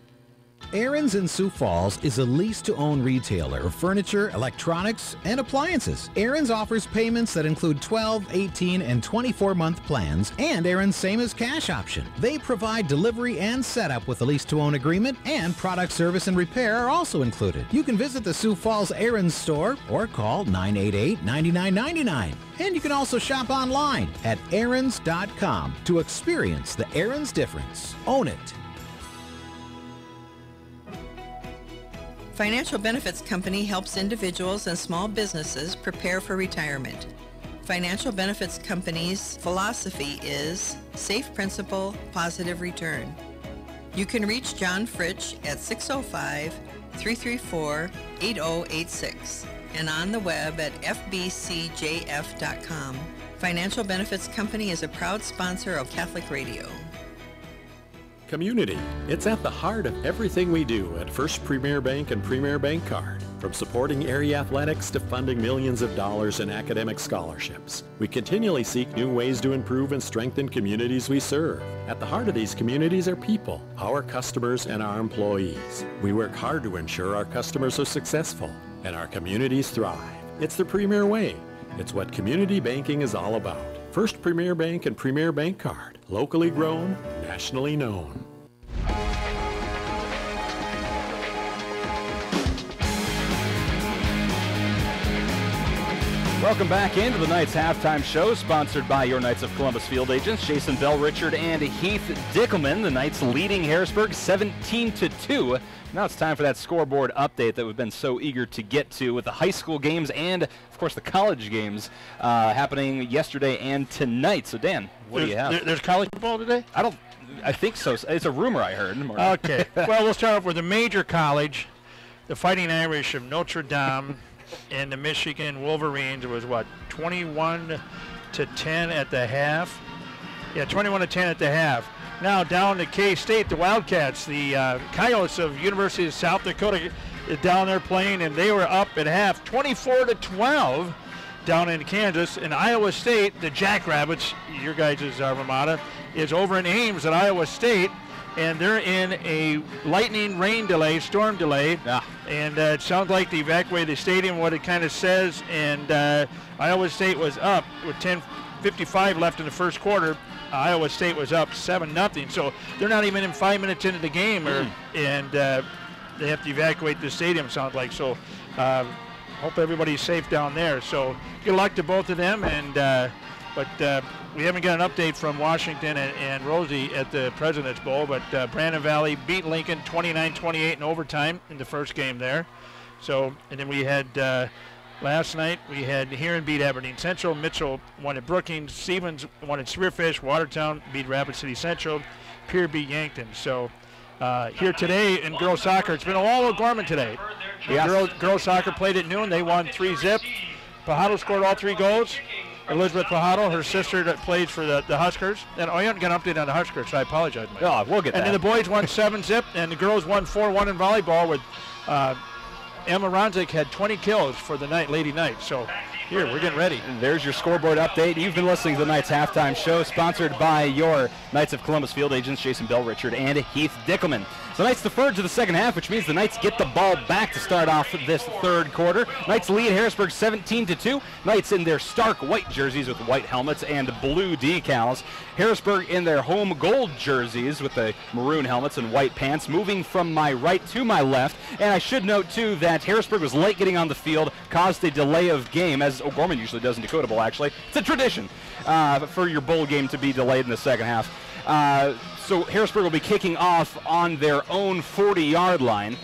Aaron's in Sioux Falls is a lease-to-own retailer of furniture, electronics, and appliances. Aaron's offers payments that include 12, 18, and 24-month plans, and Aaron's same as cash option. They provide delivery and setup with a lease-to-own agreement, and product service and repair are also included. You can visit the Sioux Falls Aaron's store or call 988-9999. And you can also shop online at aarons.com to experience the Aaron's difference. Own it. Financial Benefits Company helps individuals and small businesses prepare for retirement. Financial Benefits Company's philosophy is safe principal, positive return. You can reach John Fritsch at 605-334-8086 and on the web at fbcjf.com. Financial Benefits Company is a proud sponsor of Catholic Radio. Community. It's at the heart of everything we do at First Premier Bank and Premier Bank Card. From supporting area athletics to funding millions of dollars in academic scholarships, we continually seek new ways to improve and strengthen communities we serve. At the heart of these communities are people, our customers, and our employees. We work hard to ensure our customers are successful and our communities thrive. It's the Premier way. It's what community banking is all about. First Premier Bank and Premier Bank Card. Locally grown, nationally known. Welcome back into the Knights halftime show, sponsored by your Knights of Columbus field agents, Jason Bell, Richard, and Heath Dickelman. The Knights leading Harrisburg 17-2. Now it's time for that scoreboard update that we've been so eager to get to, with the high school games and, of course, the college games happening yesterday and tonight. So, Dan, what do you have? There's college football today? I think so. It's a rumor I heard. Okay. Well, we'll start off with the major college. The Fighting Irish of Notre Dame and the Michigan Wolverines was, 21-10 at the half? Yeah, 21-10 at the half. Now down to K-State, the Wildcats, the Coyotes of University of South Dakota is down there playing, and they were up at half, 24-12 down in Kansas. And Iowa State, the Jackrabbits, your guys' alma mater, is over in Ames at Iowa State, and they're in a storm delay. Yeah. And it sounds like they evacuated the stadium, what it kind of says, and Iowa State was up with 10:55 left in the first quarter. Iowa State was up 7-0, so they're not even in 5 minutes into the game, and they have to evacuate the stadium, sounds like. So hope everybody's safe down there. So good luck to both of them, and but we haven't got an update from Washington and Rosie at the President's Bowl, but Brandon Valley beat Lincoln 29-28 in overtime in the first game there. So, and then we had last night, we had Huron beat Aberdeen Central, Mitchell won at Brookings, Stevens won at Spearfish, Watertown beat Rapid City Central, Pierre beat Yankton. So here today in girls soccer, it's been all O'Gorman today. Yes. Girls soccer played at noon. They won 3-0. Pajado scored all 3 goals. Elizabeth Pajado, her sister that plays for the Huskers. And I haven't got an update on the Huskers, so I apologize, Mike. Oh, we'll get that. And then the boys won 7-0, and the girls won 4-1 in volleyball with Emma Ronzik had 20 kills for the Lady Knights. So here, we're getting ready. And there's your scoreboard update. You've been listening to the Knights halftime show, sponsored by your Knights of Columbus field agents, Jason Bell, Richard, and Heath Dickelman. The Knights deferred to the second half, which means the Knights get the ball back to start off this third quarter. Knights lead Harrisburg 17-2. Knights in their stark white jerseys with white helmets and blue decals. Harrisburg in their home gold jerseys with the maroon helmets and white pants, moving from my right to my left. And I should note, too, that Harrisburg was late getting on the field, caused a delay of game, as O'Gorman usually does in Dakota Bowl, actually. It's a tradition for your bowl game to be delayed in the second half. So Harrisburg will be kicking off on their own 40-yard line.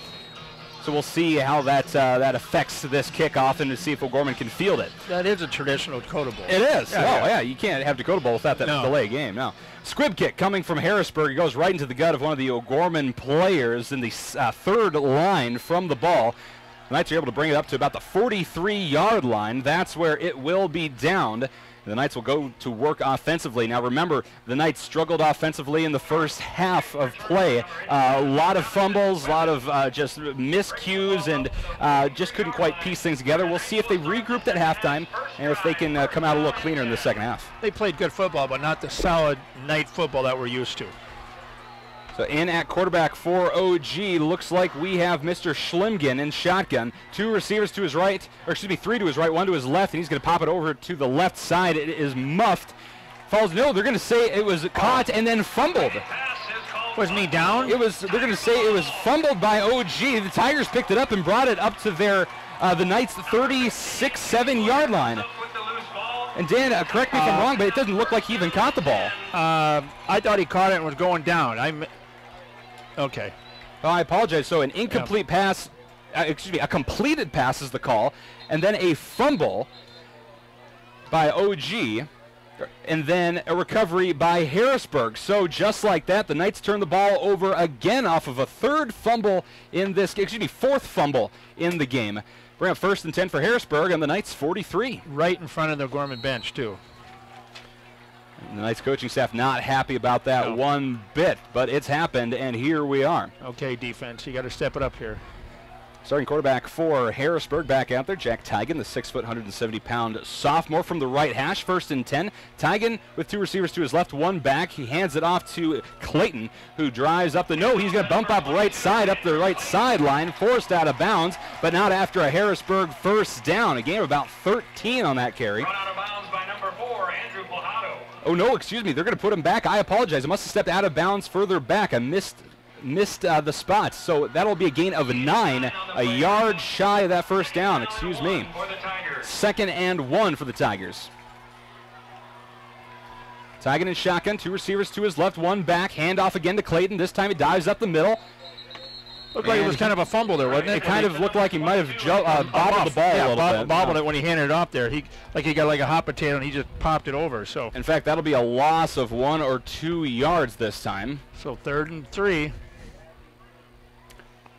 So we'll see how that affects this kickoff and to see if O'Gorman can field it. That is a traditional Dakota Bowl. It is. Yeah. You can't have Dakota Bowl without that delay game. No. Squib kick coming from Harrisburg. It goes right into the gut of one of the O'Gorman players in the third line from the ball. The Knights are able to bring it up to about the 43-yard line. That's where it will be downed. The Knights will go to work offensively. Now remember, the Knights struggled offensively in the first half of play. A lot of fumbles, a lot of just miscues, and just couldn't quite piece things together. We'll see if they regrouped at halftime and if they can come out a little cleaner in the second half. They played good football, but not the solid Knight football that we're used to. So in at quarterback for OG, looks like we have Mr. Schlimgen in shotgun. 2 receivers to his right, or excuse me, 3 to his right, 1 to his left, and he's going to pop it over to the left side. It is muffed. Falls, no, they're going to say it was caught and then fumbled. Was me down? They're going to say it was fumbled by OG. The Tigers picked it up and brought it up to their, the Knights' 36-7 yard line. And Dan, correct me if I'm wrong, but it doesn't look like he even caught the ball. I thought he caught it and was going down. Okay. Oh, I apologize. So an incomplete pass, excuse me, a completed pass is the call, and then a fumble by OG, and then a recovery by Harrisburg. So just like that, the Knights turn the ball over again off of a fourth fumble in the game. Bring up 1st and 10 for Harrisburg on the Knights 43. Right in front of the Gorman bench, too. And the Knights coaching staff not happy about that one bit, but it's happened, and here we are. Okay, defense, you got to step it up here. Starting quarterback for Harrisburg back out there, Jack Tigan, the 6', 170-pound sophomore from the right hash. 1st and 10. Tigan with 2 receivers to his left, 1 back. He hands it off to Clayton, who drives up the no. He's going to bump up right side, up the right sideline, forced out of bounds, but not after a Harrisburg first down. A gain of about 13 on that carry. Run out of bounds by number 4, Andrew Plajado. Oh, no, excuse me. They're going to put him back. I apologize. I must have stepped out of bounds further back. I missed the spots, so that'll be a gain of 9, a yard shy of that first down, excuse me. 2nd and 1 for the Tigers. Tigan in shotgun, 2 receivers to his left, 1 back, handoff again to Clayton. This time he dives up the middle. Looked like it was kind of a fumble there, wasn't it? It kind of looked like he might have bobbled the ball a little bit. Bobbled it when he handed it off there. He got like a hot potato and he just popped it over. So in fact, that'll be a loss of 1 or 2 yards this time. So 3rd and 3.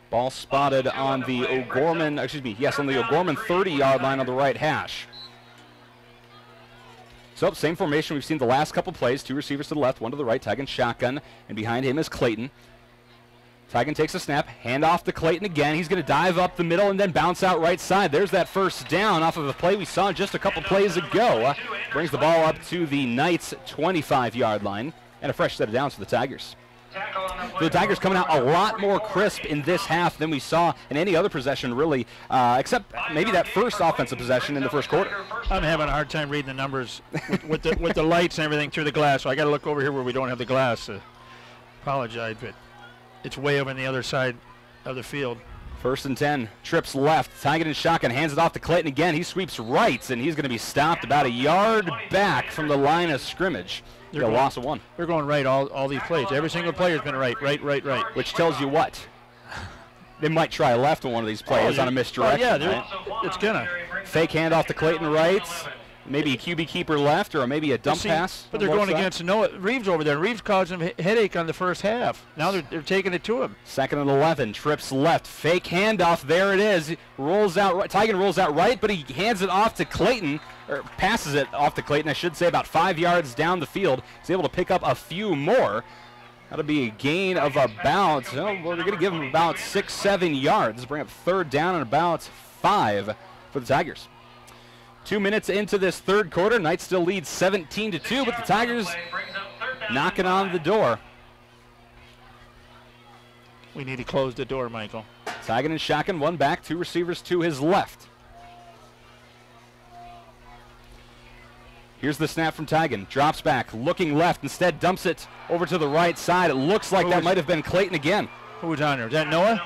Ball spotted on the O'Gorman, on the O'Gorman 30-yard line on the right hash. So same formation we've seen the last couple plays. 2 receivers to the left, 1 to the right. Tigan shotgun, and behind him is Clayton. Tigan takes a snap, hand off to Clayton again. He's going to dive up the middle and then bounce out right side. There's that first down off of a play we saw just a couple plays ago. Brings the ball up to the Knights' 25-yard line, and a fresh set of downs for the Tigers. So the Tigers coming out a lot more crisp in this half than we saw in any other possession, really, except maybe that first offensive possession in the first quarter. I'm having a hard time reading the numbers with the lights and everything through the glass, so I got to look over here where we don't have the glass. Apologize, but it's way over on the other side of the field. 1st and 10, trips left. Tigan in shotgun, hands it off to Clayton again. He sweeps right, and he's going to be stopped about a yard back from the line of scrimmage. A loss of 1. They're going right all these plays. Every single player's been right. Which tells you what? They might try left on one of these plays on a misdirection. It's gonna. Fake handoff to Clayton right. Maybe a QB keeper left, or maybe a dump pass. But they're going against Noah Reeves over there. Reeves caused him a headache on the first half. Now they're taking it to him. 2nd and 11, trips left, fake handoff. There it is. Rolls out right. Tigan rolls out right, but he hands it off to Clayton, or passes it off to Clayton, I should say, about 5 yards down the field. He's able to pick up a few more. That'll be a gain of about, well, they're going to give him about 6-7 yards. Bring up 3rd down and about 5 for the Tigers. 2 minutes into this 3rd quarter, Knights still lead 17-2, but the Tigers knocking on the door. We need to close the door, Michael. Tigan and shotgun, 1 back, 2 receivers to his left. Here's the snap from Tigan. Drops back, looking left, instead dumps it over to the right side. It looks like that might have been Clayton again. Who was on there? Is that Noah?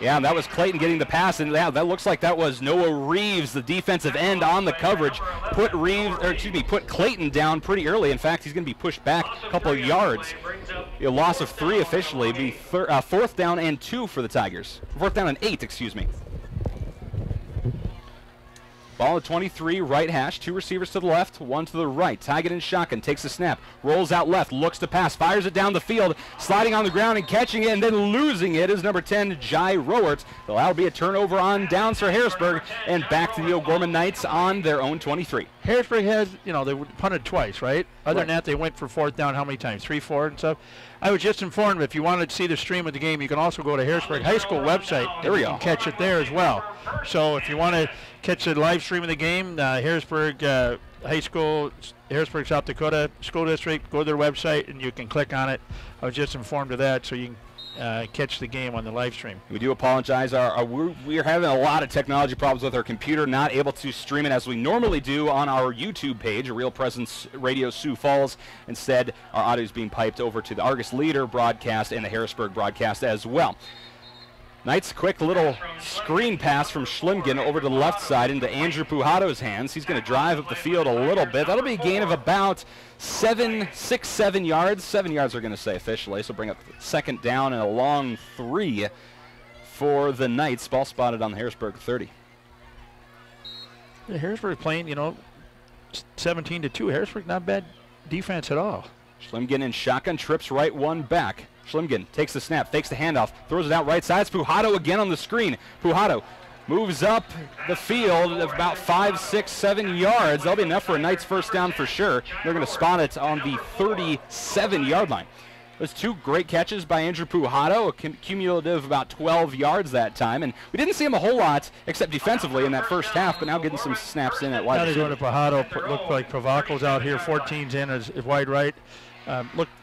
Yeah, that was Clayton getting the pass, and that looks like that was Noah Reeves, the defensive end on the coverage. Put Clayton down pretty early. In fact, he's going to be pushed back a couple of yards. A loss of 3 officially. Be 4th down and 2 for the Tigers. 4th down and 8, excuse me. Ball at 23, right hash, 2 receivers to the left, 1 to the right. Tigan in shotgun, takes a snap, rolls out left, looks to pass, fires it down the field, sliding on the ground and catching it, and then losing it is number 10, Jai Rowerts. That'll be a turnover on downs for Harrisburg, and back to the O'Gorman Knights on their own 23. Harrisburg has, they punted twice, right? Other than that, they went for 4th down how many times? 3, 4, and stuff. I was just informed, if you wanted to see the stream of the game, you can also go to Harrisburg High School website. There we go. You can catch it there as well. So if you want to catch the live stream of the game, Harrisburg high school, Harrisburg, South Dakota School District. Go to their website and you can click on it. I was just informed of that, so you can catch the game on the live stream. We do apologize. We're having a lot of technology problems with our computer, not able to stream it as we normally do on our YouTube page, Real Presence Radio Sioux Falls. Instead, our audio is being piped over to the Argus Leader broadcast and the Harrisburg broadcast as well. Knights, quick little screen pass from Schlimgen over to the left side into Andrew Pujato's hands. He's going to drive up the field a little bit. That'll be a gain of about 7 yards. 7 yards we're going to say officially, so bring up second down and a long 3 for the Knights. Ball spotted on the Harrisburg 30. Yeah, Harrisburg playing, 17-2. Harrisburg not bad defense at all. Schlimgen in shotgun, trips right, one back. Schlimgen takes the snap, fakes the handoff, throws it out right side. It's Pujato again on the screen. Pujato moves up the field of about 5, 6, 7 yards. That'll be enough for a Knights first down for sure. They're going to spot it on the 37-yard line. Those 2 great catches by Andrew Pujato, a cumulative about 12 yards that time. And we didn't see him a whole lot, except defensively in that first half, but now getting some snaps in at wide receiver. Now they're going to Pujato. Look like Provaco's out here. 14's in as wide right.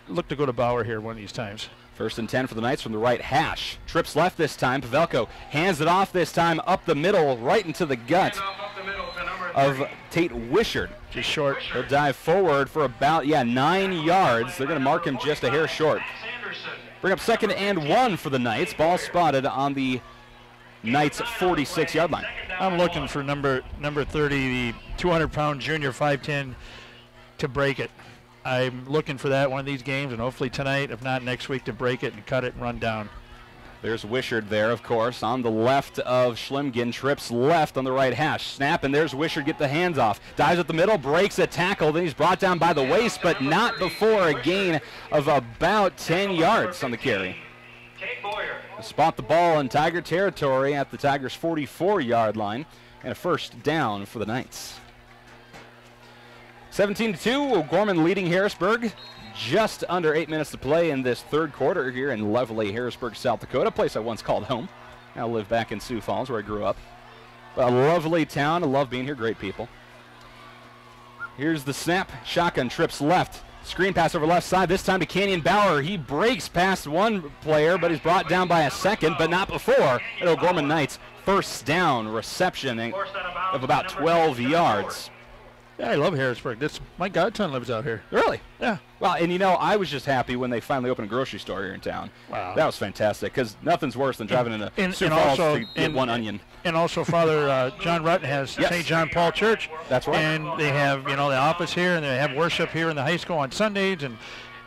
Look to go to Bauer here one of these times. First and 10 for the Knights from the right hash. Trips left this time. Pavelko hands it off this time up the middle, right into the gut of Tate Wishart. Just short. He'll dive forward for about, 9 yards. They're going to mark him just a hair short. Bring up second and 1 for the Knights. Ball spotted on the Knights' 46-yard line. I'm looking for number 30, the 200-pound junior 5'10", to break it. I'm looking for that one of these games, and hopefully tonight, if not next week, to break it and cut it and run down. There's Wishart there, of course, on the left of Schlimgen. Trips left on the right hash. Snap, and there's Wishart, get the hands off. Dives at the middle, breaks a tackle. Then he's brought down by the waist, but not before a gain of about 10 yards on the carry. Spot the ball in Tiger territory at the Tigers' 44-yard line, and a first down for the Knights. 17-2, O'Gorman leading Harrisburg. Just under 8 minutes to play in this third quarter here in lovely Harrisburg, South Dakota, a place I once called home. Now live back in Sioux Falls where I grew up. A lovely town. I love being here. Great people. Here's the snap. Shotgun trips left. Screen pass over left side. This time to Canyon Bauer. He breaks past one player, but he's brought down by a second, but not before. At O'Gorman Knights, first down reception of about 12 yards. Yeah, I love Harrisburg. My godson lives out here. Really? Yeah. Well, and I was just happy when they finally opened a grocery store here in town. Wow. That was fantastic, because nothing's worse than driving into Sioux Falls to get one onion. And also, Father John Rutten has St. John Paul Church. That's right. And they have, the office here, and they have worship here in the high school on Sundays. And,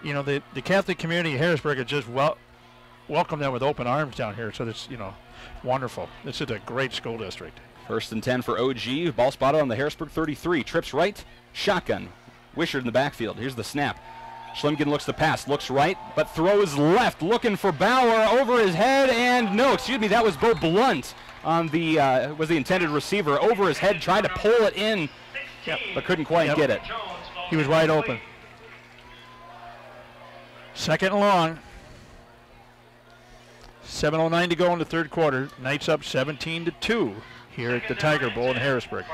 the Catholic community of Harrisburg has just welcomed them with open arms down here. So that's, wonderful. This is a great school district. First and 10 for OG. Ball spotted on the Harrisburg 33. Trips right. Shotgun. Wishart in the backfield. Here's the snap. Schlimgen looks to pass. Looks right, but throws left. Looking for Bauer over his head. And that was Bo Blunt on was the intended receiver. Over his head, tried to pull it in, but couldn't quite get it. He was wide open. Second and long. 7:09 to go in the third quarter. Knights up 17-2. Here at the Tiger Bowl in Harrisburg.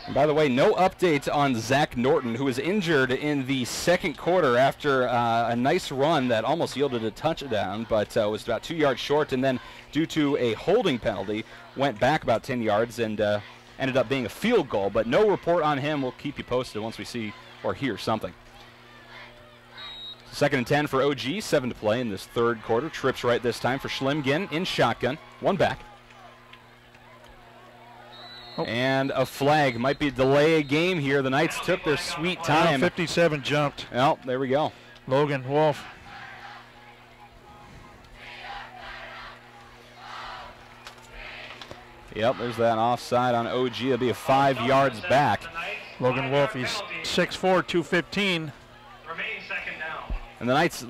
And by the way, no update on Zach Norton, who was injured in the second quarter after a nice run that almost yielded a touchdown, but was about 2 yards short, and then due to a holding penalty, went back about 10 yards and ended up being a field goal. But no report on him. We'll keep you posted once we see or hear something. Second and 10 for OG, 7 to play in this third quarter. Trips right this time for Schlimgen in shotgun, one back. And a flag. Might be delay a game here. The Knights took their sweet time. 57 jumped. Well, there we go. Logan Wolf. Yep, there's that offside on OG. It'll be 5 yards back. Logan Wolf, he's 6'4", 215. And the Knights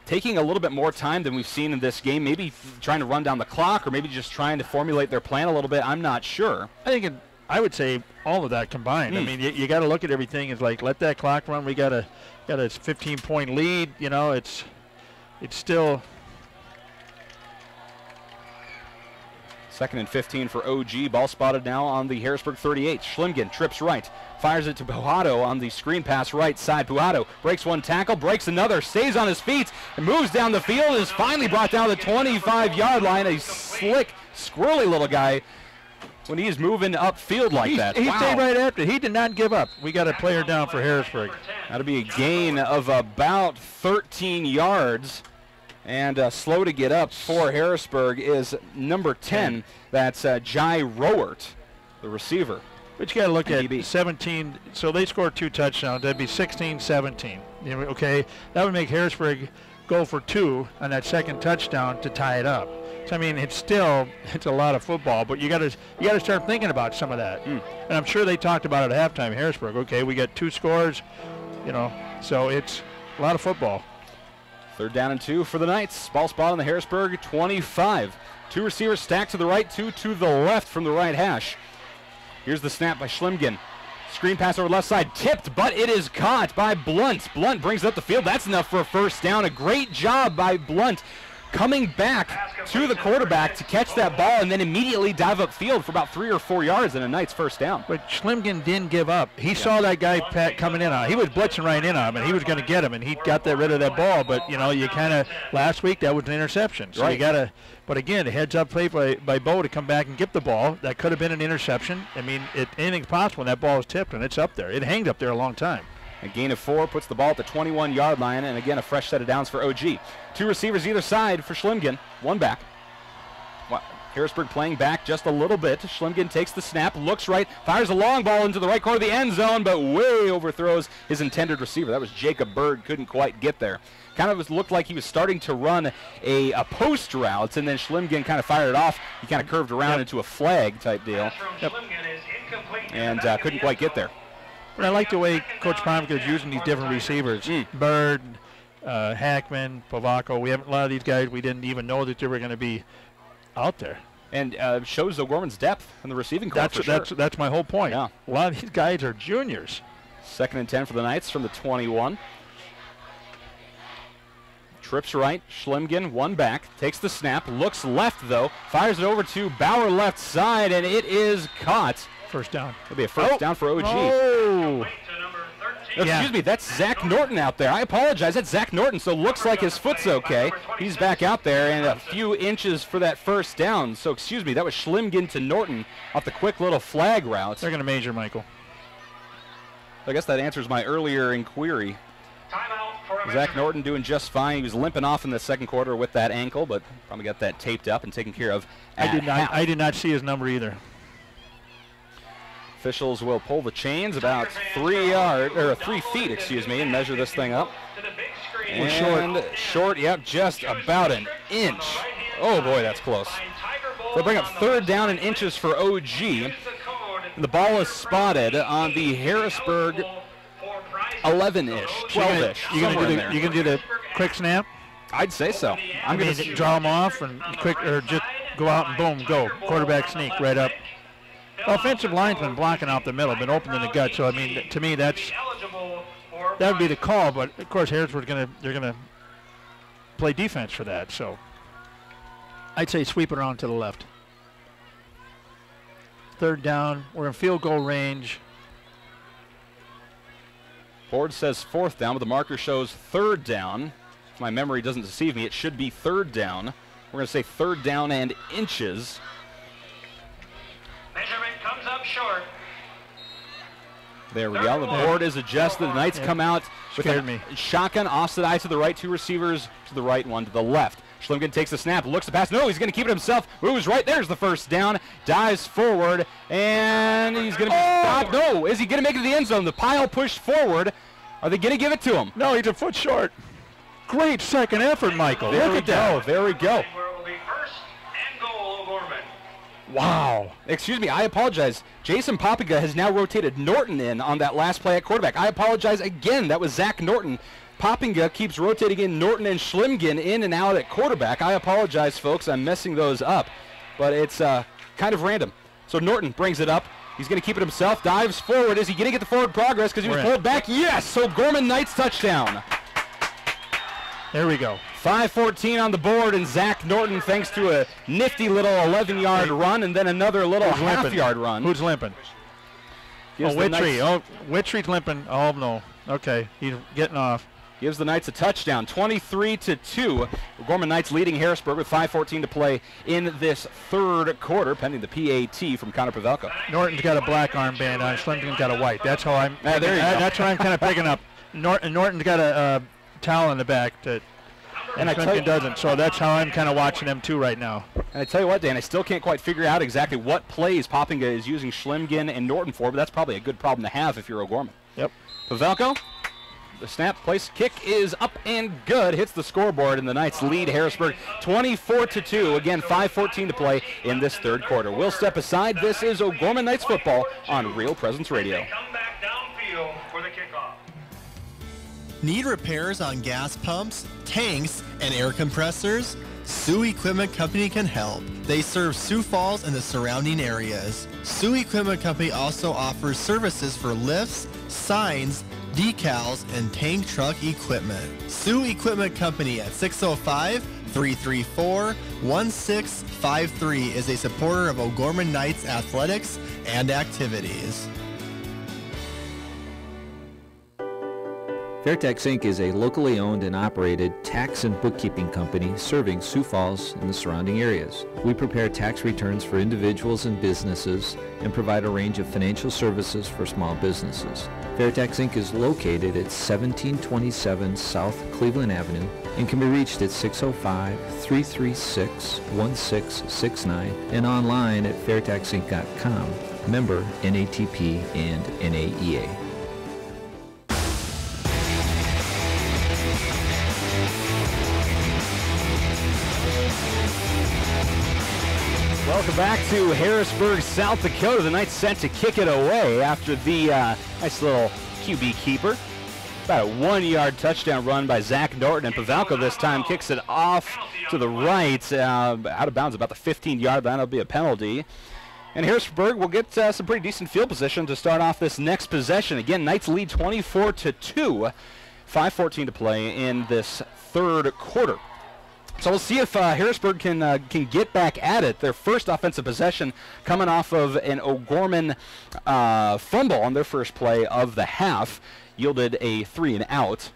taking a little bit more time than we've seen in this game, maybe trying to run down the clock or maybe just trying to formulate their plan a little bit. I'm not sure. I would say all of that combined. I mean, you got to look at everything. It's like, let that clock run. We got a 15-point lead. It's still. 2nd and 15 for OG. Ball spotted now on the Harrisburg 38. Schlimgen trips right, fires it to Pujato on the screen pass right side. Pujato breaks one tackle, breaks another, stays on his feet, and moves down the field, and is finally brought down the 25-yard line. A slick, squirrely little guy when he's moving upfield like that. He stayed right after. He did not give up. We got a player down for Harrisburg. That'll be a gain of about 13 yards. And slow to get up for Harrisburg is number 10. That's Jai Rowert, the receiver. But you got to look at 17. So they scored 2 touchdowns. That'd be 16-17. Okay, that would make Harrisburg go for 2 on that second touchdown to tie it up. So I mean, it's a lot of football, but you got to start thinking about some of that. And I'm sure they talked about it at halftime. Harrisburg, okay, we got 2 scores, so it's a lot of football. 3rd down and 2 for the Knights. Ball spot on the Harrisburg 25. 2 receivers stacked to the right, 2 to the left from the right hash. Here's the snap by Schlimgen. Screen pass over left side, tipped, but it is caught by Blunt. Blunt brings it up the field. That's enough for a first down. A great job by Blunt coming back to the quarterback to catch that ball and then immediately dive upfield for about 3 or 4 yards and a Knight's first down. But Schlimgen didn't give up. He saw that guy coming in on him. He was blitzing right in on him, and he was going to get him, and he got rid of that ball. But, you kind of, last week that was an interception. So you got to, but again, a heads-up play by Bo to come back and get the ball. That could have been an interception. I mean, anything's possible when that ball is tipped, and it's up there. It hanged up there a long time. A gain of 4 puts the ball at the 21-yard line, and again, a fresh set of downs for OG. 2 receivers either side for Schlimgen, 1 back. Harrisburg playing back just a little bit. Schlimgen takes the snap, looks right, fires a long ball into the right corner of the end zone, but way overthrows his intended receiver. That was Jacob Bird, couldn't quite get there. Kind of looked like he was starting to run a post route, and then Schlimgen kind of fired it off. He kind of curved around into a flag type deal, and couldn't quite get there. But I like the way Coach Pomka is using these different receivers. Bird, Hackman, Pavaco. We have a lot of these guys we didn't even know that they were going to be out there. And shows O'Gorman's depth in the receiving corps. That's my whole point. Yeah. A lot of these guys are juniors. 2nd and 10 for the Knights from the 21. Trips right, Schlimgen, 1 back, takes the snap, looks left though, fires it over to Bauer left side, and it is caught. First down. It'll be a first down for OG. Oh! Excuse me, that's Zach Norton out there. I apologize, that's Zach Norton, so looks like his foot's okay. He's back out there, and a few inches for that first down. So excuse me, that was Schlimgen to Norton off the quick little flag route. They're going to measure, Michael. I guess that answers my earlier inquiry. Zach Norton doing just fine. He was limping off in the second quarter with that ankle, but probably got that taped up and taken care of. I did not see his number either. Officials will pull the chains about 3 feet, and measure this thing up. And short, yep, just about an inch. Oh boy, that's close. They'll bring up 3rd down and inches for OG. And the ball is spotted on the Harrisburg 11-ish, 12-ish. You gonna do the quick snap? I'd say so. I'm gonna draw them off and just go out and boom, go. Quarterback sneak right up. Offensive lineman blocking out the middle, been open in the gut. So I mean, to me, that would be the call. But of course, Harrisburg's they're gonna play defense for that. So I'd say sweep it around to the left. 3rd down. We're in field goal range. Board says 4th down, but the marker shows 3rd down. If my memory doesn't deceive me, it should be 3rd down. We're going to say 3rd down and inches. Measurement comes up short. There we go. The board is adjusted. The Knights come out with a shotgun, offset eye to the right, 2 receivers to the right, 1 to the left. Schlimgen takes the snap, looks to pass. No, he's going to keep it himself. Moves right. There's the first down. Dives forward, and he's going to be stopped. No, is he going to make it to the end zone? The pile pushed forward. Are they going to give it to him? No, he's a foot short. Great second effort, Michael. There Look at that. There we go. Where it will be 1st and goal, O'Gorman. Wow. Excuse me, I apologize. Jason Popiga has now rotated Norton in on that last play at quarterback. I apologize again. That was Zach Norton. Poppinga keeps rotating in Norton and Schlimgen in and out at quarterback. I apologize, folks. I'm messing those up. But it's kind of random. So Norton brings it up. He's going to keep it himself. Dives forward. Is he going to get the forward progress because he was pulled back? Yes! So Gorman Knights touchdown. There we go. 5:14 on the board, and Zach Norton, thanks to a nifty little 11-yard run and then another little half-yard run. Who's limping? Witry. Witry's limping. Oh, no. Okay, he's getting off. Gives the Knights a touchdown, 23-2. Gorman Knights leading Harrisburg with 5:14 to play in this third quarter, pending the PAT from Connor Pavelka. Norton's got a black armband on. Slimton's got a white. That's how I'm. There you go. That's what I'm kind of picking up. Norton's got a towel in the back and Slimton doesn't. So that's how I'm kind of watching them too right now. And I tell you what, Dan, I still can't quite figure out exactly what plays Poppinga is using Schlimgin and Norton for, but that's probably a good problem to have if you're O'Gorman. Yep. Pavelko. The snap, place, kick is up and good. Hits the scoreboard, and the Knights lead Harrisburg 24-2. Again, 5:14 to play in this third quarter. We'll step aside. This is O'Gorman Knights football on Real Presence Radio. Come back downfield for the kickoff. Need repairs on gas pumps, tanks, and air compressors? Sioux Equipment Company can help. They serve Sioux Falls and the surrounding areas. Sioux Equipment Company also offers services for lifts, signs, decals, and tank truck equipment. Sioux Equipment Company at 605-334-1653 is a supporter of O'Gorman Knights athletics and activities. Fairtex Inc. is a locally owned and operated tax and bookkeeping company serving Sioux Falls and the surrounding areas. We prepare tax returns for individuals and businesses and provide a range of financial services for small businesses. Fairtex Inc. is located at 1727 South Cleveland Avenue and can be reached at 605-336-1669 and online at fairtexinc.com. Member NATP and NAEA. Welcome back to Harrisburg, South Dakota. The Knights set to kick it away after the nice little QB keeper. About a 1-yard touchdown run by Zach Norton, and Pavelka this time kicks it off to the right, out of bounds about the 15-yard line. That'll be a penalty. And Harrisburg will get some pretty decent field position to start off this next possession. Again, Knights lead 24-2. 5:14 to play in this third quarter. So we'll see if Harrisburg can get back at it. Their first offensive possession coming off of an O'Gorman fumble on their first play of the half yielded a 3-and-out.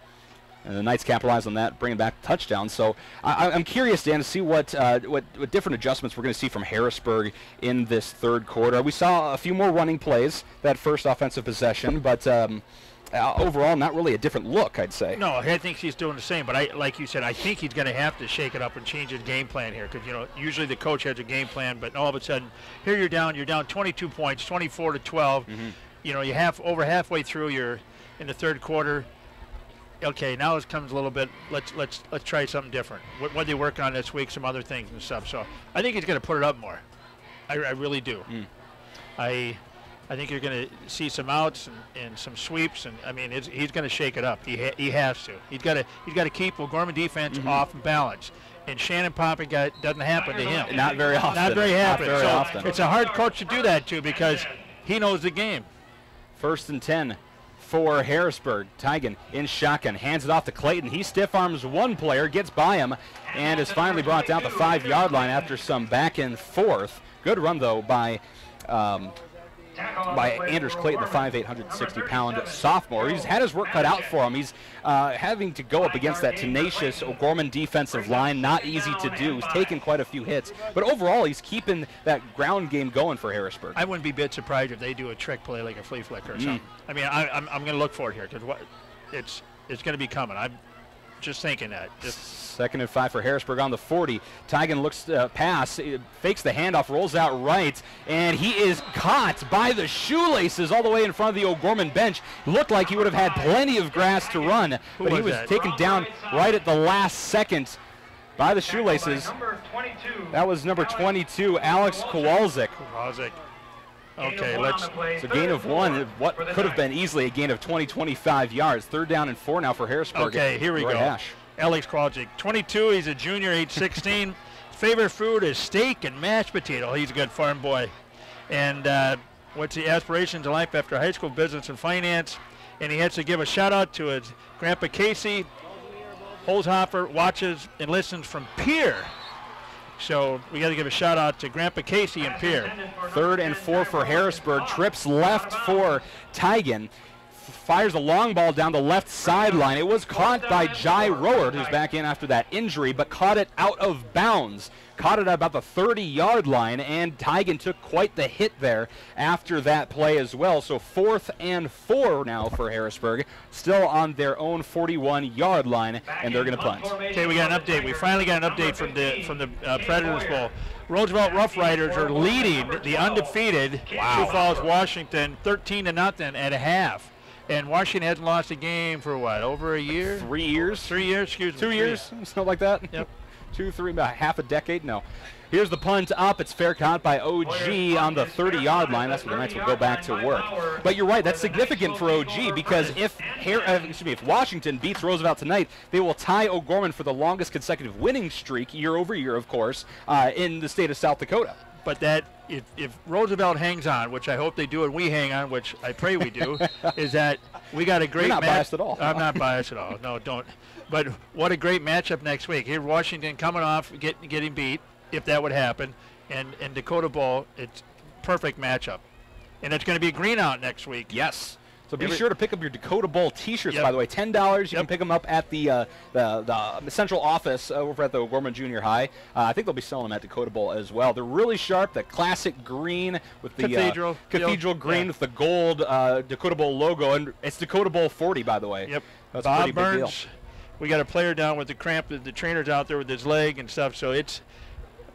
And the Knights capitalized on that, bringing back the touchdown. So I'm curious, Dan, to see what different adjustments we're going to see from Harrisburg in this third quarter. We saw a few more running plays that first offensive possession, but overall, not really a different look, I'd say. No, I think he's doing the same. But like you said, I think he's going to have to shake it up and change his game plan here, because usually the coach has a game plan, but all of a sudden, here you're down 22 points, 24-12. Mm-hmm. You're over halfway through. You're in the third quarter. Okay, now it comes a little bit. Let's try something different. What they work on this week, some other things and stuff. So I think he's going to put it up more. I really do. I think you're going to see some outs and some sweeps, and I mean he's going to shake it up. He has to. He's got to keep O'Gorman defense off balance. And Shannon Popping doesn't happen to him. Not very often. Not very often. It's a hard coach to do that to, because he knows the game. 1st and 10 for Harrisburg. Tigan in shotgun, hands it off to Clayton. He stiff arms one player, gets by him, and is finally brought down the 5-yard line after some back and forth. Good run though by Anders Clayton, the 5'8", 160-pound sophomore. He's had his work cut out for him. He's having to go up against that tenacious O'Gorman defensive line. Not easy to do. He's taken quite a few hits. But overall, he's keeping that ground game going for Harrisburg. I wouldn't be a bit surprised if they do a trick play like a flea flicker or something. I mean, I'm going to look for it here, because it's going to be coming. I'm just thinking that. 2nd and 5 for Harrisburg on the 40. Tigan looks pass, fakes the handoff, rolls out right, and he is caught by the shoelaces all the way in front of the O'Gorman bench. Looked like he would have had plenty of grass to run, but he was taken down right at the last second by the shoelaces. That was number 22, Alex Kowalczyk. Okay, it's a gain of 1. What could have been easily a gain of 25 yards. 3rd down and 4 now for Harrisburg. Okay, here we go. Hash. Alex Kowalczyk, 22. He's a junior, age 16. Favorite food is steak and mashed potato. He's a good farm boy. And what's the aspirations in life after high school? Business and finance. And he has to give a shout out to his grandpa Casey Holzhoffer watches and listens from Pierre. So we got to give a shout out to Grandpa Casey and Pierre. 3rd and 4 for Harrisburg. Trips left for Tigan. Fires a long ball down the left sideline. It was caught by Jai Roward, who's back in after that injury, but caught it out of bounds. Caught it at about the 30-yard line, and Tigan took quite the hit there after that play as well. So 4th and 4 now for Harrisburg, still on their own 41-yard line, and they're going to punt. Okay, we got an update. We finally got an update from the Predators Bowl. Roosevelt Rough Riders are leading the undefeated Sioux Falls, Washington, 13-0 at a half. And Washington hasn't lost a game for what, over a year? 3 years. 3 years, excuse me. 2 years, something like that. Yep. 2, 3, about half a decade. No. Here's the punt up. It's fair caught by OG on the 30-yard line. That's where the Knights will go back to work. But you're right. That's significant for OG because if Washington beats Roosevelt tonight, they will tie O'Gorman for the longest consecutive winning streak, year over year, of course, in the state of South Dakota. But that if Roosevelt hangs on, which I hope they do, and we hang on, which I pray we do, is that we got a great You're not biased at all. I'm not biased at all. No, don't. But what a great matchup next week. Here, Washington coming off getting beat, if that would happen, and Dakota Bowl, it's perfect matchup. And it's going to be green out next week. Yes. So be sure to pick up your Dakota Bowl T-shirts, by the way. $10. You can pick them up at the central office over at the O'Gorman Junior High. I think they'll be selling them at Dakota Bowl as well. They're really sharp. The classic green with the cathedral green with the gold Dakota Bowl logo, and it's Dakota Bowl 40, by the way. Yep. That's Bob a pretty big Burns. deal. We got a player down with the cramp. The trainer's out there with his leg and stuff. So it's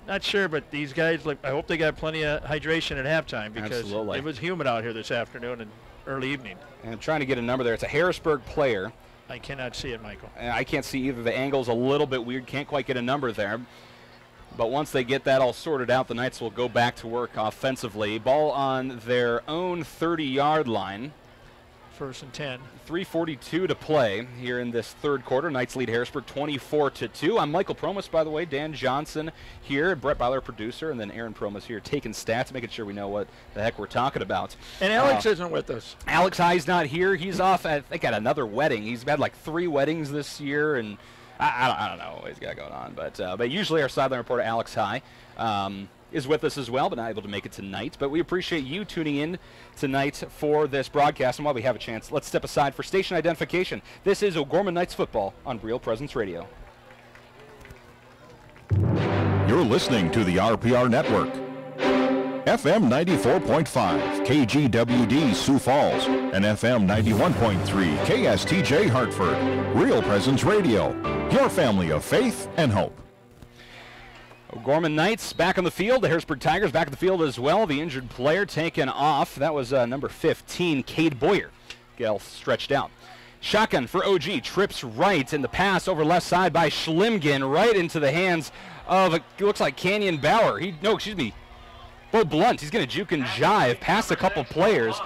not sure, but these guys, I hope they got plenty of hydration at halftime because it was humid out here this afternoon and early evening. And I'm trying to get a number there. It's a Harrisburg player. I cannot see it, Michael. I can't see either. The angle's a little bit weird. Can't quite get a number there. But once they get that all sorted out, the Knights will go back to work offensively. Ball on their own 30-yard line. 1st and 10. 3:42 to play here in this third quarter. Knights lead Harrisburg 24-2. I'm Michael Promus, by the way. Dan Johnson here, Brett Byler, producer, and then Aaron Promus here taking stats, making sure we know what the heck we're talking about. And Alex isn't with us. Alex High's not here. He's off, I think, at another wedding. He's had like 3 weddings this year, and I don't know what he's got going on. But usually our sideline reporter, Alex High, is with us as well, but not able to make it tonight. But we appreciate you tuning in tonight for this broadcast. And while we have a chance, let's step aside for station identification. This is O'Gorman Knights football on Real Presence Radio. You're listening to the RPR Network. FM 94.5, KGWD Sioux Falls, and FM 91.3, KSTJ Hartford. Real Presence Radio, your family of faith and hope. O'Gorman Knights back on the field. The Harrisburg Tigers back on the field as well. The injured player taken off. That was number 15, Cade Boyer. Gale stretched out. Shotgun for OG. Trips right in the pass over left side by Schlimgen right into the hands of, it looks like Canyon Bauer. Bo Blunt. He's going to juke and jive past a couple players.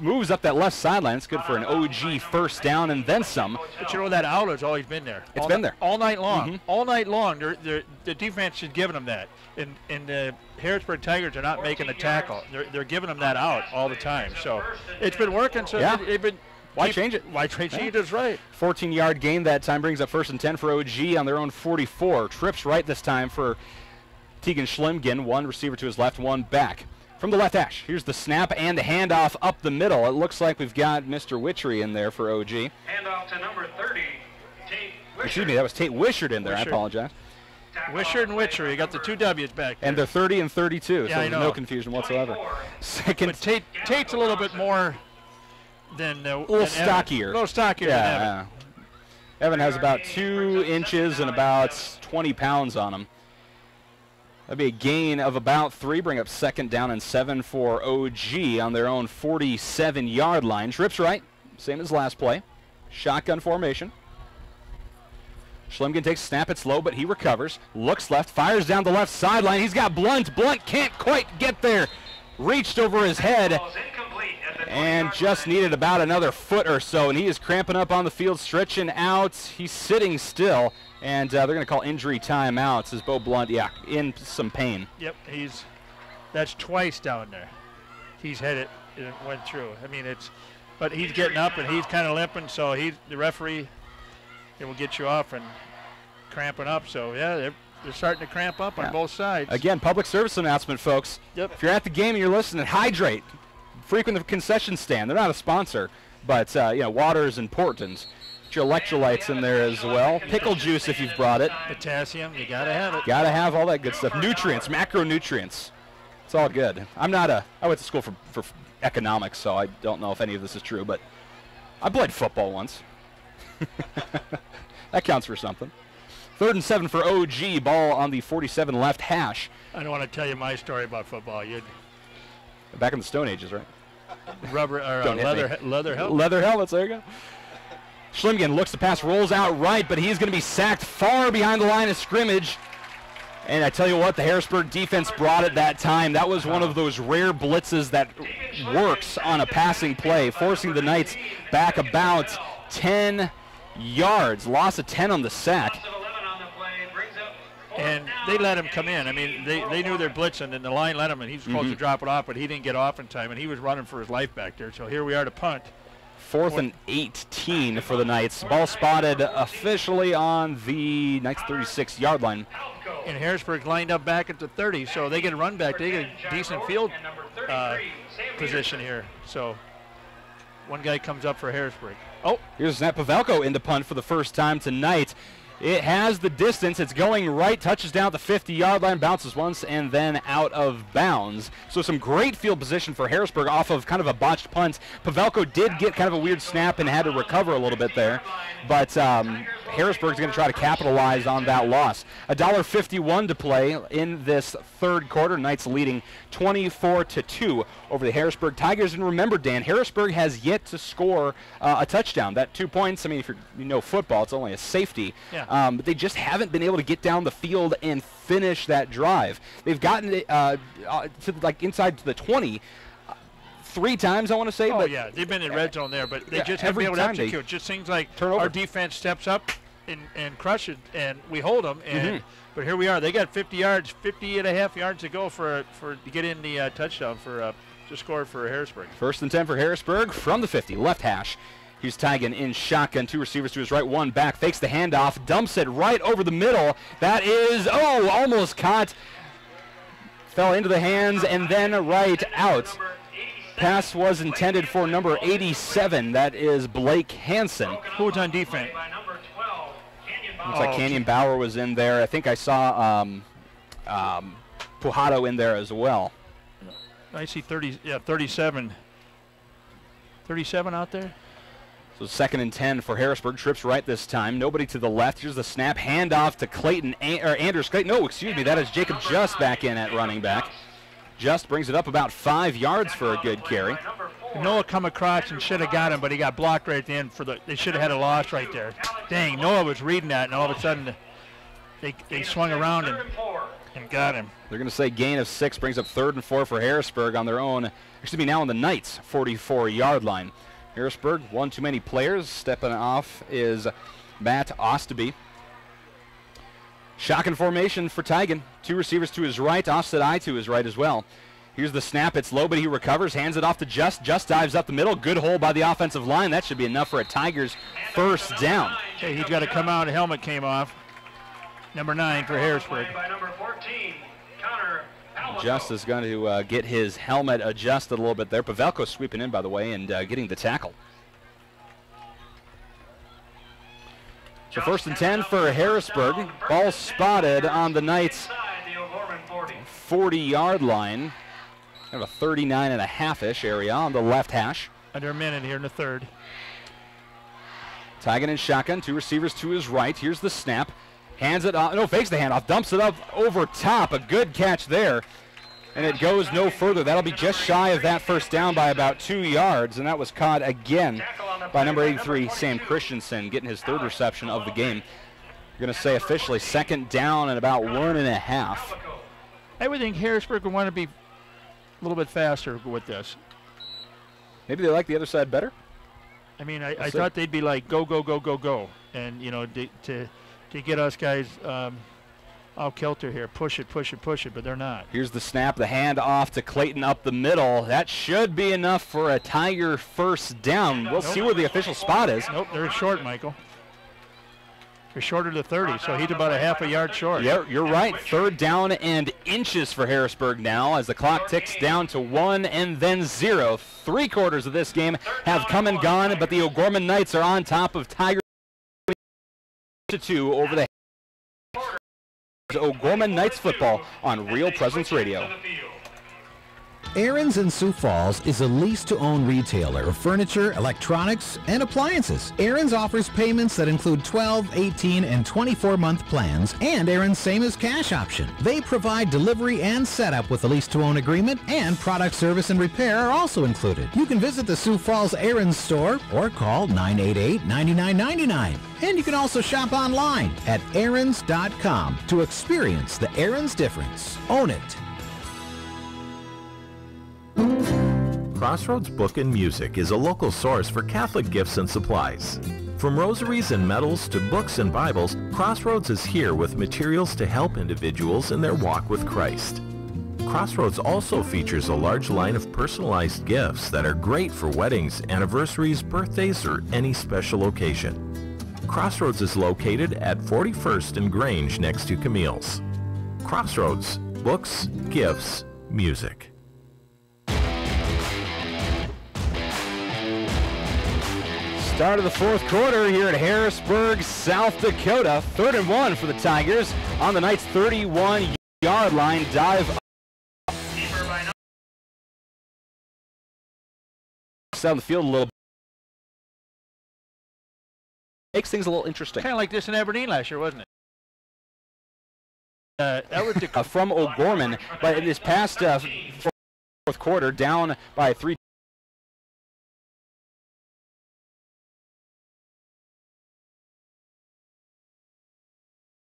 Moves up that left sideline. It's good for an OG first down and then some. But you know that out has always been there. It's been there. All night long. All night long. The defense is giving them that. And the Harrisburg Tigers are not making a tackle. They're giving them that out all the time. So it's been working. So they've been. Why change it? Why change it? Is right. 14-yard gain that time brings up 1st and 10 for OG on their own 44. Trips right this time for Tegan Schlimgen. One receiver to his left, one back. From the left hash, here's the snap and the handoff up the middle. It looks like we've got Mr. Witchery in there for OG. Handoff to number 30, Tate Wishart. Excuse me, that was Tate Wishart in there. I apologize. Wishart and Witchery, you got the 2 W's back there. And they're 30 and 32, yeah, so there's no confusion whatsoever. But Tate's a little bit more than a little stockier. A little stockier than Evan. Evan has about 2 inches and about 20 pounds on him. That'd be a gain of about 3, bring up 2nd down and 7 for OG on their own 47-yard line. Trips right, same as last play. Shotgun formation. Schlimgen takes a snap, it's low, but he recovers. Looks left, fires down the left sideline. He's got Blunt. Blunt can't quite get there. Reached over his head and just needed about another foot or so, and he is cramping up on the field, stretching out. He's sitting still, and they're going to call injury timeouts as Bo Blunt, in some pain. Yep, that's twice down there. He's had it went through. I mean, but he's getting up and he's kind of limping, so the referee it will get you off and cramping up. So, yeah, they're starting to cramp up on both sides. Again, public service announcement, folks. Yep. If you're at the game and you're listening, hydrate. Frequent the concession stand. They're not a sponsor, but water is important. Get your electrolytes in there as well. Pickle juice if you've brought it. Potassium, you got to have it. Got to have all that good stuff. Nutrients, macronutrients. It's all good. I went to school for economics, so I don't know if any of this is true, but I played football once. That counts for something. 3rd and 7 for OG. Ball on the 47 left hash. I don't want to tell you my story about football. Back in the Stone Ages, right? Rubber or leather helmets. Leather helmets, there you go. Schlimgen looks to pass, rolls out right, but he's going to be sacked far behind the line of scrimmage. And I tell you what, the Harrisburg defense brought it that time. That was one of those rare blitzes that works on a passing play, forcing the Knights back about 10 yards. Loss of 10 on the sack. And they let him come in. I mean, they knew they're blitzing, and the line let him, and he was supposed to drop it off, but he didn't get off in time, and he was running for his life back there. So here we are to punt. 4th and 18 for the Knights. Ball spotted officially on the Knights' 36-yard line. And Harrisburg lined up back at the 30, so they get a run back. They get a decent field position here. So one guy comes up for Harrisburg. Oh, here's Snap Pavelko into punt for the first time tonight. It has the distance. It's going right, touches down at the 50-yard line, bounces once, and then out of bounds. So some great field position for Harrisburg off of kind of a botched punt. Pavelko did get kind of a weird snap and had to recover a little bit there. But Harrisburg's going to try to capitalize on that loss. $1.51 to play in this third quarter. Knights leading 24-2 over the Harrisburg Tigers. And remember, Dan, Harrisburg has yet to score a touchdown. That 2 points, I mean, if you know football, it's only a safety. Yeah. But they just haven't been able to get down the field and finish that drive. They've gotten it to inside to the 20 3 times, I want to say. Oh, but yeah, they've been in red zone there, but they just haven't been able to execute. It just seems like our defense steps up and crush it, and we hold them. And but here we are. They got 50 and a half yards to go to get in the touchdown to score for Harrisburg. 1st and 10 for Harrisburg from the 50, left hash. Here's Tigan in shotgun, 2 receivers to his right, 1 back, fakes the handoff, dumps it right over the middle. That is, almost caught. Fell into the hands and then right out. Pass was intended for number 87. That is Blake Hansen. Who was on defense? Looks like Canyon Bauer was in there. I think I saw Pujato in there as well. I see 37. 37 out there. So 2nd and 10 for Harrisburg. Trips right this time. Nobody to the left. Here's the snap. Handoff to Clayton, or Anders Clayton. No, excuse me. That is Jacob Just back in at running back. Just brings it up about 5 yards for a good carry. Noah come across and should have got him, but he got blocked right at the end. They should have had a loss right there. Dang, Noah was reading that, and all of a sudden they swung around and got him. They're going to say gain of 6 brings up 3rd and 4 for Harrisburg on their own. Excuse me, now on the Knights' 44-yard line. Harrisburg, one too many players. Stepping off is Matt Ostaby. Shotgun formation for Tigan. 2 receivers to his right. Offset eye to his right as well. Here's the snap. It's low, but he recovers. Hands it off to Just. Just dives up the middle. Good hole by the offensive line. That should be enough for a Tigers first down. Okay, he's got to come out. A helmet came off. Number 9 for Harrisburg. Just is going to get his helmet adjusted a little bit there. Pavelko sweeping in, by the way, and getting the tackle. So 1st and 10 for Harrisburg. Ball spotted on the Knights' 40-yard line. Kind of a 39.5-ish area on the left hash. Under a minute here in the 3rd. Tigan in shotgun, 2 receivers to his right. Here's the snap. Hands it off. No, fakes the handoff. Dumps it up over top. A good catch there. And it goes no further. That'll be just shy of that first down by about 2 yards. And that was caught again by number 83, Sam Christensen, getting his 3rd reception of the game. You're going to say officially 2nd down and about 1.5. I would think Harrisburg would want to be a little bit faster with this. Maybe they like the other side better? I mean, I thought they'd be like, go, go, go, go, go. And, to get us guys out kilter here. Push it, but they're not. Here's the snap, the hand off to Clayton up the middle. That should be enough for a Tiger first down. We'll see where the official spot is. Nope, they're short, Michael. You're short of the 30, so he's about a half a yard short. Yeah, you're right. 3rd down and inches for Harrisburg now as the clock ticks down to 1 and then 0. 3/4 of this game have come and gone, but the O'Gorman Knights are on top of Tigers 2 over the O'Gorman Knights football on Real Presence Radio. Aaron's in Sioux Falls is a lease-to-own retailer of furniture, electronics, and appliances. Aaron's offers payments that include 12, 18, and 24-month plans, and Aaron's same as cash option. They provide delivery and setup with a lease-to-own agreement, and product service and repair are also included. You can visit the Sioux Falls Aaron's store or call 988-9999. And you can also shop online at aarons.com to experience the Aaron's difference. Own it. Crossroads Book and Music is a local source for Catholic gifts and supplies. From rosaries and medals to books and Bibles, Crossroads is here with materials to help individuals in their walk with Christ. Crossroads also features a large line of personalized gifts that are great for weddings, anniversaries, birthdays, or any special occasion. Crossroads is located at 41st and Grange next to Camille's. Crossroads, books, gifts, music. Start of the 4th quarter here at Harrisburg, South Dakota. 3rd and 1 for the Tigers on the Knights' 31-yard line. Dive up. Down the field a little bit. Makes things a little interesting. Kind of like this in Aberdeen last year, wasn't it? That was from O'Gorman, but in this past 4th quarter, down by 3.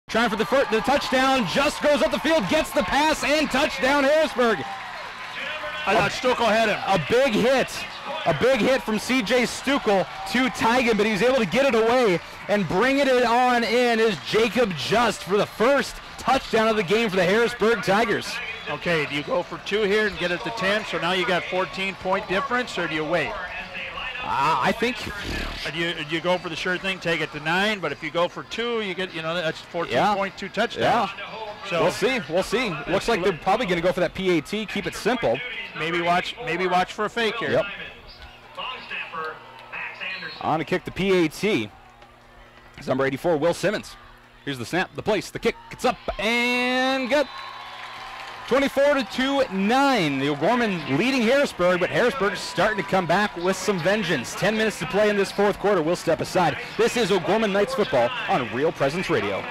Trying for the touchdown, just goes up the field, gets the pass, and touchdown Harrisburg. I thought Stuckel had him. A big hit from C.J. Stuckel to Tigan, but he was able to get it away and bring it on in is Jacob Just for the first touchdown of the game for the Harrisburg Tigers. Okay, do you go for 2 here and get it to 10, so now you got 14-point difference, or do you wait? I think. Do you go for the sure thing, take it to 9, but if you go for 2, you get, that's 14.2 touchdowns. Yeah. So we'll see. Looks like they're probably going to go for that PAT, keep it simple. Maybe watch for a fake here. Yep. On to kick the PAT. It's number 84, Will Simmons. Here's the snap, the place, the kick. It's up and good. 24-9. The O'Gorman leading Harrisburg, but Harrisburg is starting to come back with some vengeance. 10 minutes to play in this 4th quarter. We'll step aside. This is O'Gorman Knights football on Real Presence Radio.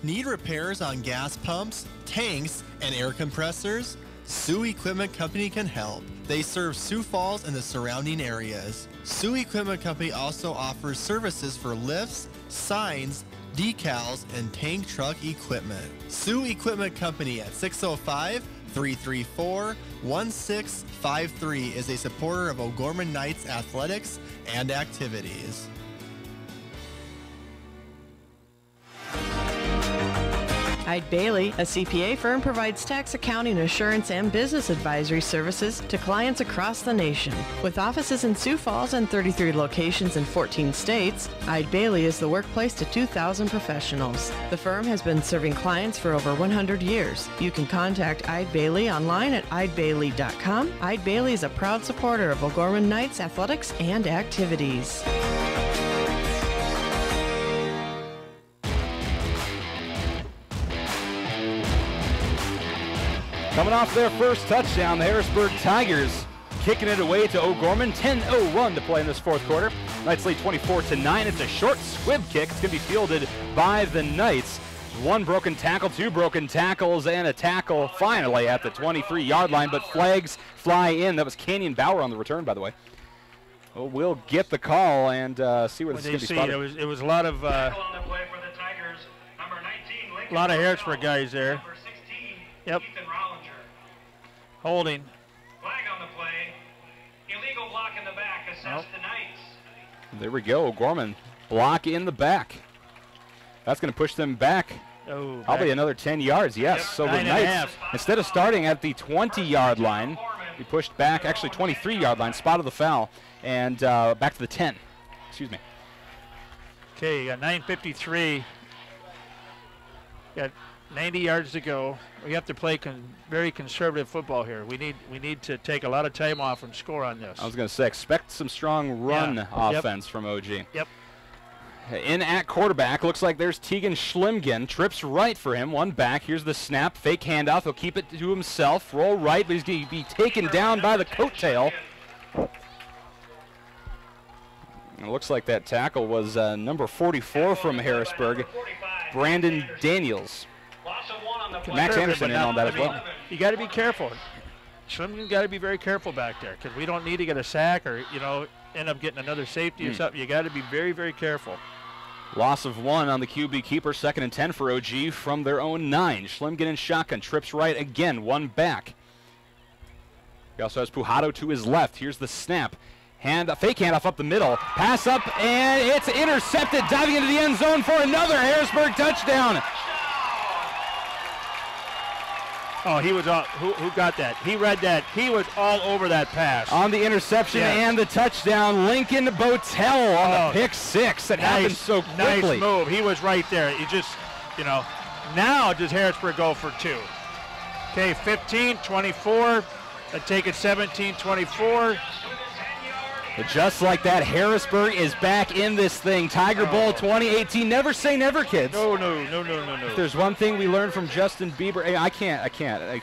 Need repairs on gas pumps, tanks, and air compressors? Sioux Equipment Company can help. They serve Sioux Falls and the surrounding areas. Sioux Equipment Company also offers services for lifts, signs, decals, and tank truck equipment. Sioux Equipment Company at 605-334-1653 is a supporter of O'Gorman Knights athletics and activities. Eide Bailey, a CPA firm, provides tax accounting, assurance, and business advisory services to clients across the nation. With offices in Sioux Falls and 33 locations in 14 states, Eide Bailey is the workplace to 2,000 professionals. The firm has been serving clients for over 100 years. You can contact Eide Bailey online at eidebailey.com. Eide Bailey is a proud supporter of O'Gorman Knights athletics and activities. Coming off their first touchdown, the Harrisburg Tigers kicking it away to O'Gorman. 10:01 to play in this 4th quarter. Knights lead 24-9. It's a short squib kick. It's going to be fielded by the Knights. 1 broken tackle, 2 broken tackles, and a tackle finally at the 23-yard line, but flags fly in. That was Canyon Bauer on the return, by the way. Well, we'll get the call and see where this is going to be spotted. It was a lot of Harrisburg guys there. Yep. Holding. Flag on the play. Illegal block in the back. Assessed the Knights. There we go. O'Gorman block in the back. That's going to push them back. Probably another 10 yards. Yes. Yep. So the Knights, instead of starting at the 20-yard line, we pushed back, actually 23-yard line, spotted the foul, and back to the 10. Excuse me. Okay, you got 9:53. Got 90 yards to go. We have to play very conservative football here. We need to take a lot of time off and score on this. I was going to say, expect some strong run offense from OG. Yep. In at quarterback, looks like there's Tegan Schlimgen. Trips right for him, one back. Here's the snap, fake handoff. He'll keep it to himself, roll right, but he's going to be taken down by the coattail. It looks like that tackle was number 44 from Harrisburg, Brandon Daniels. Max Anderson in on that as well. You got to be careful. Schlimgen got to be very careful back there because we don't need to get a sack or, end up getting another safety or something. You got to be very, very careful. Loss of 1 on the QB keeper, 2nd and 10 for OG from their own 9. Schlimgen in shotgun, trips right again, one back. He also has Pujado to his left. Here's the snap. Fake handoff up the middle. Pass up, and it's intercepted, diving into the end zone for another Harrisburg touchdown. Oh, he was all, who got that? He read that. He was all over that pass. On the interception and the touchdown, Lincoln Botel on the pick 6. It happened so quickly. Nice move. He was right there. He just, now does Harrisburg go for 2. Okay, 15-24. They take it 17-24. But just like that, Harrisburg is back in this thing. Tiger Bowl 2018. Never say never, kids. No. If there's one thing we learned from Justin Bieber, I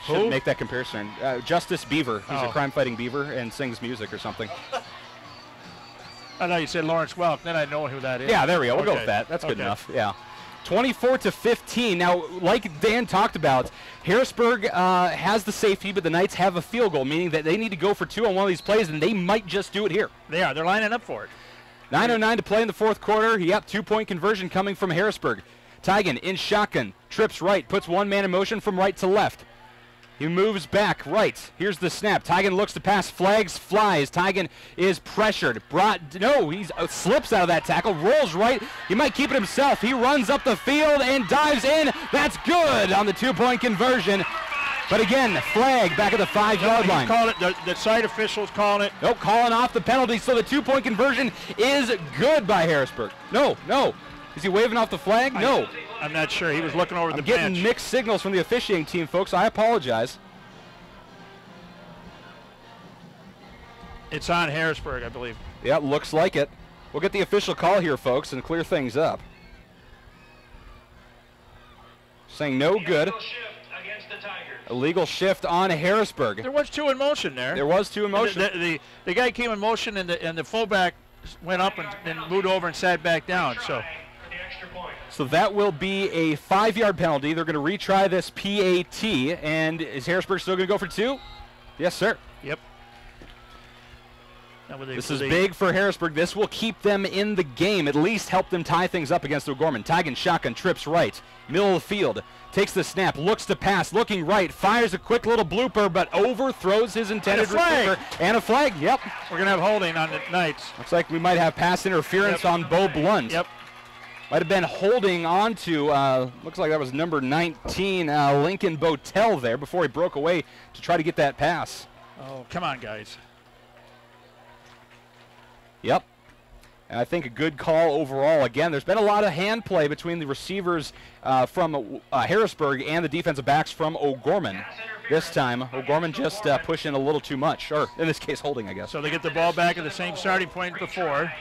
shouldn't make that comparison. Justice Beaver. He's a crime-fighting beaver and sings music or something. I thought you said Lawrence Welk. Then I know who that is. Yeah, there we go. We'll go with that. That's good enough. Yeah. 24-15. Now, like Dan talked about, Harrisburg has the safety, but the Knights have a field goal, meaning that they need to go for 2 on one of these plays, and they might just do it here. They are. They're lining up for it. 9:09 to play in the fourth quarter. Yep, 2-point conversion coming from Harrisburg. Tigan in shotgun, trips right, puts one man in motion from right to left. He moves back right. Here's the snap. Tigan looks to pass, flags, flies. Tigan is pressured. He slips out of that tackle, rolls right. He might keep it himself. He runs up the field and dives in. That's good on the 2-point conversion. But again, flag back at the 5-yard line. Call it, the site officials calling it. Nope, calling off the penalty. So the 2-point conversion is good by Harrisburg. No. Is he waving off the flag? No. I'm not sure. He was looking over the bench. I'm getting mixed signals from the officiating team, folks. I apologize. It's on Harrisburg, I believe. Yeah, looks like it. We'll get the official call here, folks, and clear things up. Saying no good. Illegal shift on Harrisburg. There was 2 in motion there. There was 2 in motion. The guy came in motion, and the fullback went up and then moved over and sat back down. So that will be a 5-yard penalty. They're going to retry this PAT. And is Harrisburg still going to go for 2? Yes, sir. Yep. This is big for Harrisburg. This will keep them in the game, at least help them tie things up against O'Gorman. Tigan shotgun, trips right, middle of the field, takes the snap, looks to pass, looking right, fires a quick little blooper, but overthrows his intended receiver. And a flag, yep. We're going to have holding on the Knights. Looks like we might have pass interference on Bo Blunt. Yep. Might have been holding on to, looks like that was number 19, Lincoln Botel there before he broke away to try to get that pass. Oh, come on, guys. Yep. And I think a good call overall. Again, there's been a lot of hand play between the receivers from Harrisburg and the defensive backs from O'Gorman. This time, O'Gorman just pushing a little too much, or in this case, holding, I guess. So they get the ball back at the same starting point before.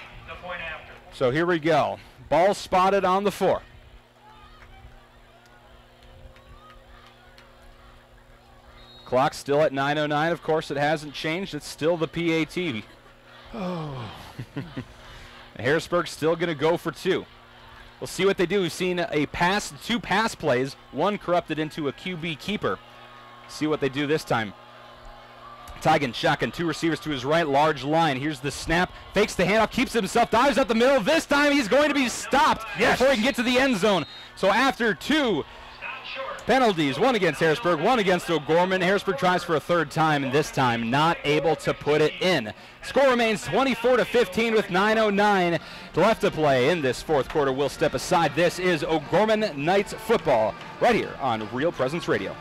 So here we go. Ball spotted on the 4. Clock still at 9:09. Of course, it hasn't changed. It's still the PAT. Oh. Harrisburg's still going to go for 2. We'll see what they do. We've seen a pass, 2 pass plays, one corrupted into a QB keeper. See what they do this time. Tigan shotgun, 2 receivers to his right, large line. Here's the snap, fakes the handoff, keeps himself, dives up the middle. This time he's going to be stopped before he can get to the end zone. So after 2 penalties, 1 against Harrisburg, 1 against O'Gorman, Harrisburg tries for a 3rd time, and this time not able to put it in. Score remains 24-15 with 9:09 left to play in this 4th quarter. We'll step aside. This is O'Gorman Knights football right here on Real Presence Radio.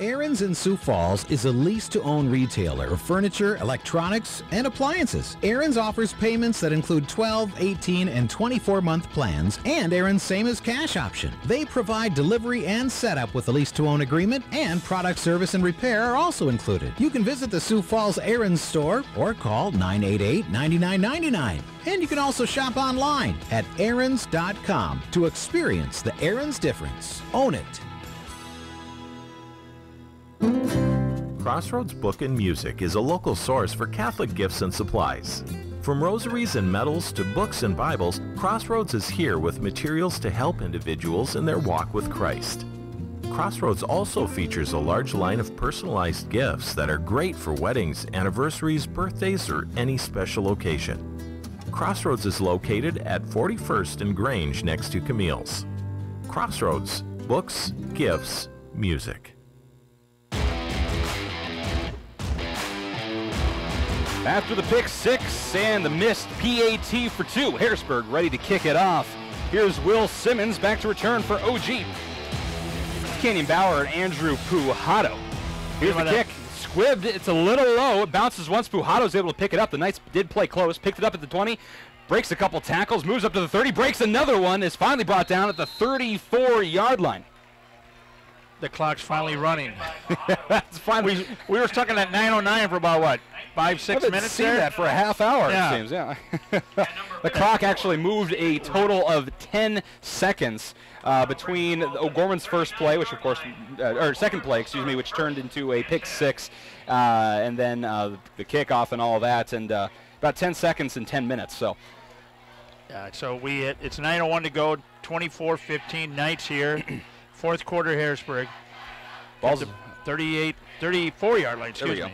Aaron's in Sioux Falls is a lease-to-own retailer of furniture, electronics, and appliances. Aaron's offers payments that include 12, 18, and 24-month plans, and Aaron's same-as cash option. They provide delivery and setup with a lease-to-own agreement, and product service and repair are also included. You can visit the Sioux Falls Aaron's store or call 988-9999. And you can also shop online at aarons.com to experience the Aaron's difference. Own it. Crossroads Book and Music is a local source for Catholic gifts and supplies. From rosaries and medals to books and Bibles, Crossroads is here with materials to help individuals in their walk with Christ. Crossroads also features a large line of personalized gifts that are great for weddings, anniversaries, birthdays, or any special occasion. Crossroads is located at 41st and Grange next to Camille's. Crossroads, books, gifts, music. After the pick six and the missed PAT for 2, Harrisburg ready to kick it off. Here's Will Simmons back to return for OG. Canyon Bauer and Andrew Pujato. Here's the kick. Squibbed. It's a little low. It bounces once. Pujato's able to pick it up. The Knights did play close. Picked it up at the 20. Breaks a couple tackles. Moves up to the 30. Breaks another one. Is finally brought down at the 34-yard line. The clock's finally running. That's fine. We were stuck in that 9:09 for about, what, 5-6 minutes seen there? That for a half hour, yeah. It seems. Yeah. The clock actually moved a total of 10 seconds between O'Gorman's first play, which of course, or second play, excuse me, which turned into a pick six, and then the kickoff and all that, and about 10 seconds and 10 minutes. So. So it's 9:01 to go, 24-15 Knights here. Fourth quarter, Harrisburg. Ball's 34-yard line, excuse me.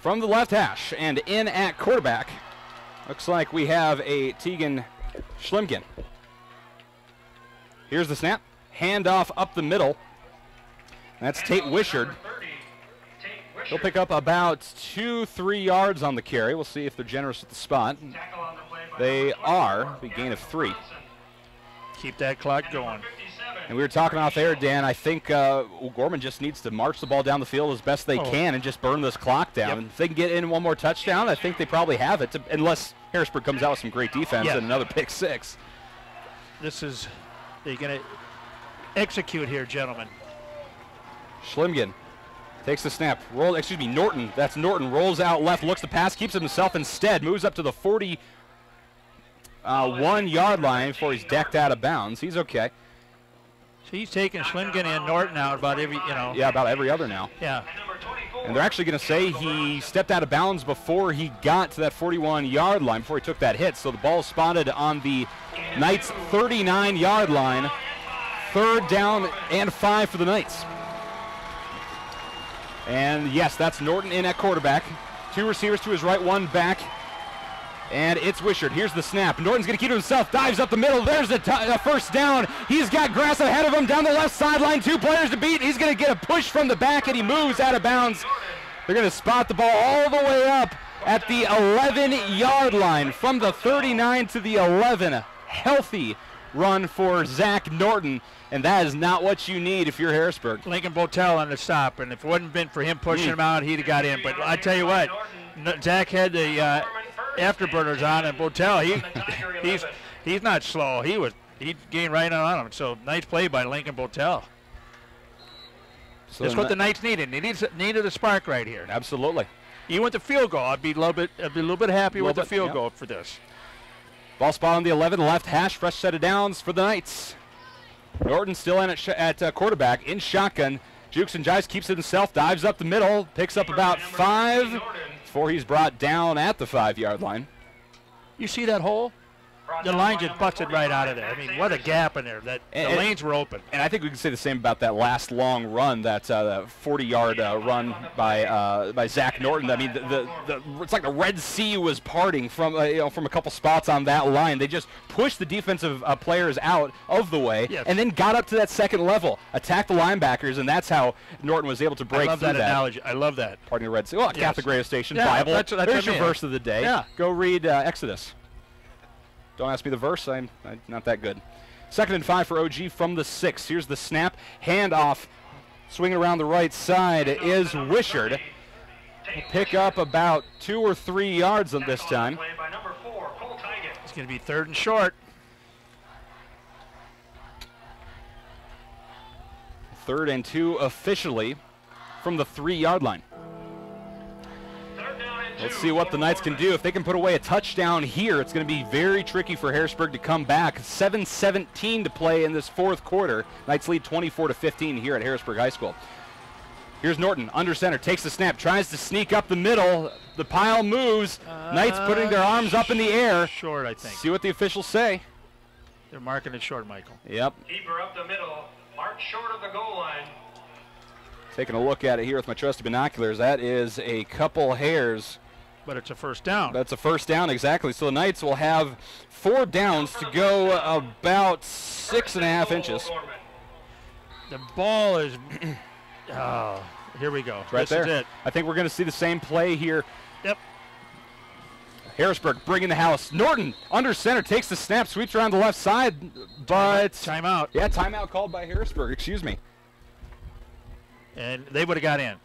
From the left hash and in at quarterback, looks like we have a Tegan Schlimkin. Here's the snap. Handoff up the middle. That's Tate Wishard. He'll pick up about 2-3 yards on the carry. We'll see if they're generous with the spot. They are. Big gain of 3. Keep that clock going. And we were talking off air, Dan. I think O'Gorman just needs to march the ball down the field as best they can and just burn this clock down. Yep. And if they can get in one more touchdown, I think they probably have it, unless Harrisburg comes out with some great defense and another pick six. They're going to execute here, gentlemen. Schlimgen takes the snap. Norton. That's Norton. Rolls out left, looks to pass, keeps it himself instead, moves up to the 41-yard line before he's decked out of bounds. He's okay. So he's taking Schlimgen and Norton out about every, Yeah, about every other now. Yeah. And they're actually going to say he stepped out of bounds before he got to that 41-yard line, before he took that hit. So the ball is spotted on the Knights' 39-yard line. 3rd down and 5 for the Knights. And yes, that's Norton in at quarterback. 2 receivers to his right, 1 back. And it's Wishard. Here's the snap. Norton's going to keep it himself. Dives up the middle. There's a first down. He's got grass ahead of him down the left sideline. 2 players to beat. He's going to get a push from the back, and he moves out of bounds. They're going to spot the ball all the way up at the 11-yard line. From the 39 to the 11. Healthy run for Zach Norton. And that is not what you need if you're Harrisburg. Lincoln Botel on the stop. And if it wouldn't been for him pushing him out, he'd have got in. But I tell you what, Zach had the afterburners on, and Botel, he's not slow. He gained right on him. So nice play by Lincoln Botel. So that's what the Knights needed. They needed a spark right here. Absolutely. You went the field goal. I'd be a little bit happy with the field goal for this. Ball spot on the 11, left hash, fresh set of downs for the Knights. Norton still in at quarterback in shotgun. Jukes and jives, keeps it himself, dives up the middle, picks up about 5 before he's brought down at the 5-yard line. You see that hole? The line just busted right out of there. I mean, what a gap in there. The lanes were open. And I think we can say the same about that last long run, that 40-yard run by Zach Norton. I mean, it's like the Red Sea was parting from a couple spots on that line. They just pushed the defensive players out of the way, and then got up to that second level, attacked the linebackers, and that's how Norton was able to break through that. I love that analogy. I love that. Parting the Red Sea. Well, Catholic Radio Station, yeah, Bible. That's There's your verse of the day. Yeah. Go read Exodus. Don't ask me the verse. I'm not that good. 2nd and 5 for OG from the 6. Here's the snap. Handoff Swinging around the right side is Wishard. He'll pick up about 2 or 3 yards on this time. It's going to be 3rd and short. 3rd and 2 officially from the 3-yard line. Let's see what the Knights can do. If they can put away a touchdown here, it's going to be very tricky for Harrisburg to come back. 7:17 to play in this 4th quarter. Knights lead 24-15 here at Harrisburg High School. Here's Norton, under center, takes the snap, tries to sneak up the middle. The pile moves. Knights putting their arms up in the air. Short, I think. See what the officials say. They're marking it short, Michael. Yep. Keeper up the middle, marked short of the goal line. Taking a look at it here with my trusty binoculars, that is a couple hairs. But it's a first down. That's a first down, exactly. So the Knights will have 4 downs to go about 6.5 inches. The ball is... oh, here we go. Right this there. Is it. I think we're going to see the same play here. Yep. Harrisburg bringing the house. Norton under center, takes the snap, sweeps around the left side, but... Timeout. Yeah, timeout called by Harrisburg, excuse me. And they would have got in.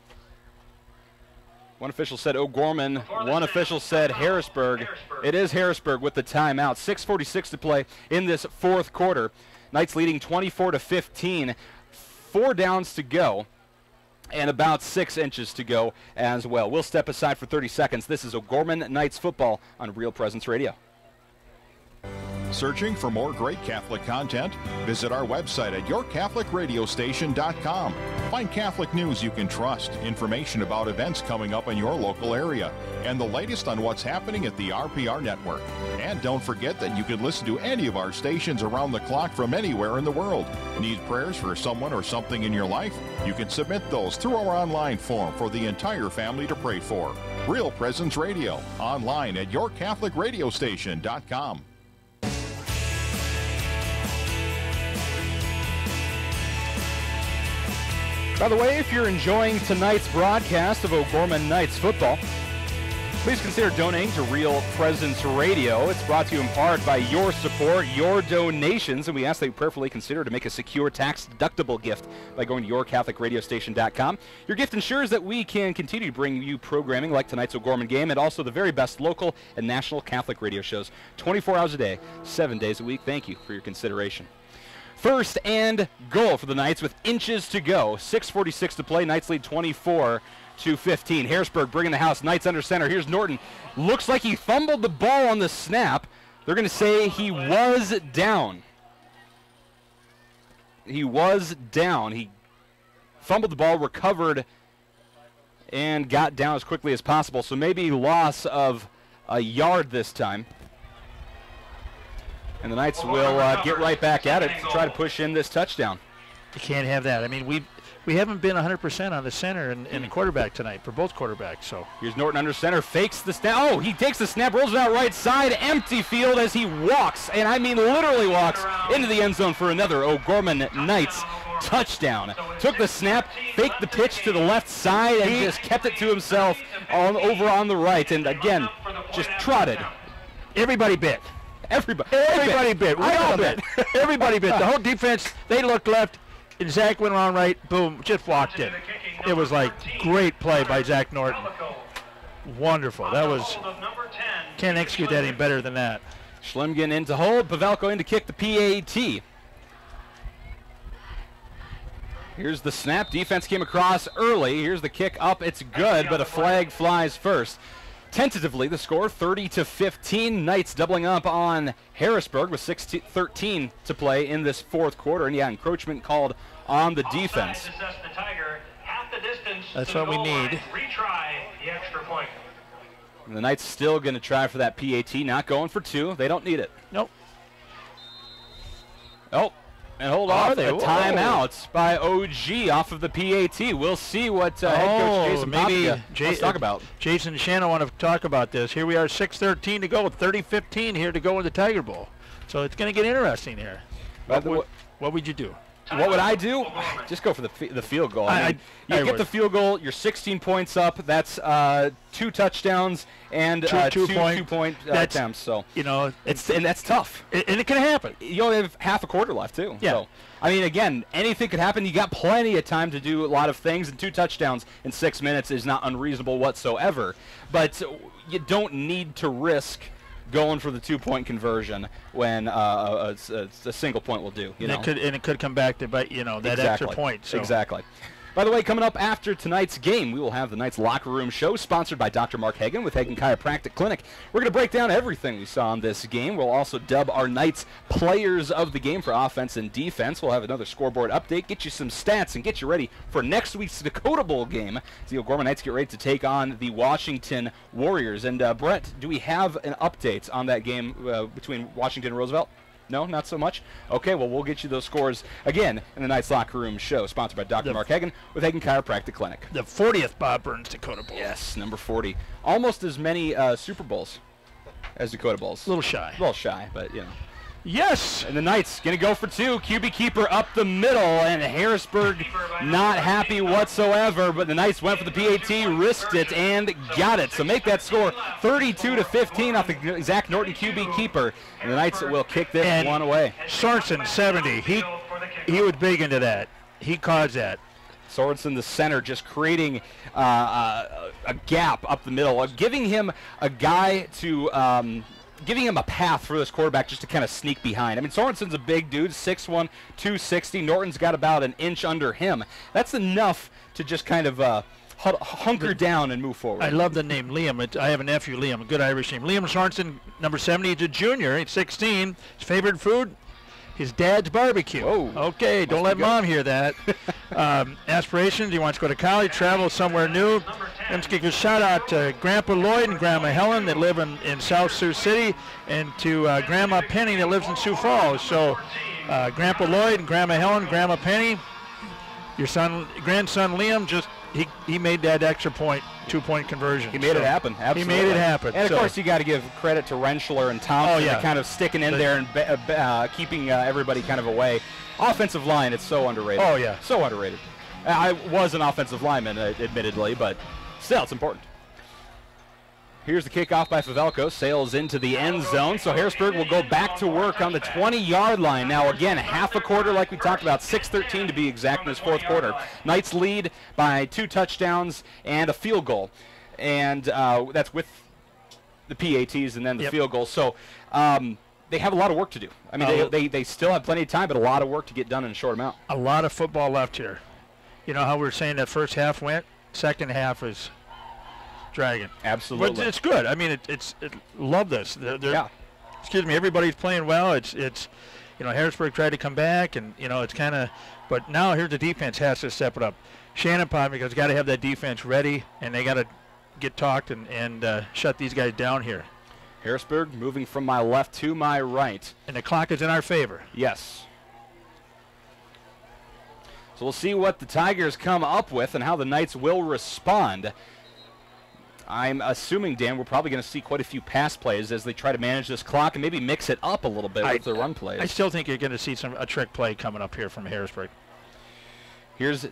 One official said O'Gorman. One official said Harrisburg. It is Harrisburg with the timeout. 6:46 to play in this 4th quarter. Knights leading 24-15. 4 downs to go and about 6 inches to go as well. We'll step aside for 30 seconds. This is O'Gorman Knights football on Real Presence Radio. Searching for more great Catholic content? Visit our website at yourcatholicradiostation.com. Find Catholic news you can trust, information about events coming up in your local area, and the latest on what's happening at the RPR network. And don't forget that you can listen to any of our stations around the clock from anywhere in the world. Need prayers for someone or something in your life? You can submit those through our online form for the entire family to pray for. Real Presence Radio, online at yourcatholicradiostation.com. By the way, if you're enjoying tonight's broadcast of O'Gorman Knights football, please consider donating to Real Presence Radio. It's brought to you in part by your support, your donations, and we ask that you prayerfully consider to make a secure tax-deductible gift by going to yourcatholicradiostation.com. Your gift ensures that we can continue to bring you programming like tonight's O'Gorman game and also the very best local and national Catholic radio shows 24 hours a day, 7 days a week. Thank you for your consideration. 1st and goal for the Knights with inches to go. 6:46 to play. Knights lead 24-15. Harrisburg bringing the house. Knights under center. Here's Norton. Looks like he fumbled the ball on the snap. They're going to say he was down. He was down. He fumbled the ball, recovered, and got down as quickly as possible. So maybe loss of a yard this time. And the Knights will get right back at it to try to push in this touchdown. You can't have that. I mean, we haven't been 100% on the center and the quarterback tonight for both quarterbacks. So here's Norton under center, fakes the snap. Oh, he takes the snap, rolls it out right side, empty field as he walks, and I mean literally walks into the end zone for another O'Gorman Knights touchdown. Took the snap, faked the pitch to the left side, and just kept it to himself over on the right. And again, just trotted. Everybody bit. Everybody bit. We all bit. Everybody bit. The whole defense, they looked left, and Zach went around right, boom, just walked in. It was like great play by Zach Norton. Wonderful. That was, can't execute that any better than that. Schlemgen in to hold, Pavelko in to kick the PAT. Here's the snap. Defense came across early. Here's the kick up. It's good, but a flag flies first. Tentatively, the score 30-15. Knights doubling up on Harrisburg with 6:13 to play in this 4th quarter. And yeah, encroachment called on the defense. That's what we need. Retry the extra point. And the Knights still going to try for that PAT, not going for 2. They don't need it. Nope. Oh, and hold on. A timeout by OG off of the PAT. We'll see what head coach Jason Popka wants to talk about. Jason and Shannon want to talk about this. Here we are, 6:13 to go, 30-15 here to go in the Tiger Bowl. So it's going to get interesting here. What would you do? What would I do? Just go for the field goal. I mean, you get the field goal, you're 16 points up. That's 2 touchdowns and two point attempts. So and that's tough. And it can happen. You only have half a quarter left too. Yeah. So, I mean, again, anything could happen. You got plenty of time to do a lot of things, and 2 touchdowns in 6 minutes is not unreasonable whatsoever. But you don't need to risk going for the 2-point conversion when a single point will do. It could come back to bite, that extra point. So. Exactly. By the way, coming up after tonight's game, we will have the Knights Locker Room Show, sponsored by Dr. Mark Hagen with Hagen Chiropractic Clinic. We're going to break down everything we saw in this game. We'll also dub our Knights players of the game for offense and defense. We'll have another scoreboard update, get you some stats, and get you ready for next week's Dakota Bowl game as the O'Gorman Knights get ready to take on the Washington Warriors. And, Brett, do we have an update on that game between Washington and Roosevelt? No, not so much? Okay, well, we'll get you those scores again in the Knights Locker Room Show, sponsored by Dr. Mark Hagen with Hagen Chiropractic Clinic. The 40th Bob Burns Dakota Bowl. Yes, number 40. Almost as many Super Bowls as Dakota Bowls. A little shy. A little shy, but, Yes! And the Knights going to go for 2. QB keeper up the middle, and Harrisburg not happy whatsoever, but the Knights went for the PAT, risked it, and got it. So make that score 32-15 off the Zach Norton QB keeper, and the Knights will kick this one away. Sorensen, 70. He was big into that. He caused that. Sorensen, the center, just creating a gap up the middle, giving him a guy to giving him a path for this quarterback just to kind of sneak behind. I mean, Sorensen's a big dude, 6'1", 260. Norton's got about an inch under him. That's enough to just kind of hunker down and move forward. I love the name Liam. I have a nephew, Liam, a good Irish name. Liam Sorensen, number 70, he's a junior. He's 16. His favorite food? His dad's barbecue. Whoa. Okay, don't let mom hear that. Aspirations, he wants to go to college, travel somewhere new. Let's give a shout out to Grandpa Lloyd and Grandma Helen that live in South Sioux City, and to Grandma Penny that lives in Sioux Falls. So Grandpa Lloyd and Grandma Helen, Grandma Penny, your grandson Liam, he made that extra point, 2-point conversion. He made it happen. Absolutely. He made it happen. And, of course, you got to give credit to Rentschler and Thompson for kind of sticking in there and keeping everybody kind of away. Offensive line, it's so underrated. Oh, yeah. So underrated. I was an offensive lineman, admittedly, but still, it's important. Here's the kickoff by Favelko. Sails into the end zone, so Harrisburg will go back to work on the 20-yard line. Now, again, half a quarter like we talked about, 6:13 to be exact in this fourth quarter. Knights lead by 2 touchdowns and a field goal, and that's with the PATs and then the field goal. So they have a lot of work to do. I mean, they still have plenty of time, but a lot of work to get done in a short amount. A lot of football left here. You know how we were saying that first half went? Second half is dragging. Absolutely. But it's good. I mean, love this. Excuse me. Everybody's playing well. It's Harrisburg tried to come back, and it's kind of. But now here's the defense has to step it up. Shannon Pond, because got to have that defense ready, and they got to get talked and shut these guys down here. Harrisburg moving from my left to my right, and the clock is in our favor. Yes. So we'll see what the Tigers come up with and how the Knights will respond. I'm assuming, Dan, we're probably going to see quite a few pass plays as they try to manage this clock and maybe mix it up a little bit with the run plays. I still think you're going to see a trick play coming up here from Harrisburg. Here's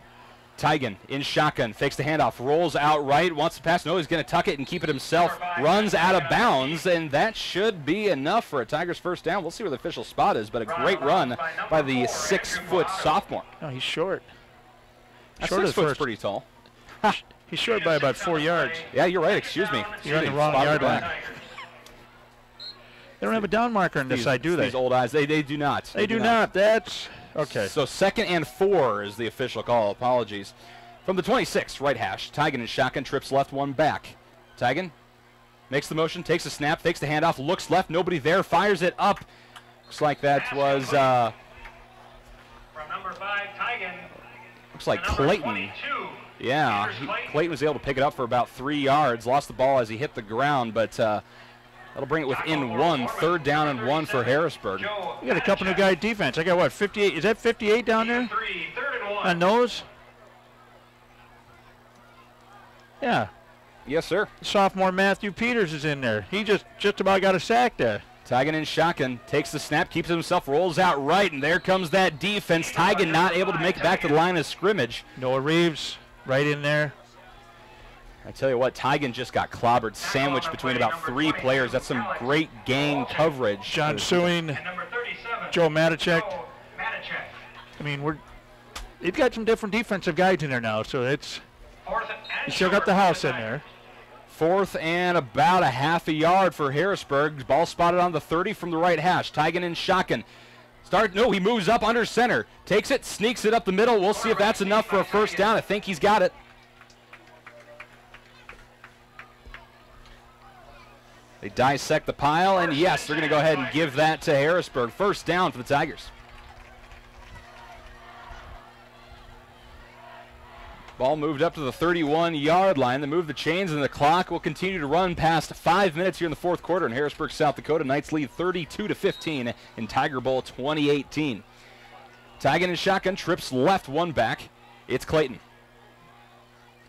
Tigan in shotgun, fakes the handoff, rolls out right, wants to pass. No, he's going to tuck it and keep it himself. Runs out of bounds, and that should be enough for a Tigers first down. We'll see where the official spot is, but a great run by the 6-foot sophomore. Oh, he's short. Short 6 foot's pretty tall. He's short by about 4 yards. Yeah, you're right. Excuse me. You're on the wrong yard line. They don't have a down marker on this side, do they? These old eyes. They do not. They do not. That's okay. So 2nd and 4 is the official call. Apologies. From the 26, right hash. Tigan in shotgun, trips left, one back. Tigan makes the motion, takes a snap, fakes the handoff, looks left, nobody there, fires it up. Looks like that was. From number 5, Tigan. Looks like Clayton. 22. Yeah, Clayton was able to pick it up for about 3 yards. Lost the ball as he hit the ground, but that'll bring it within 1. 3rd down and 1 for Harrisburg. You got a couple new guy defense. I got what, 58? Is that 58 down there? 3rd and 1. On those? Yeah. Yes, sir. Sophomore Matthew Peters is in there. He just about got a sack there. Tigan in shotgun, takes the snap, keeps himself, rolls out right, and there comes that defense. Tigan not able to make it back to the line of scrimmage. Noah Reeves right in there. I tell you what, Tigan just got clobbered, sandwiched between about 3 players. That's some great gang coverage. John Suing, Joe Matichek. I mean, they've got some different defensive guys in there now, so it's you still got the house in there. 4th and about a half a yard for Harrisburg. Ball spotted on the 30 from the right hash. Tigan in shotgun. He moves up under center. Takes it, sneaks it up the middle. We'll see if that's enough for a first down. I think he's got it. They dissect the pile, and yes, they're going to go ahead and give that to Harrisburg. First down for the Tigers. Ball moved up to the 31-yard line. They move the chains, and the clock will continue to run past 5 minutes here in the fourth quarter in Harrisburg, South Dakota. Knights lead 32-15 in Tiger Bowl 2018. Tigan in shotgun, trips left, one back. It's Clayton.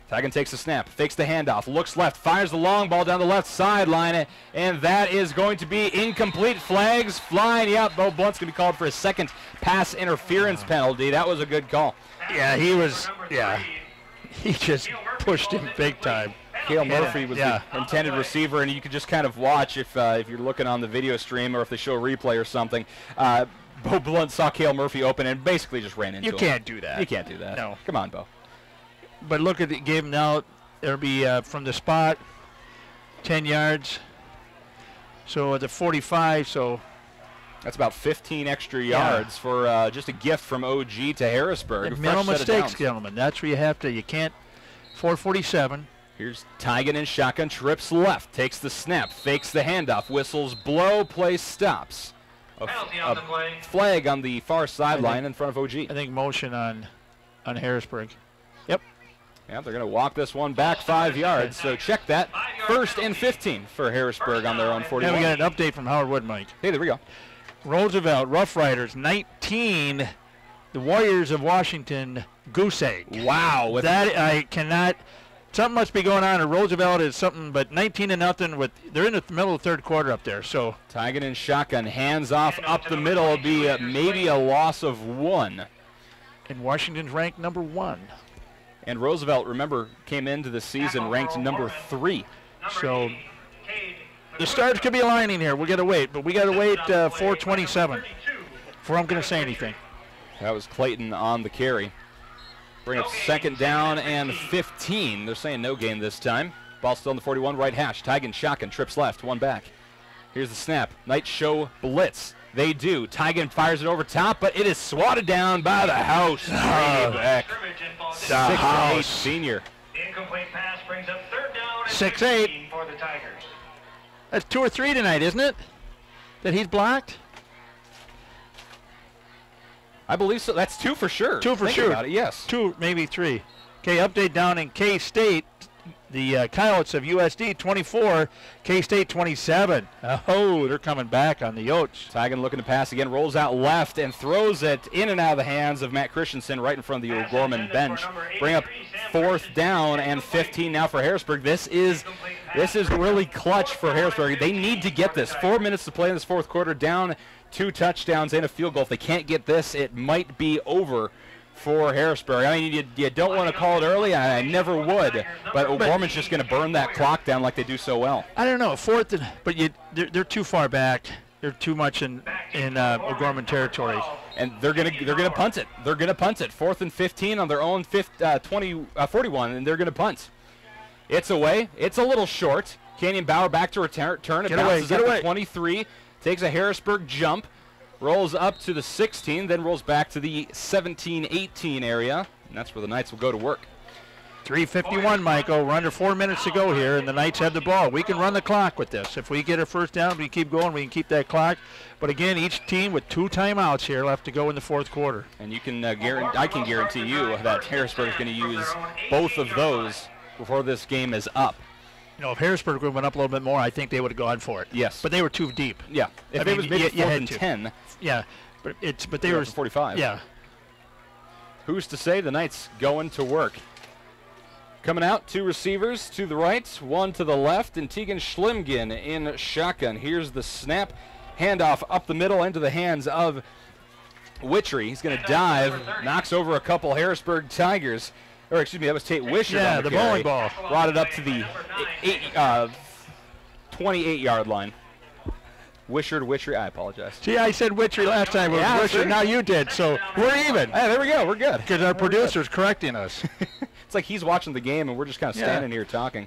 Tigan takes the snap, fakes the handoff, looks left, fires the long ball down the left sideline, and that is going to be incomplete. Flags flying. Yep, Bo Blunt's going to be called for a second pass interference penalty. That was a good call. Yeah, he just pushed him big time. Cale Murphy was the intended receiver, and you could just kind of watch if you're looking on the video stream or if they show a replay or something. Bo Blunt saw Cale Murphy open and basically just ran into him. You can't do that. You can't do that. No. Come on, Bo. But look at the game now. It'll be from the spot, 10 yards. So at the 45, so that's about 15 extra yards for just a gift from OG to Harrisburg. No mistakes, gentlemen. That's where you can't. 447. Here's Tigan in shotgun, trips left, takes the snap, fakes the handoff, whistles, blow, play stops. A flag on the far sideline in front of OG. I think motion on Harrisburg. Yep. Yeah, they're going to walk this one back 5 yards, so check that. 1st and 15 for Harrisburg on their own 41. And we got an update from Howard Wood, Mike. Hey, there we go. Roosevelt, Rough Riders, 19. The Warriors of Washington, goose egg. Wow. That I cannot. Something must be going on. Roosevelt is something, but 19-0. They're in the middle of the third quarter up there. So Tigan in shotgun, hands off up the middle. It'll be maybe a loss of 1. And Washington's ranked number 1. And Roosevelt, remember, came into the season ranked number 3. So the Stars could be aligning here. We got to wait, but we got to wait 4:27 before I'm going to say anything. That was Clayton on the carry. Bring up second down and 15. They're saying no gain this time. Ball still in the 41, right hash. Tigan shotgun, trips left, one back. Here's the snap. Knights show blitz. They do. Tigan fires it over top, but it is swatted down by the house. Back. 6'8" senior. The incomplete pass brings up third down and 6'8" for the Tigers. That's 2 or 3 tonight, isn't it? That he's blocked? I believe so. That's 2 for sure. 2 for Think sure. About it, yes. 2, maybe 3. Okay, update down in K-State. The Coyotes of USD 24, K-State 27. Oh, they're coming back on the Yotes. Tigan looking to pass again, rolls out left and throws it in and out of the hands of Matt Christensen right in front of the O'Gorman bench. Bring up 4th down and 15 now for Harrisburg. This is really clutch for Harrisburg. They need to get this. 4 minutes to play in this fourth quarter, down 2 touchdowns and a field goal. If they can't get this, it might be over for Harrisburg. I mean, you don't want to call it early. I never would, but O'Gorman's just going to burn that clock down like they do so well. I don't know, 4th, but they're too far back. They're too much in O'Gorman territory, and they're gonna punt it. They're gonna punt it. 4th and 15 on their own 41, and they're gonna punt. It's away. It's a little short. Canyon Bauer back to return. It bounces up to 23. Takes a Harrisburg jump. Rolls up to the 16, then rolls back to the 17-18 area, and that's where the Knights will go to work. 3:51, Michael. We're under 4 minutes to go here, and the Knights have the ball. We can run the clock with this. If we get a first down, we keep going, we can keep that clock. But again, each team with 2 timeouts here left to go in the fourth quarter. And you can I can guarantee you that Harrisburg is going to use both of those before this game is up. You know, if Harrisburg went up a little bit more, I think they would have gone for it. Yes. But they were too deep. Yeah. If it was maybe 4th and 10. Yeah. But they were 45. Yeah. Who's to say the Knights going to work? Coming out, 2 receivers to the right, 1 to the left, and Tegan Schlimgen in shotgun. Here's the snap. Handoff up the middle into the hands of Witchery. He's going to dive, knocks over a couple Harrisburg Tigers. Or excuse me, that was Tate Wishart. Yeah, on the carry. bowling ball. Brought it up to the 28-yard line. Witchery, I apologize. See, I said Witchery last time. It was Wishart. Now you did, so we're even. Hey, there we go. We're good. Because our producer's correcting us. It's like he's watching the game and we're just kind of standing here talking.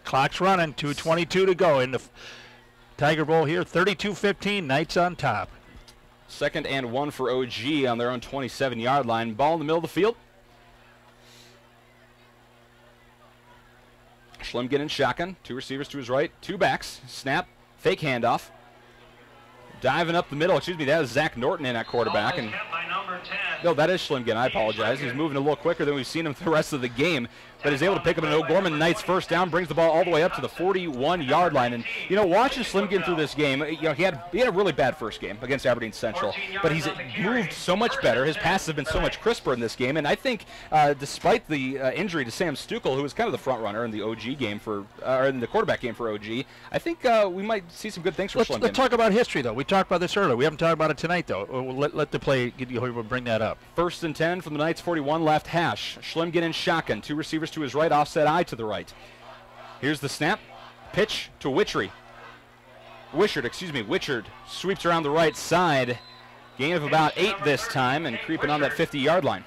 Clock's running. 2:22 to go in the Tiger Bowl here. 32-15. Knights on top. 2nd and 1 for OG on their own 27-yard line. Ball in the middle of the field. Schlemgen in shotgun. 2 receivers to his right. 2 backs. Snap. Fake handoff. Diving up the middle. Excuse me, that was Zach Norton in at quarterback. And no, that is Schlemgen. I apologize. He's moving a little quicker than we've seen him the rest of the game. But is able to pick up an O'Gorman Knights first down, brings the ball all the way up to the 41-yard line. And, you know, watching Schlemgen through this game, you know, he had a really bad first game against Aberdeen Central. But he's moved so much better. His passes have been so much crisper in this game. And I think despite the injury to Sam Stukel, who was kind of the front runner in the OG game or in the quarterback game for OG, I think we might see some good things for Schlemgen. Let's talk about history, though. We talked about this earlier. We haven't talked about it tonight, though. We'll let the play we'll bring that up. 1st and 10 from the Knights 41 left hash. Schlemgen in shotgun. 2 receivers to his right, offset eye to the right. Here's the snap. Pitch to Witchery. Wishart sweeps around the right side. Gain of about 8 this time and creeping on that 50-yard line.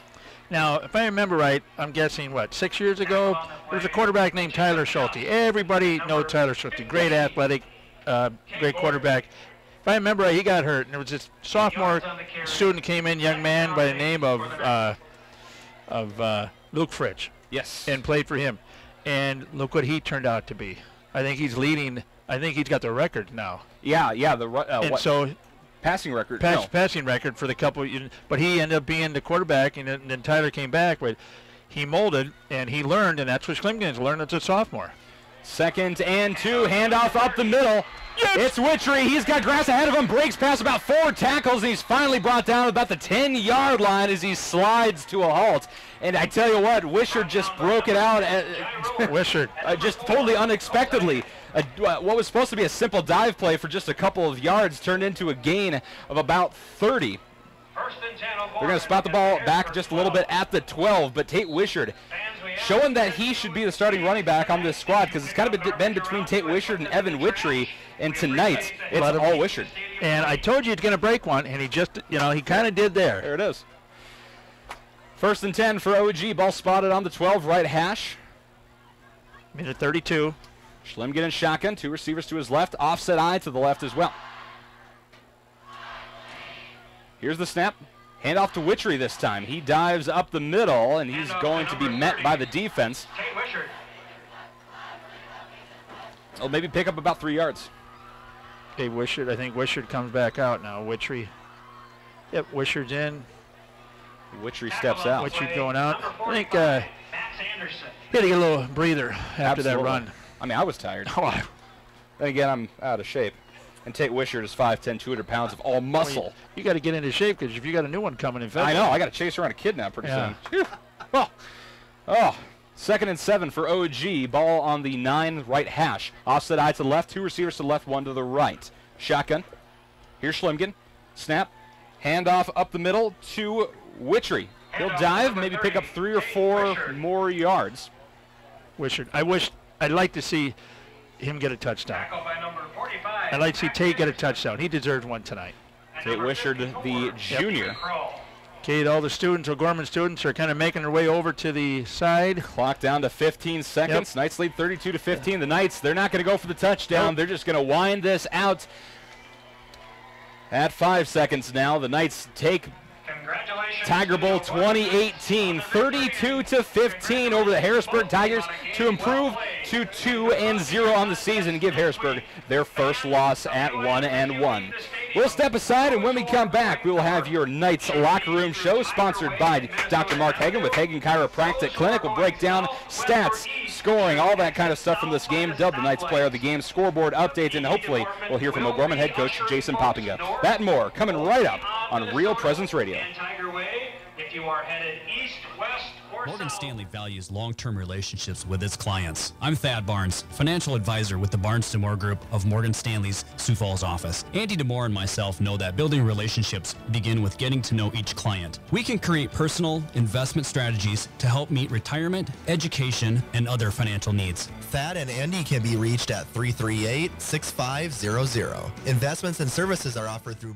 Now, if I remember right, I'm guessing, 6 years ago, there was a quarterback named Tyler Schulte. Everybody knows Tyler Schulte. Great athletic, great quarterback. If I remember right, he got hurt, and there was this sophomore student came in, young man by the name of Luke Fritsch. Yes. And played for him. And look what he turned out to be. I think he's leading. I think he's got the record now. Yeah. Passing record. Passing record for the couple. But he ended up being the quarterback, and then Tyler came back. But he molded, and he learned, and that's what Schlemgen's learned as a sophomore. 2nd and 2. Handoff up the middle. Yes. It's Witchery. He's got grass ahead of him. Breaks past about 4 tackles, and he's finally brought down about the 10-yard line as he slides to a halt. And I tell you what, Wishart just broke it out. Wishart. Just totally unexpectedly. What was supposed to be a simple dive play for just a couple of yards turned into a gain of about 30. They're going to spot the ball back just a little bit at the 12, but Tate Wishart showing that he should be the starting running back on this squad because it's kind of been between Tate Wishart and Evan Witchery, and tonight it's all Wishart. And I told you he's going to break one, and he just, he kind of did there. There it is. 1st and 10 for OG. Ball spotted on the 12, right hash. Minute 32. Schlemgen in shotgun. 2 receivers to his left. Offset eye to the left as well. Here's the snap. Handoff to Witchery this time. He dives up the middle, and he's going to be met by the defense. He'll maybe pick up about 3 yards. Okay, Wishart. I think Wishart comes back out now. Witchery. Yep, Wishart's in. Witchery steps out. Witchery going out. I think he had to get a little breather after that run. I mean, I was tired. Then again, I'm out of shape. And Tate Wishart is 5'10", 200 pounds of all muscle. Well, you got to get into shape because if you got a new one coming in February. I know. I got to chase around a kid now pretty soon. Well, 2nd and 7 for OG. Ball on the 9 right hash. Offset eye to the left. 2 receivers to the left, 1 to the right. Shotgun. Here's Schlemgen. Snap. Handoff up the middle to Witchery. He'll dive, maybe pick up 3 or 4 more yards. Wishart. I'd like to see him get a touchdown. I'd like to see Tate get a touchdown. He deserves one tonight. Tate Wishart, the junior. Okay, all the students, O'Gorman students, are kind of making their way over to the side. Clock down to 15 seconds. Yep. Knights lead 32-15. The Knights, they're not going to go for the touchdown. Nope. They're just going to wind this out. At 5 seconds now, the Knights take Tiger Bowl 2018, 32-15 over the Harrisburg Tigers to improve to 2-0 on the season and give Harrisburg their first loss at 1-1. We'll step aside, and when we come back, we will have your Knights Locker Room Show, sponsored by Dr. Mark Hagan with Hagan Chiropractic Clinic. We'll break down stats, scoring, all that kind of stuff from this game, dub the Knights Player of the Game, scoreboard updates, and hopefully we'll hear from O'Gorman head coach Jason Poppinga. That and more coming right up on Real Presence Radio. Tiger Way, if you are headed east, west, or Morgan Stanley values long-term relationships with its clients. I'm Thad Barnes, financial advisor with the Barnes DeMore Group of Morgan Stanley's Sioux Falls office. Andy DeMore and myself know that building relationships begin with getting to know each client. We can create personal investment strategies to help meet retirement, education, and other financial needs. Thad and Andy can be reached at 338-6500. Investments and services are offered through